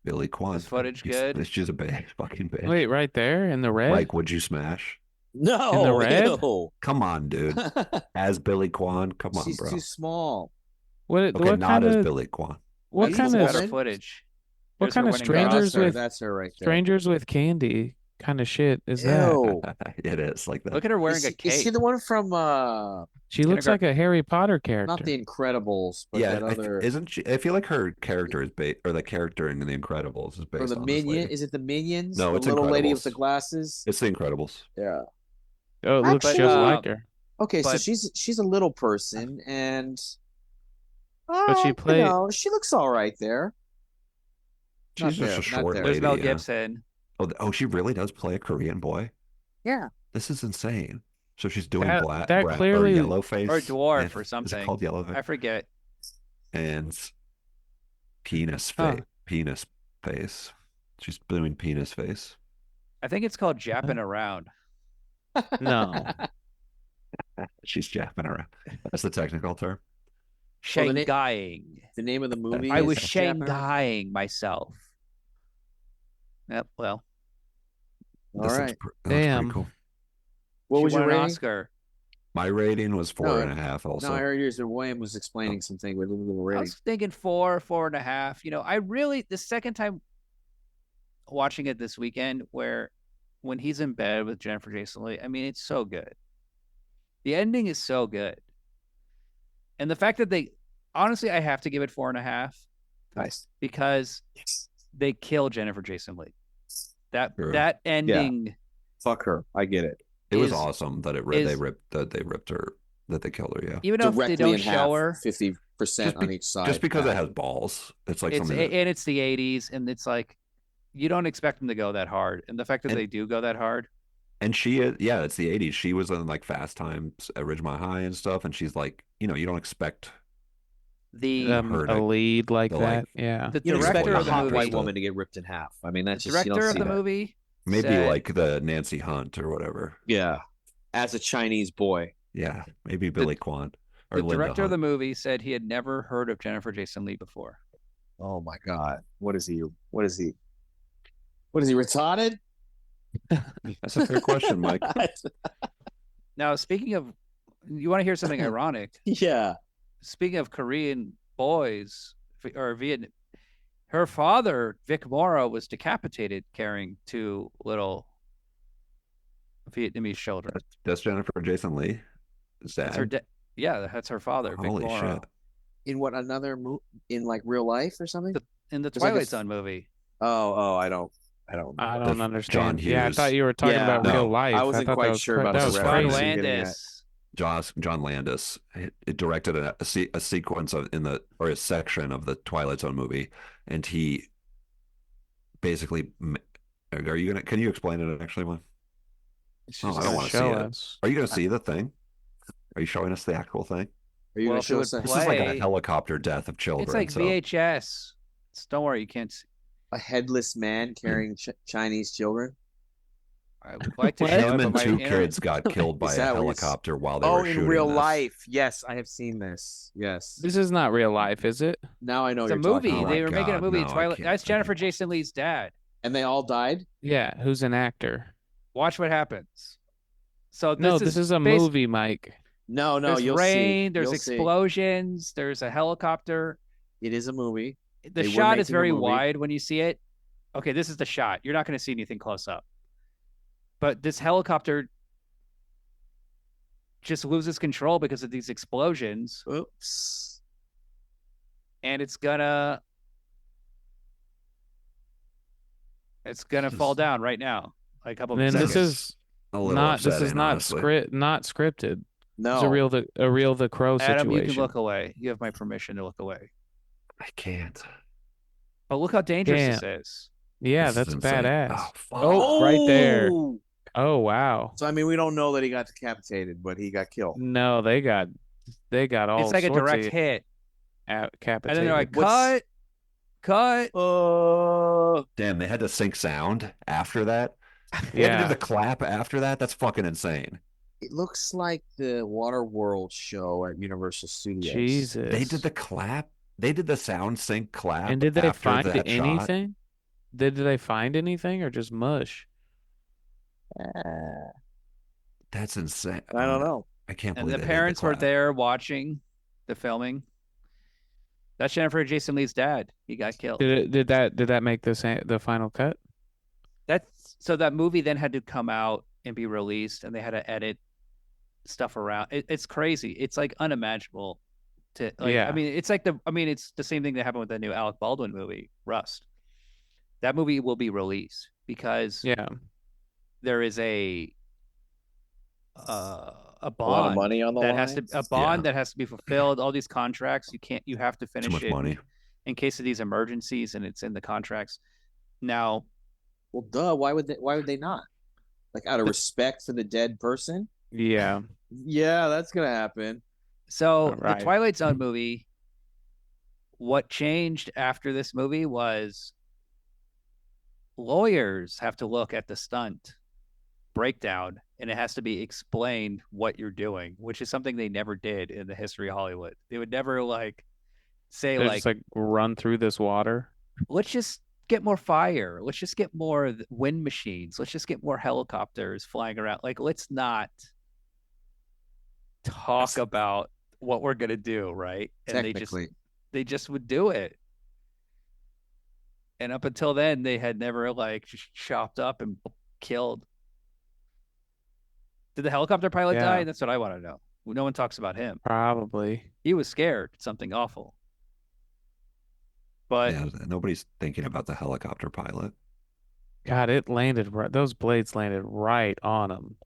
[SPEAKER 3] Billy Kwan.
[SPEAKER 2] Is footage good?
[SPEAKER 3] She's a bad fucking bitch.
[SPEAKER 1] Wait, right there in the red?
[SPEAKER 3] Like, would you smash?
[SPEAKER 4] No,
[SPEAKER 1] In the red?
[SPEAKER 4] ew.
[SPEAKER 3] Come on, dude. As Billy Kwan, come on,
[SPEAKER 4] She's
[SPEAKER 3] bro.
[SPEAKER 4] too small.
[SPEAKER 1] What?
[SPEAKER 3] Okay,
[SPEAKER 1] What
[SPEAKER 3] not
[SPEAKER 1] kind
[SPEAKER 3] as
[SPEAKER 1] of?
[SPEAKER 3] Billy Kwan.
[SPEAKER 1] What
[SPEAKER 2] Needs
[SPEAKER 1] kind
[SPEAKER 2] better
[SPEAKER 1] of?
[SPEAKER 4] woman?
[SPEAKER 2] footage?
[SPEAKER 1] What
[SPEAKER 2] There's her
[SPEAKER 1] kind of
[SPEAKER 2] winning
[SPEAKER 1] strangers
[SPEAKER 2] Oscar.
[SPEAKER 1] with
[SPEAKER 4] That's her right there.
[SPEAKER 1] strangers with candy kind of shit is that?
[SPEAKER 4] Ew.
[SPEAKER 3] It is like that.
[SPEAKER 2] Look at her wearing
[SPEAKER 4] Is
[SPEAKER 2] a
[SPEAKER 4] she,
[SPEAKER 2] cape.
[SPEAKER 4] is she the one from
[SPEAKER 1] She looks like a Harry Potter character.
[SPEAKER 4] not the Incredibles, but
[SPEAKER 3] Yeah,
[SPEAKER 4] that other
[SPEAKER 3] isn't she? I feel like her character is based, or the character in The Incredibles is based
[SPEAKER 4] or the
[SPEAKER 3] on this
[SPEAKER 4] Minion?
[SPEAKER 3] lady.
[SPEAKER 4] Is it the Minions?
[SPEAKER 3] No,
[SPEAKER 4] the
[SPEAKER 3] it's
[SPEAKER 4] little lady with the
[SPEAKER 3] Incredibles.
[SPEAKER 4] glasses.
[SPEAKER 3] It's The Incredibles.
[SPEAKER 4] Yeah.
[SPEAKER 1] Oh, it looks
[SPEAKER 4] Actually,
[SPEAKER 1] just like her.
[SPEAKER 4] Okay, so
[SPEAKER 2] But-
[SPEAKER 4] she's a little person, and
[SPEAKER 1] But she played-
[SPEAKER 4] she looks all right there. Not
[SPEAKER 3] She's just
[SPEAKER 4] there,
[SPEAKER 3] a
[SPEAKER 4] not
[SPEAKER 3] short
[SPEAKER 4] there.
[SPEAKER 3] lady.
[SPEAKER 2] There's Mel
[SPEAKER 3] yeah.
[SPEAKER 2] Gibson.
[SPEAKER 3] Oh, she really does play a Korean boy.
[SPEAKER 4] Yeah.
[SPEAKER 3] This is insane. So she's doing
[SPEAKER 1] That-
[SPEAKER 3] black,
[SPEAKER 1] that
[SPEAKER 3] brown,
[SPEAKER 1] clearly-
[SPEAKER 3] or yellow face,
[SPEAKER 2] Or dwarf
[SPEAKER 3] and-
[SPEAKER 2] or
[SPEAKER 3] Is
[SPEAKER 2] something.
[SPEAKER 3] it called yellow face?
[SPEAKER 2] I forget.
[SPEAKER 3] And penis
[SPEAKER 1] Huh.
[SPEAKER 3] face. Penis face. She's doing penis face.
[SPEAKER 2] I think it's called Japping Around.
[SPEAKER 1] No.
[SPEAKER 3] She's japping around. That's the technical term.
[SPEAKER 4] Well, the na-
[SPEAKER 2] Shanghaiing.
[SPEAKER 4] The name of the movie.
[SPEAKER 2] I
[SPEAKER 4] is
[SPEAKER 2] was
[SPEAKER 4] Japan.
[SPEAKER 2] Shanghaiing myself. Yep. Well,
[SPEAKER 4] All
[SPEAKER 3] This looks
[SPEAKER 4] right.
[SPEAKER 3] that's pretty
[SPEAKER 1] Damn.
[SPEAKER 3] cool.
[SPEAKER 4] What
[SPEAKER 2] she
[SPEAKER 4] was your
[SPEAKER 2] won an
[SPEAKER 4] rating?
[SPEAKER 2] Oscar.
[SPEAKER 3] My rating was four
[SPEAKER 4] No,
[SPEAKER 3] and a half. Also,
[SPEAKER 4] No, I heard yours. William was explaining something with a little
[SPEAKER 2] I
[SPEAKER 4] rating.
[SPEAKER 2] was thinking 4.5. You know, I really the second time watching it this weekend, where when he's in bed with Jennifer Jason Leigh, I mean, it's so good. The ending is so good, and the fact that they honestly, I have to give it 4.5
[SPEAKER 4] Nice.
[SPEAKER 2] because
[SPEAKER 4] Yes.
[SPEAKER 2] they kill Jennifer Jason Leigh.
[SPEAKER 3] True.
[SPEAKER 2] That ending.
[SPEAKER 4] Fuck her. I get it.
[SPEAKER 3] it was
[SPEAKER 2] is-
[SPEAKER 3] awesome that
[SPEAKER 2] is-
[SPEAKER 3] they ripped her, that they killed her. Yeah,
[SPEAKER 2] Even though if they
[SPEAKER 4] Directly
[SPEAKER 2] don't
[SPEAKER 4] in
[SPEAKER 2] show
[SPEAKER 4] half,
[SPEAKER 2] her,
[SPEAKER 4] 50%
[SPEAKER 3] Just be-
[SPEAKER 4] on each side.
[SPEAKER 3] just because it
[SPEAKER 4] half.
[SPEAKER 3] has balls, it's like
[SPEAKER 2] it's
[SPEAKER 3] something. That,
[SPEAKER 2] and it's the 80s, and it's like you don't expect them to go that hard, and the fact that
[SPEAKER 3] And-
[SPEAKER 2] they do go that hard.
[SPEAKER 3] and she is, yeah, it's the '80s. She was in like Fast Times at Ridgemont High and stuff, and she's like, you don't expect.
[SPEAKER 2] The
[SPEAKER 3] heard
[SPEAKER 1] A
[SPEAKER 3] it.
[SPEAKER 1] lead like
[SPEAKER 3] The,
[SPEAKER 1] that.
[SPEAKER 3] like-
[SPEAKER 1] Yeah.
[SPEAKER 2] the
[SPEAKER 4] You don't expect
[SPEAKER 2] director
[SPEAKER 4] a
[SPEAKER 2] of the
[SPEAKER 4] hot
[SPEAKER 2] movie,
[SPEAKER 4] white woman to get ripped in half. I mean,
[SPEAKER 2] the
[SPEAKER 4] that's just you don't
[SPEAKER 2] director of
[SPEAKER 4] see
[SPEAKER 2] the
[SPEAKER 4] that.
[SPEAKER 2] movie,
[SPEAKER 3] Maybe
[SPEAKER 2] said-
[SPEAKER 3] like the Nancy Hunt or whatever.
[SPEAKER 4] Yeah, as a Chinese boy.
[SPEAKER 3] Yeah, maybe Billy Kwan or
[SPEAKER 2] the
[SPEAKER 3] Linda
[SPEAKER 2] director of the
[SPEAKER 3] Hunt.
[SPEAKER 2] movie said he had never heard of Jennifer Jason Leigh before.
[SPEAKER 4] Oh my God, what is he? What is he? What is he retarded?
[SPEAKER 3] That's a fair question, Mike.
[SPEAKER 2] Now, speaking of, you want to hear something ironic?
[SPEAKER 4] Yeah.
[SPEAKER 2] Speaking of Korean boys or Vietnam, her father, Vic Morrow, was decapitated carrying two little Vietnamese children.
[SPEAKER 3] That's Jennifer Jason Leigh. Is
[SPEAKER 2] That's her
[SPEAKER 3] that
[SPEAKER 2] yeah, that's her father, Vic
[SPEAKER 3] holy
[SPEAKER 2] Morrow.
[SPEAKER 3] shit?
[SPEAKER 4] In what another in like real life or something?
[SPEAKER 2] In the
[SPEAKER 4] There's like a
[SPEAKER 2] Twilight
[SPEAKER 4] f-
[SPEAKER 2] Zone movie.
[SPEAKER 4] I don't
[SPEAKER 1] I
[SPEAKER 4] remember.
[SPEAKER 1] don't
[SPEAKER 3] John
[SPEAKER 1] understand. Yeah, I
[SPEAKER 3] Hughes.
[SPEAKER 1] thought you were talking
[SPEAKER 4] Yeah,
[SPEAKER 1] about real
[SPEAKER 3] No,
[SPEAKER 1] life.
[SPEAKER 4] I
[SPEAKER 1] I
[SPEAKER 4] wasn't
[SPEAKER 1] thought that
[SPEAKER 4] quite
[SPEAKER 1] was
[SPEAKER 4] sure about
[SPEAKER 1] that
[SPEAKER 4] the
[SPEAKER 1] was
[SPEAKER 2] John
[SPEAKER 4] reference
[SPEAKER 1] crazy.
[SPEAKER 4] I'm getting at.
[SPEAKER 2] Landis.
[SPEAKER 3] John Landis. It directed a sequence of or a section of the Twilight Zone movie, and he basically. Are you gonna? Can you explain it actually, one?
[SPEAKER 1] It's
[SPEAKER 3] Oh,
[SPEAKER 1] just
[SPEAKER 3] I don't
[SPEAKER 1] gonna
[SPEAKER 3] want to see
[SPEAKER 1] show
[SPEAKER 3] it.
[SPEAKER 1] us.
[SPEAKER 3] Are you gonna see the thing? Are you showing us the actual thing?
[SPEAKER 4] Are you
[SPEAKER 2] Well,
[SPEAKER 4] gonna
[SPEAKER 2] if it
[SPEAKER 4] show
[SPEAKER 2] would
[SPEAKER 4] us
[SPEAKER 3] This is like a
[SPEAKER 2] play,
[SPEAKER 3] helicopter death of
[SPEAKER 2] it's
[SPEAKER 3] children.
[SPEAKER 2] like
[SPEAKER 3] So
[SPEAKER 2] VHS. Don't worry, you can't.
[SPEAKER 4] a headless man carrying Chinese children?
[SPEAKER 2] I would like to
[SPEAKER 1] What?
[SPEAKER 2] show
[SPEAKER 3] him
[SPEAKER 2] it, but
[SPEAKER 3] and
[SPEAKER 2] my
[SPEAKER 3] two
[SPEAKER 2] internet.
[SPEAKER 3] kids got killed by
[SPEAKER 4] Is
[SPEAKER 3] a
[SPEAKER 4] that what it's?
[SPEAKER 3] helicopter while they
[SPEAKER 4] Oh,
[SPEAKER 3] were
[SPEAKER 4] in
[SPEAKER 3] shooting
[SPEAKER 4] real
[SPEAKER 3] this.
[SPEAKER 4] life. Yes, I have seen this. Yes.
[SPEAKER 1] This is not real life, is it?
[SPEAKER 4] Now I know
[SPEAKER 2] It's
[SPEAKER 4] what
[SPEAKER 2] a
[SPEAKER 4] you're talking
[SPEAKER 2] movie.
[SPEAKER 3] Oh
[SPEAKER 4] about.
[SPEAKER 3] my
[SPEAKER 2] They were making a
[SPEAKER 3] God,
[SPEAKER 2] movie.
[SPEAKER 3] no, I
[SPEAKER 2] Twilight.
[SPEAKER 3] can't.
[SPEAKER 2] That's
[SPEAKER 3] I
[SPEAKER 2] Jennifer
[SPEAKER 3] can't watch
[SPEAKER 2] Jason Leigh's dad.
[SPEAKER 4] And they all died?
[SPEAKER 1] Yeah, who's an actor?
[SPEAKER 2] Watch what happens. So
[SPEAKER 1] No,
[SPEAKER 2] this
[SPEAKER 1] this
[SPEAKER 2] is
[SPEAKER 1] is a
[SPEAKER 2] base.
[SPEAKER 1] movie, Mike.
[SPEAKER 4] No,
[SPEAKER 2] There's
[SPEAKER 4] you'll see.
[SPEAKER 2] rain. There's
[SPEAKER 4] You'll see.
[SPEAKER 2] explosions. There's a helicopter.
[SPEAKER 4] It is a movie.
[SPEAKER 2] The
[SPEAKER 4] They were
[SPEAKER 2] shot is
[SPEAKER 4] making a
[SPEAKER 2] very
[SPEAKER 4] movie.
[SPEAKER 2] wide when you see it. Okay, this is the shot. You're not going to see anything close up. But this helicopter just loses control because of these explosions,
[SPEAKER 4] Oops.
[SPEAKER 2] and it's gonna fall down right now. Like a couple of
[SPEAKER 1] And this
[SPEAKER 2] seconds.
[SPEAKER 1] is
[SPEAKER 3] A little
[SPEAKER 1] not this is
[SPEAKER 3] upsetting,
[SPEAKER 1] not
[SPEAKER 3] honestly.
[SPEAKER 1] not scripted.
[SPEAKER 4] No.
[SPEAKER 1] It's a real the Crow
[SPEAKER 2] Adam, you can
[SPEAKER 1] situation.
[SPEAKER 2] look away. You have my permission to look away.
[SPEAKER 3] I can't.
[SPEAKER 2] But look how dangerous
[SPEAKER 1] Damn.
[SPEAKER 2] this is.
[SPEAKER 1] Yeah,
[SPEAKER 3] This is
[SPEAKER 1] that's
[SPEAKER 3] insane.
[SPEAKER 1] badass.
[SPEAKER 3] Oh, fuck.
[SPEAKER 1] Oh, right there.
[SPEAKER 4] Oh!
[SPEAKER 1] Oh, wow.
[SPEAKER 4] So I mean, we don't know that he got decapitated, but he got killed.
[SPEAKER 1] No, they got all
[SPEAKER 2] It's like a
[SPEAKER 1] sorts
[SPEAKER 2] direct
[SPEAKER 1] of
[SPEAKER 2] hit.
[SPEAKER 1] decapitated.
[SPEAKER 2] And then they're like,
[SPEAKER 4] What's-
[SPEAKER 2] cut.
[SPEAKER 3] Damn, they had to sync sound after that. They had to do
[SPEAKER 1] yeah.
[SPEAKER 3] the clap after that. That's fucking insane.
[SPEAKER 4] It looks like the Waterworld show at Universal Studios.
[SPEAKER 1] Jesus.
[SPEAKER 3] They did the clap. They did the sound sync clap.
[SPEAKER 1] And did they
[SPEAKER 3] after
[SPEAKER 1] find
[SPEAKER 3] that shot.
[SPEAKER 1] anything? Did they find anything or just mush?
[SPEAKER 3] That's insane.
[SPEAKER 4] I don't know.
[SPEAKER 3] I can't
[SPEAKER 2] And
[SPEAKER 3] believe
[SPEAKER 2] the
[SPEAKER 3] they did
[SPEAKER 2] parents were
[SPEAKER 3] clap.
[SPEAKER 2] there watching the filming. That's Jennifer Jason Leigh's dad. He got killed.
[SPEAKER 1] Did that make the final cut?
[SPEAKER 2] So that movie then had to come out and be released, and they had to edit stuff around. It's crazy. It's like unimaginable to like.
[SPEAKER 1] Yeah.
[SPEAKER 2] I mean, it's the same thing that happened with the new Alec Baldwin movie, Rust. That movie will be released because
[SPEAKER 1] Yeah.
[SPEAKER 2] there is a
[SPEAKER 4] A lot of
[SPEAKER 2] bond
[SPEAKER 4] money on the line.
[SPEAKER 2] that has to be fulfilled. All these contracts, you have to
[SPEAKER 3] Too
[SPEAKER 2] finish
[SPEAKER 3] much
[SPEAKER 2] it
[SPEAKER 3] money.
[SPEAKER 2] in case of these emergencies, and it's in the contracts. Now,
[SPEAKER 4] Well, duh. Why would they not? Like out of respect for the dead person?
[SPEAKER 1] Yeah.
[SPEAKER 4] Yeah, that's gonna happen.
[SPEAKER 2] so
[SPEAKER 1] Right.
[SPEAKER 2] the Twilight Zone movie, what changed after this movie was lawyers have to look at the stunt breakdown, and it has to be explained what you're doing, which is something they never did in the history of Hollywood. They would never say
[SPEAKER 1] They're just like run through this water.
[SPEAKER 2] let's just get more fire. Let's just get more wind machines. Let's just get more helicopters flying around. Like, let's not talk about what we're gonna do, right? And
[SPEAKER 4] Technically,
[SPEAKER 2] they just would do it. And up until then, they had never chopped up and killed. Did the helicopter pilot
[SPEAKER 1] Yeah.
[SPEAKER 2] die? That's what I want to know. No one talks about him.
[SPEAKER 1] Probably.
[SPEAKER 2] He was scared. Something awful. But
[SPEAKER 3] Yeah, nobody's thinking about the helicopter pilot.
[SPEAKER 1] God, it landed right. Those blades landed right on him.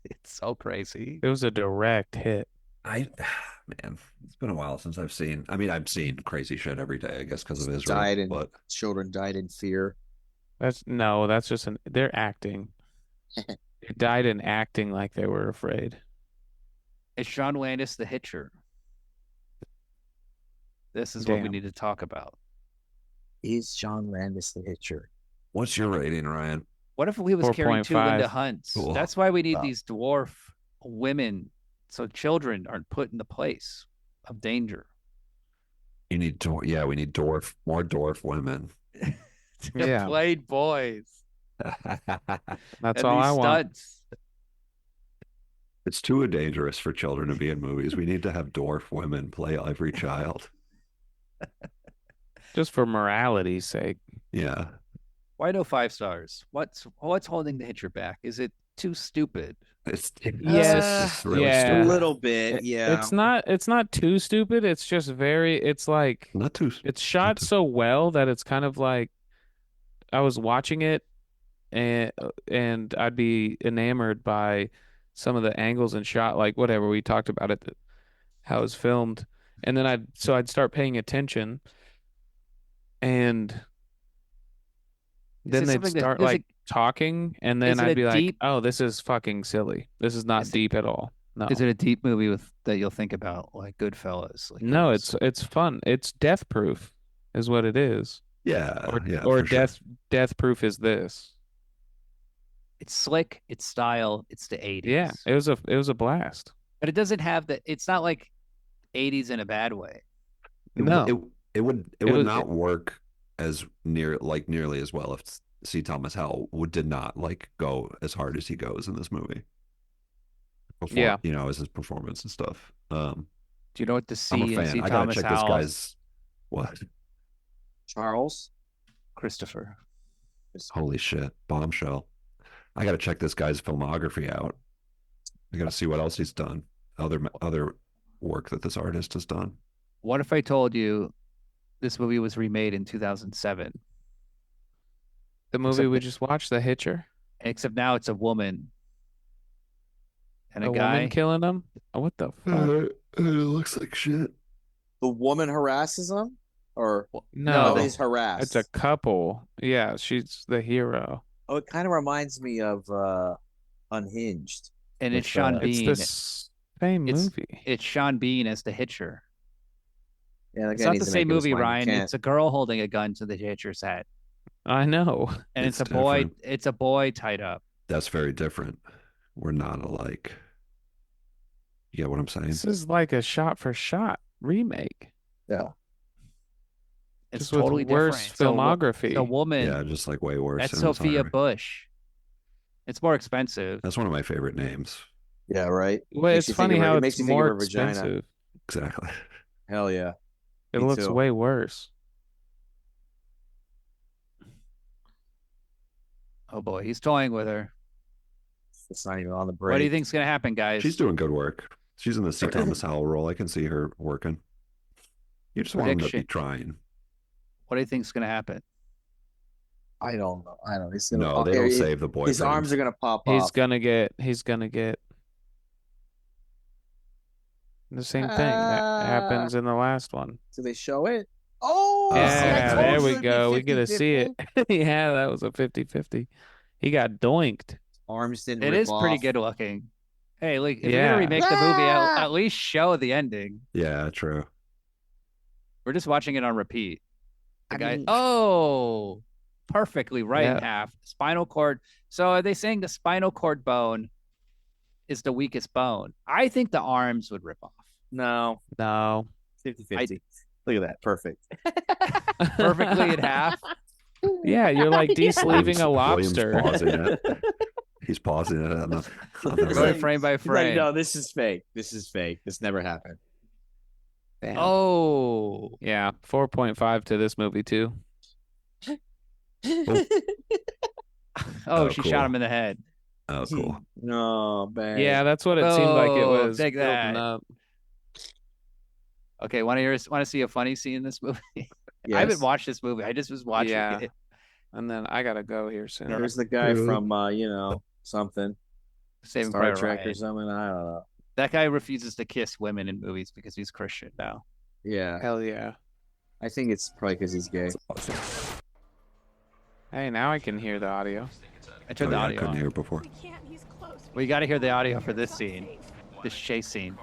[SPEAKER 2] it's so crazy.
[SPEAKER 1] It was a direct hit.
[SPEAKER 3] Man, it's been a while since I've seen. I mean, I've seen crazy shit every day, I guess, because of Israel.
[SPEAKER 4] died in
[SPEAKER 3] but
[SPEAKER 4] children died in fear.
[SPEAKER 1] That's just they're acting. They died in acting like they were afraid.
[SPEAKER 2] It's John Landis, the Hitcher. This is what we
[SPEAKER 1] Damn.
[SPEAKER 2] need to talk about.
[SPEAKER 4] Is John Landis the Hitcher?
[SPEAKER 3] what's your rating, Ryan?
[SPEAKER 2] What if we was carrying two
[SPEAKER 1] 4.5.
[SPEAKER 2] Linda Hunts?
[SPEAKER 3] Cool.
[SPEAKER 2] That's why we need
[SPEAKER 3] Wow.
[SPEAKER 2] these dwarf women, so children aren't put in the place of danger.
[SPEAKER 3] You need more dwarf women.
[SPEAKER 1] Yeah.
[SPEAKER 2] Played boys.
[SPEAKER 1] That's
[SPEAKER 2] and
[SPEAKER 1] all
[SPEAKER 2] these
[SPEAKER 1] I want.
[SPEAKER 2] stunts.
[SPEAKER 3] It's too dangerous for children to be in movies. We need to have dwarf women play every child.
[SPEAKER 1] Just for morality's sake.
[SPEAKER 3] Yeah.
[SPEAKER 2] Why no 5 stars? What's holding the Hitcher back? Is it too stupid?
[SPEAKER 3] It's really
[SPEAKER 1] yeah.
[SPEAKER 4] A
[SPEAKER 3] stupid.
[SPEAKER 4] little bit, yeah.
[SPEAKER 1] It's not too stupid. It's just it's like
[SPEAKER 3] Not too.
[SPEAKER 1] it's shot so well that it's kind of like was watching it and I'd be enamored by some of the angles and shot, like whatever we talked about it, how it was filmed, and then I'd start paying attention, and
[SPEAKER 2] Is
[SPEAKER 1] then
[SPEAKER 2] it
[SPEAKER 1] they'd
[SPEAKER 2] something that
[SPEAKER 1] start
[SPEAKER 2] is
[SPEAKER 1] like
[SPEAKER 2] it
[SPEAKER 1] talking, and then
[SPEAKER 2] is it
[SPEAKER 1] I'd
[SPEAKER 2] a
[SPEAKER 1] be like,
[SPEAKER 2] deep
[SPEAKER 1] oh, this is fucking silly. This is not
[SPEAKER 2] is it
[SPEAKER 1] deep at all. No.
[SPEAKER 2] is it a deep movie with that you'll think about like Goodfellas? Like it
[SPEAKER 1] No,
[SPEAKER 2] was.
[SPEAKER 1] it's fun. It's death proof is what it is.
[SPEAKER 3] Yeah, yeah,
[SPEAKER 1] Or
[SPEAKER 3] for sure.
[SPEAKER 1] death proof is this.
[SPEAKER 2] It's slick, it's style, it's the
[SPEAKER 1] Yeah,
[SPEAKER 2] 80s.
[SPEAKER 1] it was a blast.
[SPEAKER 2] But it doesn't have the it's not like 80s in a bad way.
[SPEAKER 1] No.
[SPEAKER 3] It
[SPEAKER 1] It
[SPEAKER 3] would
[SPEAKER 1] was
[SPEAKER 3] not work as nearly as well if C. Thomas Howell did not like go as hard as he goes in this movie.
[SPEAKER 1] Yeah.
[SPEAKER 3] You know, as his performance and stuff.
[SPEAKER 2] Do you know what the
[SPEAKER 3] I'm a
[SPEAKER 2] C in
[SPEAKER 3] fan.
[SPEAKER 2] C.
[SPEAKER 3] I gotta
[SPEAKER 2] Thomas
[SPEAKER 3] check this
[SPEAKER 2] Howell?
[SPEAKER 3] guy's what?
[SPEAKER 4] Charles.
[SPEAKER 2] Christopher.
[SPEAKER 3] Holy shit, bombshell! I gotta check this guy's filmography out. I gotta see what else he's done. Other work that this artist has done.
[SPEAKER 2] What if I told you this movie was remade in 2007?
[SPEAKER 1] The movie we just watched, The Hitcher.
[SPEAKER 2] Except now it's a woman and a
[SPEAKER 1] A
[SPEAKER 2] guy.
[SPEAKER 1] woman killing him? Oh, what the fuck?
[SPEAKER 3] It looks like shit.
[SPEAKER 4] The woman harasses him, or
[SPEAKER 1] No,
[SPEAKER 4] he's harassed.
[SPEAKER 1] it's a couple. Yeah, she's the hero.
[SPEAKER 4] Oh, it kind of reminds me of Unhinged.
[SPEAKER 2] And it's
[SPEAKER 4] With,
[SPEAKER 2] Sean
[SPEAKER 1] It's
[SPEAKER 2] Bean.
[SPEAKER 1] the same
[SPEAKER 2] It's-
[SPEAKER 1] movie.
[SPEAKER 2] It's Sean Bean as the Hitcher.
[SPEAKER 4] Yeah, that
[SPEAKER 2] It's
[SPEAKER 4] guy
[SPEAKER 2] not
[SPEAKER 4] needs
[SPEAKER 2] the
[SPEAKER 4] to make
[SPEAKER 2] same
[SPEAKER 4] up his
[SPEAKER 2] movie,
[SPEAKER 4] mind. He
[SPEAKER 2] Ryan.
[SPEAKER 4] can't.
[SPEAKER 2] It's a girl holding a gun to the Hitcher's head.
[SPEAKER 1] I know.
[SPEAKER 2] And
[SPEAKER 3] It's
[SPEAKER 2] it's a boy.
[SPEAKER 3] different.
[SPEAKER 2] It's a boy tied up.
[SPEAKER 3] That's very different. We're not alike. You get what I'm saying?
[SPEAKER 1] This is like a shot for shot remake.
[SPEAKER 4] Yeah.
[SPEAKER 2] It's
[SPEAKER 1] Just with
[SPEAKER 2] totally
[SPEAKER 1] worse
[SPEAKER 2] different. So,
[SPEAKER 1] filmography.
[SPEAKER 2] the woman.
[SPEAKER 3] Yeah, just like way worse.
[SPEAKER 2] That's Sophia
[SPEAKER 3] cinematography.
[SPEAKER 2] Bush. It's more expensive.
[SPEAKER 3] That's one of my favorite names.
[SPEAKER 4] Yeah, right.
[SPEAKER 1] Well,
[SPEAKER 4] Makes
[SPEAKER 1] it's
[SPEAKER 4] you think
[SPEAKER 1] funny
[SPEAKER 4] of her-
[SPEAKER 1] how
[SPEAKER 4] it makes
[SPEAKER 1] it's
[SPEAKER 4] you think of
[SPEAKER 1] more
[SPEAKER 4] her vagina.
[SPEAKER 1] expensive.
[SPEAKER 3] Exactly.
[SPEAKER 4] Hell yeah.
[SPEAKER 1] It
[SPEAKER 4] Me
[SPEAKER 1] looks
[SPEAKER 4] too.
[SPEAKER 1] way worse.
[SPEAKER 2] Oh boy, he's toying with her.
[SPEAKER 4] It's not even on the break.
[SPEAKER 2] What do you think's gonna happen, guys?
[SPEAKER 3] She's doing good work. She's in the C. Thomas Howell role. I can see her working. You just want him to be
[SPEAKER 2] Prediction.
[SPEAKER 3] trying.
[SPEAKER 2] What do you think's gonna happen?
[SPEAKER 4] I don't know. I don't know. He's gonna
[SPEAKER 3] No, they don't save the boyfriend.
[SPEAKER 4] His arms are gonna pop
[SPEAKER 1] He's
[SPEAKER 4] off.
[SPEAKER 1] gonna get the same thing that happens in the last one.
[SPEAKER 4] Do they show it? Oh,
[SPEAKER 3] Yeah,
[SPEAKER 4] see, I
[SPEAKER 1] Yeah,
[SPEAKER 4] told
[SPEAKER 1] there
[SPEAKER 4] you
[SPEAKER 1] we
[SPEAKER 4] it'd be
[SPEAKER 1] go. We get to see it.
[SPEAKER 4] 50-50.
[SPEAKER 1] Yeah, that was a 50-50. He got doinked.
[SPEAKER 4] Arms didn't.
[SPEAKER 2] It
[SPEAKER 4] rip
[SPEAKER 2] is pretty
[SPEAKER 4] off.
[SPEAKER 2] good looking. Hey, look, if you're
[SPEAKER 1] Yeah.
[SPEAKER 2] gonna remake the movie, at least show the ending.
[SPEAKER 3] Yeah, true.
[SPEAKER 2] We're just watching it on repeat. The
[SPEAKER 4] I
[SPEAKER 2] guy,
[SPEAKER 4] mean-
[SPEAKER 2] oh, perfectly right in
[SPEAKER 1] Yeah.
[SPEAKER 2] half. Spinal cord. So are they saying the spinal cord bone is the weakest bone? I think the arms would rip off.
[SPEAKER 4] No,
[SPEAKER 1] No.
[SPEAKER 4] 50-50. Look at that. Perfect.
[SPEAKER 2] Perfectly in half.
[SPEAKER 1] Yeah, you're like de-sleeving a
[SPEAKER 3] Williams
[SPEAKER 1] lobster.
[SPEAKER 3] pausing it. He's pausing it on the
[SPEAKER 4] It's
[SPEAKER 2] Going
[SPEAKER 4] like-
[SPEAKER 2] frame by
[SPEAKER 4] He's like,
[SPEAKER 2] frame.
[SPEAKER 4] no, this is fake. This is fake. This never happened.
[SPEAKER 1] Damn.
[SPEAKER 2] Oh,
[SPEAKER 1] Yeah, 4.5 to this movie too.
[SPEAKER 2] oh,
[SPEAKER 3] Oh,
[SPEAKER 2] she
[SPEAKER 3] cool.
[SPEAKER 2] shot him in the head.
[SPEAKER 3] Oh, cool.
[SPEAKER 4] No, bang.
[SPEAKER 1] Yeah, that's what it seemed like it
[SPEAKER 2] Oh,
[SPEAKER 1] was
[SPEAKER 2] take
[SPEAKER 1] building
[SPEAKER 2] that.
[SPEAKER 1] up.
[SPEAKER 2] Okay, want to see a funny scene in this movie? I
[SPEAKER 4] Yes.
[SPEAKER 2] haven't watched this movie. I just was watching
[SPEAKER 1] Yeah.
[SPEAKER 2] it.
[SPEAKER 1] And then I gotta go here soon.
[SPEAKER 4] There's the guy
[SPEAKER 3] Really?
[SPEAKER 4] from something
[SPEAKER 2] Saving
[SPEAKER 4] Star
[SPEAKER 2] Private
[SPEAKER 4] Trek or
[SPEAKER 2] Ryan.
[SPEAKER 4] something. I don't know.
[SPEAKER 2] That guy refuses to kiss women in movies because he's Christian now.
[SPEAKER 4] Yeah,
[SPEAKER 1] Hell yeah.
[SPEAKER 4] I think it's probably because he's gay.
[SPEAKER 1] Hey, now I can hear the audio.
[SPEAKER 2] I turned
[SPEAKER 3] Oh,
[SPEAKER 2] the
[SPEAKER 3] yeah, I
[SPEAKER 2] audio
[SPEAKER 3] couldn't
[SPEAKER 2] on.
[SPEAKER 3] hear it before.
[SPEAKER 2] We got to hear the audio for this scene, this chase scene.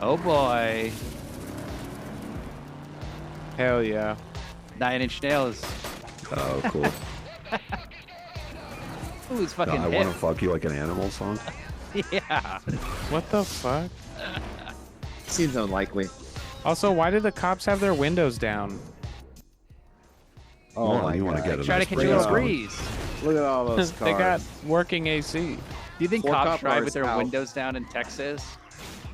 [SPEAKER 2] Oh boy,
[SPEAKER 1] Hell yeah.
[SPEAKER 2] 9 Inch Nails.
[SPEAKER 3] Oh, cool.
[SPEAKER 2] Ooh, he's
[SPEAKER 3] No,
[SPEAKER 2] fucking
[SPEAKER 3] I
[SPEAKER 2] hip.
[SPEAKER 3] want to fuck you like an animal song.
[SPEAKER 2] Yeah.
[SPEAKER 1] What the fuck?
[SPEAKER 4] Seems unlikely.
[SPEAKER 1] Also, why did the cops have their windows down?
[SPEAKER 4] Oh
[SPEAKER 3] Well,
[SPEAKER 4] my
[SPEAKER 3] you want to
[SPEAKER 4] God.
[SPEAKER 3] get a
[SPEAKER 2] Try to
[SPEAKER 3] nice
[SPEAKER 2] catch a little
[SPEAKER 3] breeze.
[SPEAKER 2] breeze.
[SPEAKER 4] Look at all those cars.
[SPEAKER 1] They got working AC.
[SPEAKER 2] Do you think
[SPEAKER 4] 4
[SPEAKER 2] cops
[SPEAKER 4] cop
[SPEAKER 2] drive
[SPEAKER 4] cars
[SPEAKER 2] with their
[SPEAKER 4] out.
[SPEAKER 2] windows down in Texas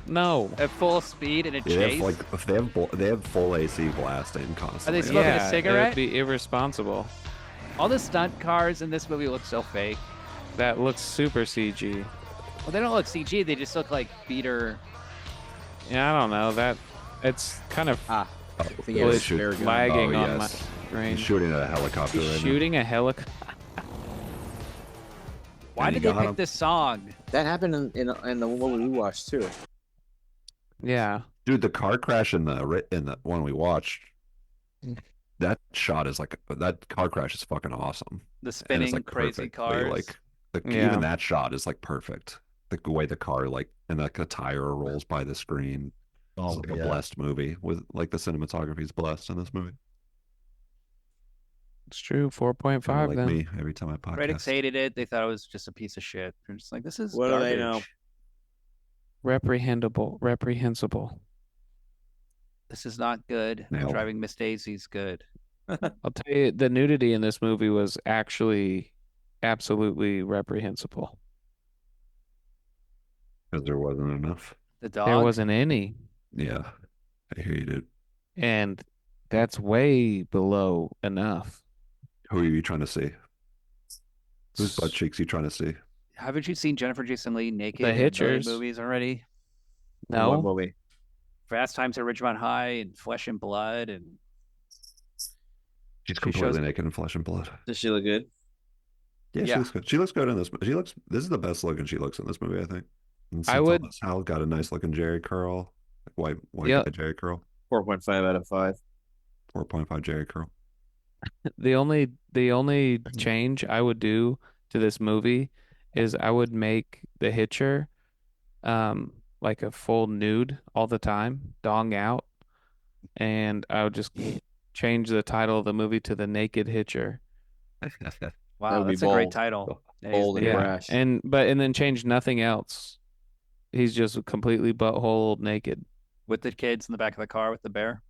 [SPEAKER 1] No.
[SPEAKER 2] at full speed in a
[SPEAKER 3] They
[SPEAKER 2] chase?
[SPEAKER 3] have like if they have full AC blasting constantly.
[SPEAKER 2] smoking a
[SPEAKER 1] Yeah, it
[SPEAKER 2] cigarette?
[SPEAKER 1] would be irresponsible.
[SPEAKER 2] All the stunt cars in this movie look so fake.
[SPEAKER 1] That looks super CG.
[SPEAKER 2] Well, they don't look CG. They just look like beater
[SPEAKER 1] Yeah, I don't know that. It's kind of
[SPEAKER 4] I think
[SPEAKER 3] Oh,
[SPEAKER 4] it
[SPEAKER 1] glitch
[SPEAKER 4] was spare gun.
[SPEAKER 1] lagging
[SPEAKER 3] Oh,
[SPEAKER 1] on my
[SPEAKER 3] yes.
[SPEAKER 1] screen.
[SPEAKER 3] He's shooting at a helicopter
[SPEAKER 1] He's
[SPEAKER 3] right
[SPEAKER 1] shooting a helicopter.
[SPEAKER 2] Why
[SPEAKER 3] And
[SPEAKER 2] did
[SPEAKER 3] he
[SPEAKER 2] they
[SPEAKER 3] got
[SPEAKER 2] pick
[SPEAKER 3] him.
[SPEAKER 2] this song?
[SPEAKER 4] That happened in the one we watched too.
[SPEAKER 1] Yeah,
[SPEAKER 3] now. Dude, the car crash in the one we watched, that shot is like that car crash is fucking awesome.
[SPEAKER 2] The
[SPEAKER 3] And it's
[SPEAKER 2] spinning
[SPEAKER 3] like
[SPEAKER 2] crazy
[SPEAKER 3] perfectly
[SPEAKER 2] cars.
[SPEAKER 3] like
[SPEAKER 1] Yeah.
[SPEAKER 3] even that shot is like perfect. The way the car like and like a tire rolls by the screen. It's like a blessed movie with like the cinematography is blessed in this movie.
[SPEAKER 1] it's true. 4.5
[SPEAKER 3] Kind of like
[SPEAKER 1] then.
[SPEAKER 3] me every time I podcast.
[SPEAKER 2] Critics hated it. They thought it was just a piece of shit. They're just like, this is
[SPEAKER 4] What do
[SPEAKER 2] garbage.
[SPEAKER 4] they know?
[SPEAKER 1] Reprehensible.
[SPEAKER 2] This is not good.
[SPEAKER 3] Nailed.
[SPEAKER 2] Driving Miss Daisy's good.
[SPEAKER 1] I'll tell you, the nudity in this movie was actually absolutely reprehensible.
[SPEAKER 3] Because there wasn't enough.
[SPEAKER 2] The dog.
[SPEAKER 1] There wasn't any,
[SPEAKER 3] Yeah. I hear you, dude.
[SPEAKER 1] and that's way below enough.
[SPEAKER 3] Who are you trying to see? Whose butt cheeks are you trying to see?
[SPEAKER 2] Haven't you seen Jennifer Jason Leigh naked
[SPEAKER 1] The
[SPEAKER 2] in a million
[SPEAKER 1] Hitchers.
[SPEAKER 2] movies already?
[SPEAKER 4] What
[SPEAKER 1] No,
[SPEAKER 4] movie?
[SPEAKER 2] Fast Times at Ridgemont High and Flesh and Blood and
[SPEAKER 3] She's
[SPEAKER 2] She
[SPEAKER 3] completely
[SPEAKER 2] shows-
[SPEAKER 3] naked in flesh and blood.
[SPEAKER 4] Does she look good?
[SPEAKER 3] Yeah,
[SPEAKER 2] Yeah.
[SPEAKER 3] she looks good. She looks good in this. This is the best looking she looks in this movie, I think. And
[SPEAKER 1] I would-
[SPEAKER 3] Thomas Howell got a nice looking Jerry curl, like white
[SPEAKER 1] Yep.
[SPEAKER 3] guy Jerry curl,
[SPEAKER 4] 4.5 out of 5.
[SPEAKER 3] 4.5 Jerry curl.
[SPEAKER 1] the only change I would do to this movie is I would make the Hitcher like a full nude all the time, dong out, and I would just change the title of the movie to The Naked Hitcher.
[SPEAKER 2] wow,
[SPEAKER 4] would be
[SPEAKER 2] that's a great
[SPEAKER 4] bold.
[SPEAKER 2] title.
[SPEAKER 4] Bold and
[SPEAKER 1] Yeah,
[SPEAKER 4] brash.
[SPEAKER 1] and then change nothing else. He's just completely butthole naked.
[SPEAKER 2] With the kids in the back of the car with the bear.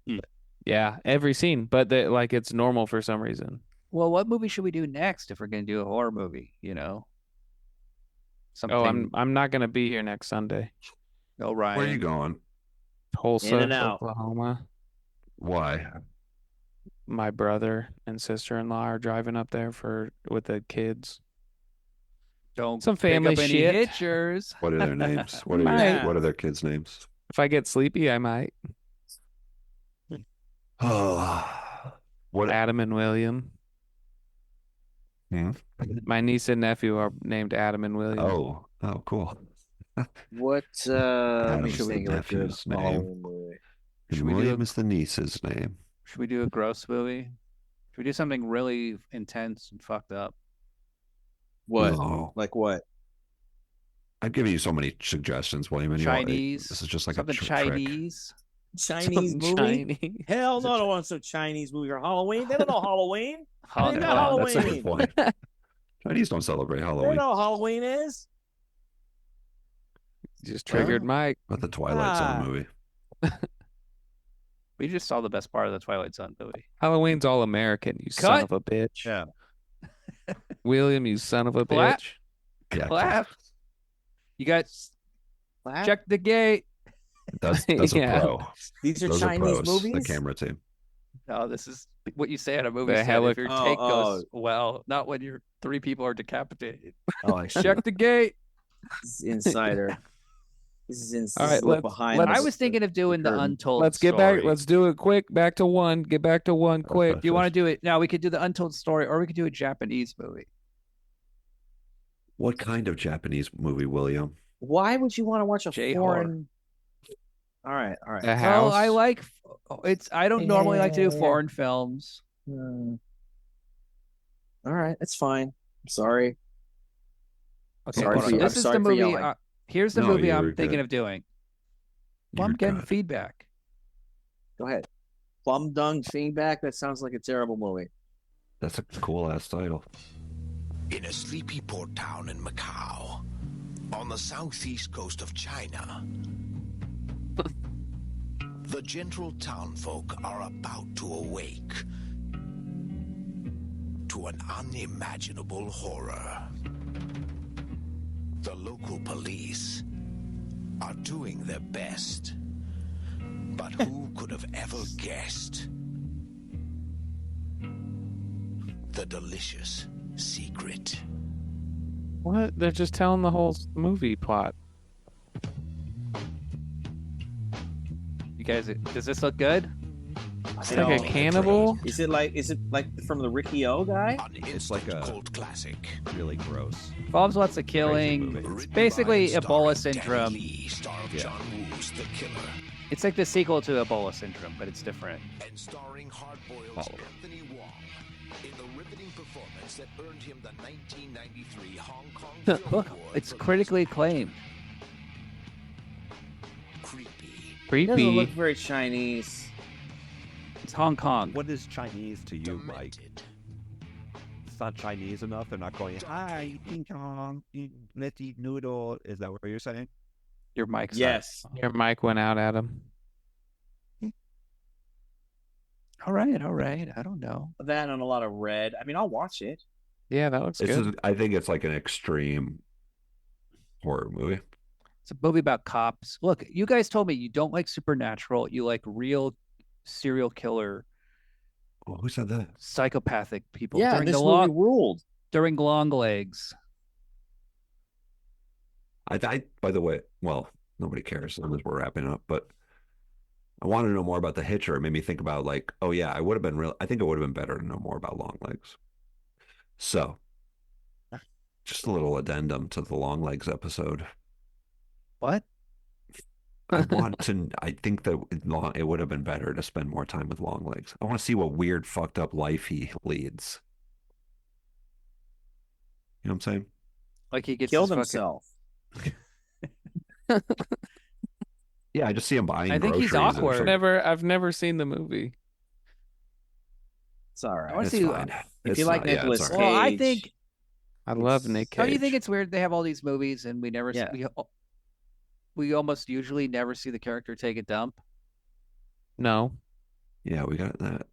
[SPEAKER 1] Yeah, every scene, but like it's normal for some reason.
[SPEAKER 2] Well, what movie should we do next if we're going to do a horror movie? You know, something.
[SPEAKER 1] Oh, I'm not gonna be here next Sunday.
[SPEAKER 2] Oh, Ryan.
[SPEAKER 3] Where are you going?
[SPEAKER 1] Tulsa,
[SPEAKER 4] In and out.
[SPEAKER 1] Oklahoma.
[SPEAKER 3] Why?
[SPEAKER 1] My brother and sister-in-law are driving up there with the kids.
[SPEAKER 2] Don't
[SPEAKER 1] Some
[SPEAKER 2] pick
[SPEAKER 1] family
[SPEAKER 2] up any
[SPEAKER 1] shit.
[SPEAKER 2] Hitchers.
[SPEAKER 3] What are their names? What
[SPEAKER 1] Might.
[SPEAKER 3] are their kids' names?
[SPEAKER 1] If I get sleepy, I might.
[SPEAKER 3] Oh, what?
[SPEAKER 1] Adam and William.
[SPEAKER 3] Hmm?
[SPEAKER 1] My niece and nephew are named Adam and William.
[SPEAKER 3] Oh, cool.
[SPEAKER 4] What? Let me
[SPEAKER 3] Adam's
[SPEAKER 4] just
[SPEAKER 3] the
[SPEAKER 4] think of a good
[SPEAKER 3] nephew's name.
[SPEAKER 4] Halloween movie.
[SPEAKER 3] And
[SPEAKER 2] Should we do
[SPEAKER 3] William
[SPEAKER 2] a-
[SPEAKER 3] is the niece's name.
[SPEAKER 2] Should we do a gross movie? Should we do something really intense and fucked up?
[SPEAKER 4] What?
[SPEAKER 3] No.
[SPEAKER 4] Like what?
[SPEAKER 3] I've given you so many suggestions, William. And you all-
[SPEAKER 2] Chinese.
[SPEAKER 3] This is just like
[SPEAKER 2] something
[SPEAKER 3] a trick.
[SPEAKER 2] Chinese.
[SPEAKER 4] Chinese
[SPEAKER 1] Some
[SPEAKER 4] movie?
[SPEAKER 1] Chinese.
[SPEAKER 4] Hell no, I don't want some Chinese movie or Halloween. They don't know Halloween.
[SPEAKER 2] Oh,
[SPEAKER 4] They
[SPEAKER 2] no.
[SPEAKER 4] got
[SPEAKER 3] That's a
[SPEAKER 4] Halloween.
[SPEAKER 3] good point. Chinese don't celebrate
[SPEAKER 4] They
[SPEAKER 3] Halloween.
[SPEAKER 4] know what Halloween is.
[SPEAKER 1] Just triggered Mike.
[SPEAKER 3] But the Twilight Zone movie.
[SPEAKER 2] We just saw the best part of the Twilight Zone movie.
[SPEAKER 1] Halloween's all American, you son
[SPEAKER 2] Cut.
[SPEAKER 1] of a bitch.
[SPEAKER 4] Yeah.
[SPEAKER 1] William, you son of a
[SPEAKER 2] Clap.
[SPEAKER 1] bitch.
[SPEAKER 3] Yeah,
[SPEAKER 2] Clap. You got
[SPEAKER 4] What?
[SPEAKER 2] check the gate.
[SPEAKER 3] That's
[SPEAKER 1] Yeah.
[SPEAKER 3] a pro.
[SPEAKER 4] These are
[SPEAKER 3] Those
[SPEAKER 4] Chinese
[SPEAKER 3] are pros,
[SPEAKER 4] movies.
[SPEAKER 3] the camera team.
[SPEAKER 2] No, this is what you say at a movie
[SPEAKER 1] The
[SPEAKER 2] set if your
[SPEAKER 4] Oh,
[SPEAKER 2] take
[SPEAKER 4] oh.
[SPEAKER 2] goes well, not when your 3 people are decapitated.
[SPEAKER 4] Oh, I see.
[SPEAKER 2] Check the gate.
[SPEAKER 4] This is Insider. This is Insider.
[SPEAKER 1] All right,
[SPEAKER 4] Look
[SPEAKER 1] let's-
[SPEAKER 4] behind.
[SPEAKER 1] let's-
[SPEAKER 2] I
[SPEAKER 4] the-
[SPEAKER 2] was thinking of doing the
[SPEAKER 4] curtain.
[SPEAKER 2] untold
[SPEAKER 1] Let's get
[SPEAKER 2] story.
[SPEAKER 1] back. Let's do it quick. Back to one. Get back to one quick.
[SPEAKER 2] Do you want to do it? No, we could do the untold story or we could do a Japanese movie.
[SPEAKER 3] What kind of Japanese movie, William?
[SPEAKER 4] Why would you want to watch a
[SPEAKER 2] J-horror.
[SPEAKER 4] foreign? All right, all right.
[SPEAKER 1] The house.
[SPEAKER 2] Well, I like I don't normally like to do
[SPEAKER 4] Yeah.
[SPEAKER 2] foreign films.
[SPEAKER 4] All right, it's fine. I'm sorry.
[SPEAKER 2] Okay,
[SPEAKER 4] Sorry
[SPEAKER 2] hold
[SPEAKER 4] for
[SPEAKER 2] on.
[SPEAKER 4] you-
[SPEAKER 2] This
[SPEAKER 4] I'm
[SPEAKER 2] is
[SPEAKER 4] sorry
[SPEAKER 2] the
[SPEAKER 4] for
[SPEAKER 2] movie.
[SPEAKER 4] yelling.
[SPEAKER 2] Here's the
[SPEAKER 3] No,
[SPEAKER 2] movie
[SPEAKER 3] you're
[SPEAKER 2] I'm thinking
[SPEAKER 3] good.
[SPEAKER 2] of doing. Well, I'm
[SPEAKER 3] You're
[SPEAKER 2] getting
[SPEAKER 3] good.
[SPEAKER 2] feedback.
[SPEAKER 4] Go ahead. Plum Dung Feedback. That sounds like a terrible movie.
[SPEAKER 3] That's a cool ass title.
[SPEAKER 9] In a sleepy port town in Macau, on the southeast coast of China, the gentle townfolk are about to awake to an unimaginable horror. The local police are doing their best, but who could have ever guessed the delicious secret?
[SPEAKER 1] What? They're just telling the whole movie plot.
[SPEAKER 2] guys, does this look good?
[SPEAKER 1] It's like a cannibal.
[SPEAKER 4] Is it like from the Ricky O guy?
[SPEAKER 8] It's like a
[SPEAKER 9] cult classic.
[SPEAKER 8] really gross.
[SPEAKER 2] Involves lots of killing.
[SPEAKER 8] movie.
[SPEAKER 2] It's basically
[SPEAKER 9] Written by and
[SPEAKER 2] Ebola
[SPEAKER 9] starring
[SPEAKER 2] syndrome.
[SPEAKER 9] Danny Lee, star of
[SPEAKER 8] Yeah.
[SPEAKER 9] John Woo's The Killer,
[SPEAKER 2] It's like the sequel to Ebola syndrome, but it's different.
[SPEAKER 9] and starring Hardboiled's
[SPEAKER 8] Follow.
[SPEAKER 9] Anthony Wong in the riveting performance that earned him the 1993 Hong Kong Film
[SPEAKER 2] Look,
[SPEAKER 9] Award
[SPEAKER 2] it's
[SPEAKER 9] for
[SPEAKER 2] critically acclaimed.
[SPEAKER 9] Creepy.
[SPEAKER 4] He doesn't look
[SPEAKER 1] Creepy.
[SPEAKER 4] very Chinese.
[SPEAKER 2] It's Hong Kong.
[SPEAKER 8] What is Chinese to you, Mike?
[SPEAKER 9] Demented.
[SPEAKER 8] It's not Chinese enough. They're not going, hi, ding dong, let's eat noodle. Is that what you're saying?
[SPEAKER 2] Your mic's
[SPEAKER 4] Yes.
[SPEAKER 1] Your mic went out, Adam.
[SPEAKER 2] All right. I don't know.
[SPEAKER 4] That and a lot of red. I mean, I'll watch it.
[SPEAKER 1] Yeah, that looks good.
[SPEAKER 3] I think it's like an extreme horror movie.
[SPEAKER 2] It's a movie about cops. Look, you guys told me you don't like supernatural. You like real serial killer,
[SPEAKER 3] Oh, who said that?
[SPEAKER 2] psychopathic people.
[SPEAKER 4] Yeah,
[SPEAKER 2] during
[SPEAKER 4] this
[SPEAKER 2] the
[SPEAKER 4] movie ruled.
[SPEAKER 2] during long legs.
[SPEAKER 3] By the way, well, nobody cares unless we're wrapping up, but I want to know more about the Hitcher. It made me think about like, oh yeah, I think it would have been better to know more about long legs. So just a little addendum to the long legs episode.
[SPEAKER 2] What?
[SPEAKER 3] I think that it would have been better to spend more time with long legs. I want to see what weird, fucked up life he leads. You know what I'm saying?
[SPEAKER 2] Like he gets
[SPEAKER 4] Killed
[SPEAKER 2] his fucking-
[SPEAKER 4] himself.
[SPEAKER 3] Yeah, I just see him buying
[SPEAKER 2] I think he's
[SPEAKER 3] groceries and
[SPEAKER 2] awkward.
[SPEAKER 3] shit.
[SPEAKER 1] I've never seen the movie.
[SPEAKER 4] It's all right.
[SPEAKER 2] wanna
[SPEAKER 3] It's
[SPEAKER 2] see-
[SPEAKER 3] fine.
[SPEAKER 4] If
[SPEAKER 3] It's
[SPEAKER 4] you like
[SPEAKER 3] not- yeah, it's
[SPEAKER 4] Nicolas
[SPEAKER 3] all
[SPEAKER 2] Well,
[SPEAKER 3] right.
[SPEAKER 2] I
[SPEAKER 4] Cage,
[SPEAKER 2] think.
[SPEAKER 1] I love Nick Cage.
[SPEAKER 2] Don't you think it's weird they have all these movies and we never
[SPEAKER 4] Yeah.
[SPEAKER 2] we almost usually never see the character take a dump?
[SPEAKER 1] No.
[SPEAKER 3] Yeah, we got that.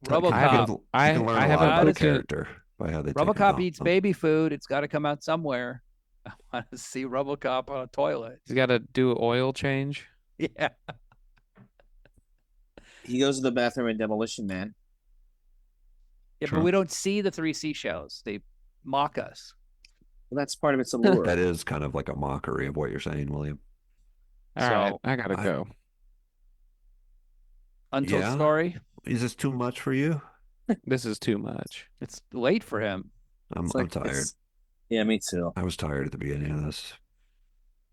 [SPEAKER 2] RoboCop.
[SPEAKER 1] I
[SPEAKER 3] You can learn
[SPEAKER 1] I
[SPEAKER 3] a
[SPEAKER 1] haven't
[SPEAKER 3] lot about a
[SPEAKER 1] looked at-
[SPEAKER 3] character by how they take
[SPEAKER 2] RoboCop
[SPEAKER 3] it
[SPEAKER 2] eats
[SPEAKER 3] off.
[SPEAKER 2] baby food. It's got to come out somewhere. I want to see RoboCop on a toilet.
[SPEAKER 1] He's got to do an oil change.
[SPEAKER 2] Yeah.
[SPEAKER 4] he goes to the bathroom in Demolition Man.
[SPEAKER 2] Yeah,
[SPEAKER 3] Sure.
[SPEAKER 2] but we don't see the three seashells. They mock us.
[SPEAKER 4] Well, that's part of its allure.
[SPEAKER 3] That is kind of like a mockery of what you're saying, William.
[SPEAKER 1] All
[SPEAKER 2] So,
[SPEAKER 1] right, I gotta
[SPEAKER 3] I-
[SPEAKER 1] go.
[SPEAKER 2] Untold
[SPEAKER 3] Yeah?
[SPEAKER 2] story.
[SPEAKER 3] Is this too much for you?
[SPEAKER 1] This is too much.
[SPEAKER 2] It's late for him.
[SPEAKER 3] I'm
[SPEAKER 4] It's like-
[SPEAKER 3] tired.
[SPEAKER 4] it's- Yeah, me too.
[SPEAKER 3] I was tired at the beginning of this.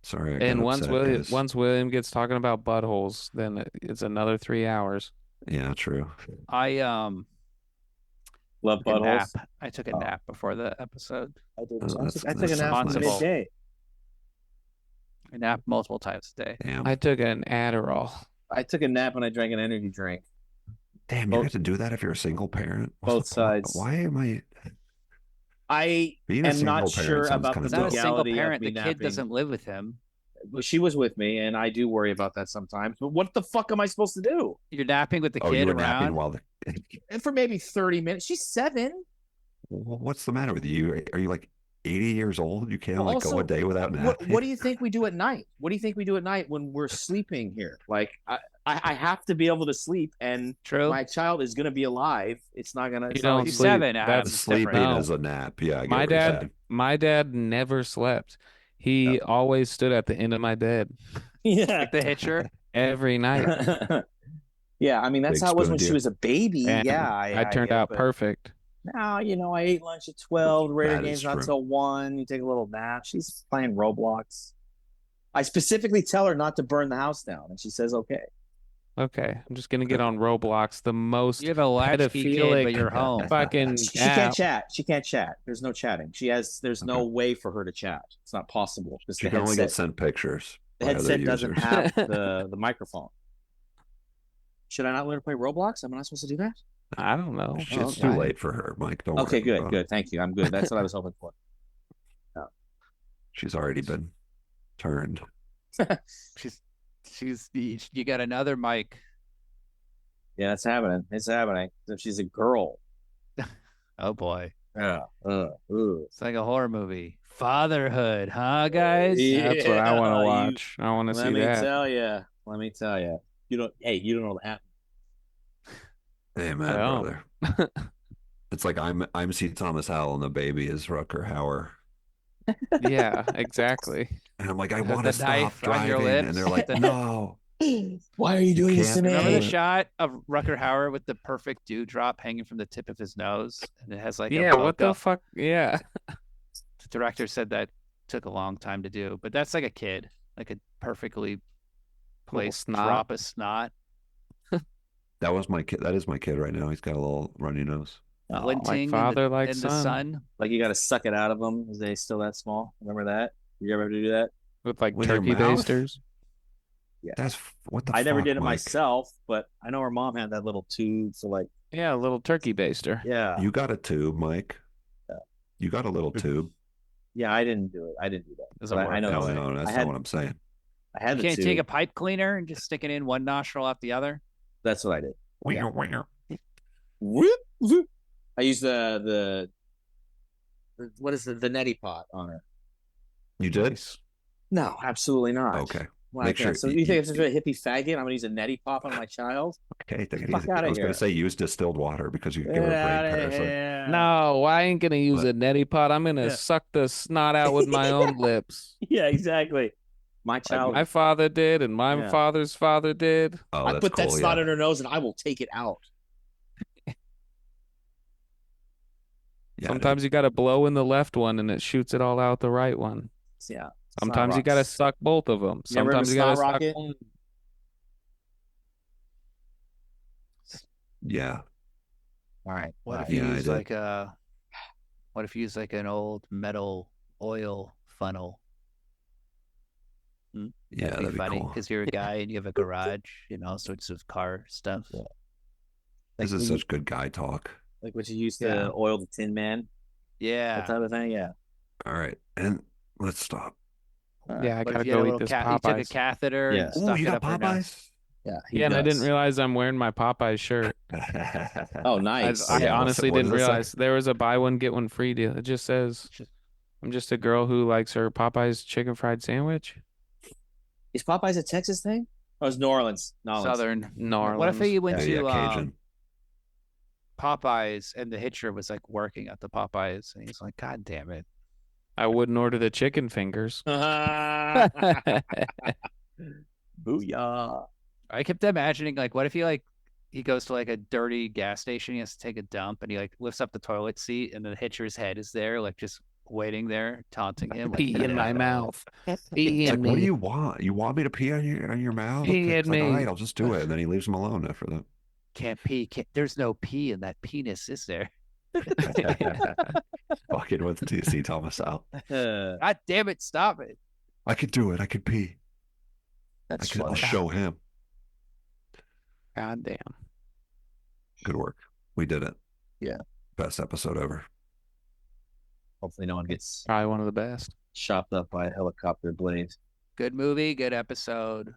[SPEAKER 3] Sorry. I
[SPEAKER 1] And
[SPEAKER 3] got
[SPEAKER 1] once
[SPEAKER 3] upset, guys.
[SPEAKER 1] William gets talking about buttholes, then it's another 3 hours.
[SPEAKER 3] Yeah, true.
[SPEAKER 2] I
[SPEAKER 4] Love
[SPEAKER 2] took a nap.
[SPEAKER 4] buttholes.
[SPEAKER 2] I took a
[SPEAKER 4] Oh.
[SPEAKER 2] nap before the episode.
[SPEAKER 4] I did.
[SPEAKER 3] Oh, that's-
[SPEAKER 4] I took
[SPEAKER 3] that
[SPEAKER 4] a nap
[SPEAKER 3] sounds
[SPEAKER 4] at
[SPEAKER 2] nice.
[SPEAKER 4] midday.
[SPEAKER 2] I nap multiple times a day.
[SPEAKER 3] Damn.
[SPEAKER 1] I took an Adderall.
[SPEAKER 4] I took a nap and I drank an energy drink.
[SPEAKER 3] Damn, you
[SPEAKER 4] both-
[SPEAKER 3] have to do that if you're a single parent?
[SPEAKER 4] both
[SPEAKER 3] the point?
[SPEAKER 4] sides.
[SPEAKER 3] Why am I
[SPEAKER 4] I
[SPEAKER 3] being a
[SPEAKER 4] am
[SPEAKER 3] single
[SPEAKER 4] not
[SPEAKER 3] parent
[SPEAKER 4] sure
[SPEAKER 3] sounds
[SPEAKER 4] about
[SPEAKER 3] kind
[SPEAKER 4] the
[SPEAKER 2] He's
[SPEAKER 3] of
[SPEAKER 2] not a
[SPEAKER 3] dope.
[SPEAKER 2] single
[SPEAKER 4] legality of
[SPEAKER 2] parent.
[SPEAKER 4] me
[SPEAKER 2] The kid
[SPEAKER 4] napping.
[SPEAKER 2] doesn't live with him.
[SPEAKER 4] Well, she was with me, and I do worry about that sometimes. But what the fuck am I supposed to do?
[SPEAKER 2] You're napping with the
[SPEAKER 3] Oh, you
[SPEAKER 2] kid
[SPEAKER 3] were napping
[SPEAKER 2] around.
[SPEAKER 3] while the
[SPEAKER 4] And for maybe 30 minutes. She's 7.
[SPEAKER 3] Well, what's the matter with you? Are you like 80 years old? You can't
[SPEAKER 4] Well,
[SPEAKER 3] like go
[SPEAKER 4] also,
[SPEAKER 3] a day without napping?
[SPEAKER 4] What do you think we do at night? What do you think we do at night when we're sleeping here? Like, I have to be able to sleep, and
[SPEAKER 2] True.
[SPEAKER 4] my child is going to be alive. It's not going to.
[SPEAKER 1] You don't
[SPEAKER 2] She's
[SPEAKER 1] sleep.
[SPEAKER 2] 7, Adam.
[SPEAKER 1] That's
[SPEAKER 2] It's
[SPEAKER 3] Sleeping
[SPEAKER 2] different.
[SPEAKER 1] No.
[SPEAKER 3] is a nap. Yeah, I get
[SPEAKER 1] My
[SPEAKER 3] what you're
[SPEAKER 1] dad,
[SPEAKER 3] saying.
[SPEAKER 1] my dad never slept. He always stood at the end of my bed
[SPEAKER 4] Yeah.
[SPEAKER 2] Like the Hitcher.
[SPEAKER 1] every night.
[SPEAKER 4] Yeah, I mean that's
[SPEAKER 3] Big
[SPEAKER 4] how it was
[SPEAKER 3] spoon
[SPEAKER 4] when she
[SPEAKER 3] deal.
[SPEAKER 4] was a baby.
[SPEAKER 1] And
[SPEAKER 4] Yeah,
[SPEAKER 1] I turned
[SPEAKER 4] get it,
[SPEAKER 1] out
[SPEAKER 4] but
[SPEAKER 1] perfect.
[SPEAKER 4] Now I ate lunch at 12. The Raider
[SPEAKER 3] That is
[SPEAKER 4] game's not
[SPEAKER 3] true.
[SPEAKER 4] till 1. You take a little nap. She's playing Roblox. I specifically tell her not to burn the house down, and she says okay.
[SPEAKER 1] Okay, I'm just gonna get on Roblox, the most
[SPEAKER 2] You have a latchkey kid, but
[SPEAKER 1] pedophilic
[SPEAKER 2] you're home.
[SPEAKER 1] fucking
[SPEAKER 4] She can't
[SPEAKER 1] app.
[SPEAKER 4] chat. She can't chat. There's no chatting. There's no way for her to chat. It's not possible because
[SPEAKER 3] She
[SPEAKER 4] the
[SPEAKER 3] can only get
[SPEAKER 4] headset,
[SPEAKER 3] sent pictures.
[SPEAKER 4] the
[SPEAKER 3] by other
[SPEAKER 4] headset doesn't
[SPEAKER 3] users.
[SPEAKER 4] have the microphone. Should I not let her play Roblox? Am I not supposed to do that?
[SPEAKER 1] I don't know.
[SPEAKER 3] It's
[SPEAKER 4] okay.
[SPEAKER 3] too late for her, Mike. Don't
[SPEAKER 4] Okay,
[SPEAKER 3] worry
[SPEAKER 4] good,
[SPEAKER 3] about it.
[SPEAKER 4] good. Thank you. I'm good. That's what I was hoping for.
[SPEAKER 3] She's already been turned.
[SPEAKER 2] She's you got another mic.
[SPEAKER 4] Yeah, it's happening. It's happening. If she's a girl.
[SPEAKER 2] Oh boy.
[SPEAKER 4] Yeah.
[SPEAKER 2] It's like a horror movie. Fatherhood, huh, guys?
[SPEAKER 4] Yeah.
[SPEAKER 1] That's what I want to
[SPEAKER 4] you-
[SPEAKER 1] watch. I want to
[SPEAKER 4] Let
[SPEAKER 1] see
[SPEAKER 4] me
[SPEAKER 1] that.
[SPEAKER 4] tell you. Let me tell you. You don't know what happened.
[SPEAKER 3] Hey, man,
[SPEAKER 1] I don't.
[SPEAKER 3] brother. It's like I'm C. Thomas Howell and the baby is Rucker Hauer.
[SPEAKER 1] Yeah, exactly.
[SPEAKER 3] And I'm like, I
[SPEAKER 2] The
[SPEAKER 3] want to stop
[SPEAKER 2] knife on your
[SPEAKER 3] driving. And
[SPEAKER 2] lips.
[SPEAKER 3] they're like,
[SPEAKER 2] The-
[SPEAKER 3] no.
[SPEAKER 4] Why are you doing this to
[SPEAKER 3] can't-
[SPEAKER 4] me?
[SPEAKER 2] Remember the shot of Rucker Hauer with the perfect dewdrop hanging from the tip of his nose, and it has like
[SPEAKER 1] Yeah,
[SPEAKER 2] a
[SPEAKER 1] what the
[SPEAKER 2] bokeh?
[SPEAKER 1] fuck? Yeah.
[SPEAKER 2] The director said that took a long time to do, but that's like a kid, like a perfectly placed
[SPEAKER 1] snot.
[SPEAKER 2] drop of snot.
[SPEAKER 3] That was my kid. That is my kid right now. He's got a little runny nose.
[SPEAKER 4] Oh,
[SPEAKER 2] Glinting
[SPEAKER 1] father, like
[SPEAKER 2] in the
[SPEAKER 1] son.
[SPEAKER 2] sun.
[SPEAKER 4] like you got to suck it out of them. Is they still that small? Remember that? You ever have to do that?
[SPEAKER 1] With like
[SPEAKER 3] With your
[SPEAKER 1] turkey
[SPEAKER 3] mouth?
[SPEAKER 1] basters.
[SPEAKER 4] Yeah.
[SPEAKER 3] That's what the
[SPEAKER 4] I never
[SPEAKER 3] fuck,
[SPEAKER 4] did it
[SPEAKER 3] Mike?
[SPEAKER 4] myself, but I know her mom had that little tube. So like,
[SPEAKER 1] Yeah, a little turkey baster.
[SPEAKER 4] yeah,
[SPEAKER 3] You got a tube, Mike.
[SPEAKER 4] Yeah.
[SPEAKER 3] You got a little tube.
[SPEAKER 4] yeah, I didn't do it. I didn't do that.
[SPEAKER 2] Doesn't
[SPEAKER 4] But
[SPEAKER 2] work
[SPEAKER 4] I know
[SPEAKER 2] that
[SPEAKER 3] No,
[SPEAKER 2] way.
[SPEAKER 3] no, that's
[SPEAKER 4] I had-
[SPEAKER 3] not what I'm saying.
[SPEAKER 4] I had
[SPEAKER 2] You
[SPEAKER 4] the
[SPEAKER 2] can't
[SPEAKER 4] tube.
[SPEAKER 2] take a pipe cleaner and just stick it in one nostril off the other.
[SPEAKER 4] That's what I did.
[SPEAKER 3] Winger, winger.
[SPEAKER 4] Whoop, whoop. I used the what is the neti pot on her?
[SPEAKER 3] You did?
[SPEAKER 1] Nice.
[SPEAKER 4] No, absolutely not.
[SPEAKER 3] Okay.
[SPEAKER 4] Why
[SPEAKER 3] Make
[SPEAKER 4] can't-
[SPEAKER 3] sure
[SPEAKER 4] So
[SPEAKER 3] you-
[SPEAKER 4] you think I'm such a hippie faggot? I'm gonna use a neti pop on my child?
[SPEAKER 3] Okay, take it
[SPEAKER 4] Fuck
[SPEAKER 3] easy.
[SPEAKER 4] outta
[SPEAKER 3] I was going
[SPEAKER 4] here.
[SPEAKER 3] to say use distilled water because you give
[SPEAKER 4] Get
[SPEAKER 3] her a
[SPEAKER 4] outta
[SPEAKER 3] brain parasite.
[SPEAKER 4] here.
[SPEAKER 1] No, I ain't gonna use
[SPEAKER 3] What?
[SPEAKER 1] a neti pot. I'm gonna
[SPEAKER 4] Yeah.
[SPEAKER 1] suck the snot out with my own lips.
[SPEAKER 4] Yeah, exactly. My
[SPEAKER 1] Like
[SPEAKER 4] child.
[SPEAKER 1] my father did, and my
[SPEAKER 4] Yeah.
[SPEAKER 1] father's father did.
[SPEAKER 3] Oh,
[SPEAKER 4] I
[SPEAKER 3] that's
[SPEAKER 4] put that
[SPEAKER 3] cool,
[SPEAKER 4] snot
[SPEAKER 3] yeah.
[SPEAKER 4] in her nose and I will take it out.
[SPEAKER 3] Yeah,
[SPEAKER 1] Sometimes you gotta blow in the left one, and it shoots it all out the right one.
[SPEAKER 4] Yeah.
[SPEAKER 1] Sometimes you gotta suck both of them.
[SPEAKER 4] You ever heard of
[SPEAKER 1] Sometimes you gotta
[SPEAKER 4] snot
[SPEAKER 1] suck
[SPEAKER 4] rocket?
[SPEAKER 1] one.
[SPEAKER 3] yeah.
[SPEAKER 4] All right.
[SPEAKER 2] What if
[SPEAKER 3] Yeah,
[SPEAKER 2] you
[SPEAKER 3] I
[SPEAKER 2] use
[SPEAKER 3] did.
[SPEAKER 2] like a? What if you use like an old metal oil funnel?
[SPEAKER 3] Yeah,
[SPEAKER 2] That'd be funny
[SPEAKER 3] cool.
[SPEAKER 2] because you're a guy and you have a garage and all sorts of car stuff.
[SPEAKER 4] Yeah.
[SPEAKER 3] This is
[SPEAKER 4] when
[SPEAKER 3] such good guy talk.
[SPEAKER 4] like what you used
[SPEAKER 2] Yeah.
[SPEAKER 4] to oil the Tin Man,
[SPEAKER 2] Yeah.
[SPEAKER 4] that type of thing. Yeah.
[SPEAKER 3] All right, and let's stop.
[SPEAKER 1] Yeah, I
[SPEAKER 2] What
[SPEAKER 1] gotta
[SPEAKER 2] if you had a
[SPEAKER 1] go eat
[SPEAKER 2] little
[SPEAKER 1] this
[SPEAKER 2] you took a
[SPEAKER 1] Popeyes.
[SPEAKER 2] catheter
[SPEAKER 4] Yeah.
[SPEAKER 2] and
[SPEAKER 3] Oh,
[SPEAKER 2] stuck
[SPEAKER 3] you
[SPEAKER 2] it
[SPEAKER 3] got
[SPEAKER 2] up her nose?
[SPEAKER 3] Popeyes?
[SPEAKER 4] Yeah.
[SPEAKER 1] Yeah, and I didn't
[SPEAKER 4] does.
[SPEAKER 1] realize I'm wearing my Popeyes shirt.
[SPEAKER 4] Oh,
[SPEAKER 1] I,
[SPEAKER 4] nice.
[SPEAKER 1] I
[SPEAKER 3] Yeah,
[SPEAKER 1] honestly
[SPEAKER 3] what
[SPEAKER 1] didn't
[SPEAKER 3] does it say?
[SPEAKER 1] realize there was a buy one get one free deal. It just says I'm just a girl who likes her Popeyes chicken fried sandwich.
[SPEAKER 4] Is Popeyes a Texas thing? Oh, it's New Orleans.
[SPEAKER 2] Southern.
[SPEAKER 1] New
[SPEAKER 2] What if you went
[SPEAKER 3] Yeah,
[SPEAKER 2] to
[SPEAKER 3] yeah, Cajun.
[SPEAKER 2] Popeyes and the Hitcher was like working at the Popeyes and he's like, God damn it.
[SPEAKER 1] I wouldn't order the chicken fingers.
[SPEAKER 4] Booyah.
[SPEAKER 2] I kept imagining like what if he goes to like a dirty gas station, he has to take a dump and he like lifts up the toilet seat and the Hitcher's head is there, like just waiting there, taunting him. Like,
[SPEAKER 1] Pee in my mouth. Pee
[SPEAKER 3] It's
[SPEAKER 1] in
[SPEAKER 3] like, what do
[SPEAKER 1] me.
[SPEAKER 3] you want? You want me to pee on your mouth?
[SPEAKER 1] Pee
[SPEAKER 3] It's
[SPEAKER 1] in
[SPEAKER 3] like, all
[SPEAKER 1] me.
[SPEAKER 3] right, I'll just do it. And then he leaves him alone after that.
[SPEAKER 2] Can't pee. There's no pee in that penis, is there?
[SPEAKER 3] Fucking with T.C. Thomas out.
[SPEAKER 2] God damn it, stop it.
[SPEAKER 3] I could do it. I could pee.
[SPEAKER 4] That's
[SPEAKER 3] I'll
[SPEAKER 4] funny.
[SPEAKER 3] show him.
[SPEAKER 1] God damn.
[SPEAKER 3] Good work. We did it.
[SPEAKER 4] Yeah.
[SPEAKER 3] Best episode ever.
[SPEAKER 4] Hopefully no one gets
[SPEAKER 1] Probably one of the best.
[SPEAKER 4] chopped up by a helicopter blade.
[SPEAKER 2] Good movie, good episode.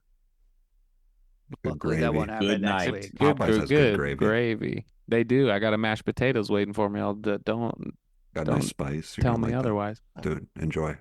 [SPEAKER 3] Good
[SPEAKER 2] Luckily, that
[SPEAKER 3] gravy.
[SPEAKER 2] won't happen
[SPEAKER 4] Good
[SPEAKER 2] next
[SPEAKER 4] night.
[SPEAKER 2] week.
[SPEAKER 1] Good,
[SPEAKER 3] Popeyes
[SPEAKER 1] good,
[SPEAKER 3] has good gravy.
[SPEAKER 1] gravy. They do. I got a mashed potatoes waiting for me. Don't
[SPEAKER 3] Got
[SPEAKER 1] Don't
[SPEAKER 3] nice spice. You're
[SPEAKER 1] tell
[SPEAKER 3] gonna
[SPEAKER 1] me
[SPEAKER 3] like that.
[SPEAKER 1] otherwise.
[SPEAKER 3] Dude, enjoy.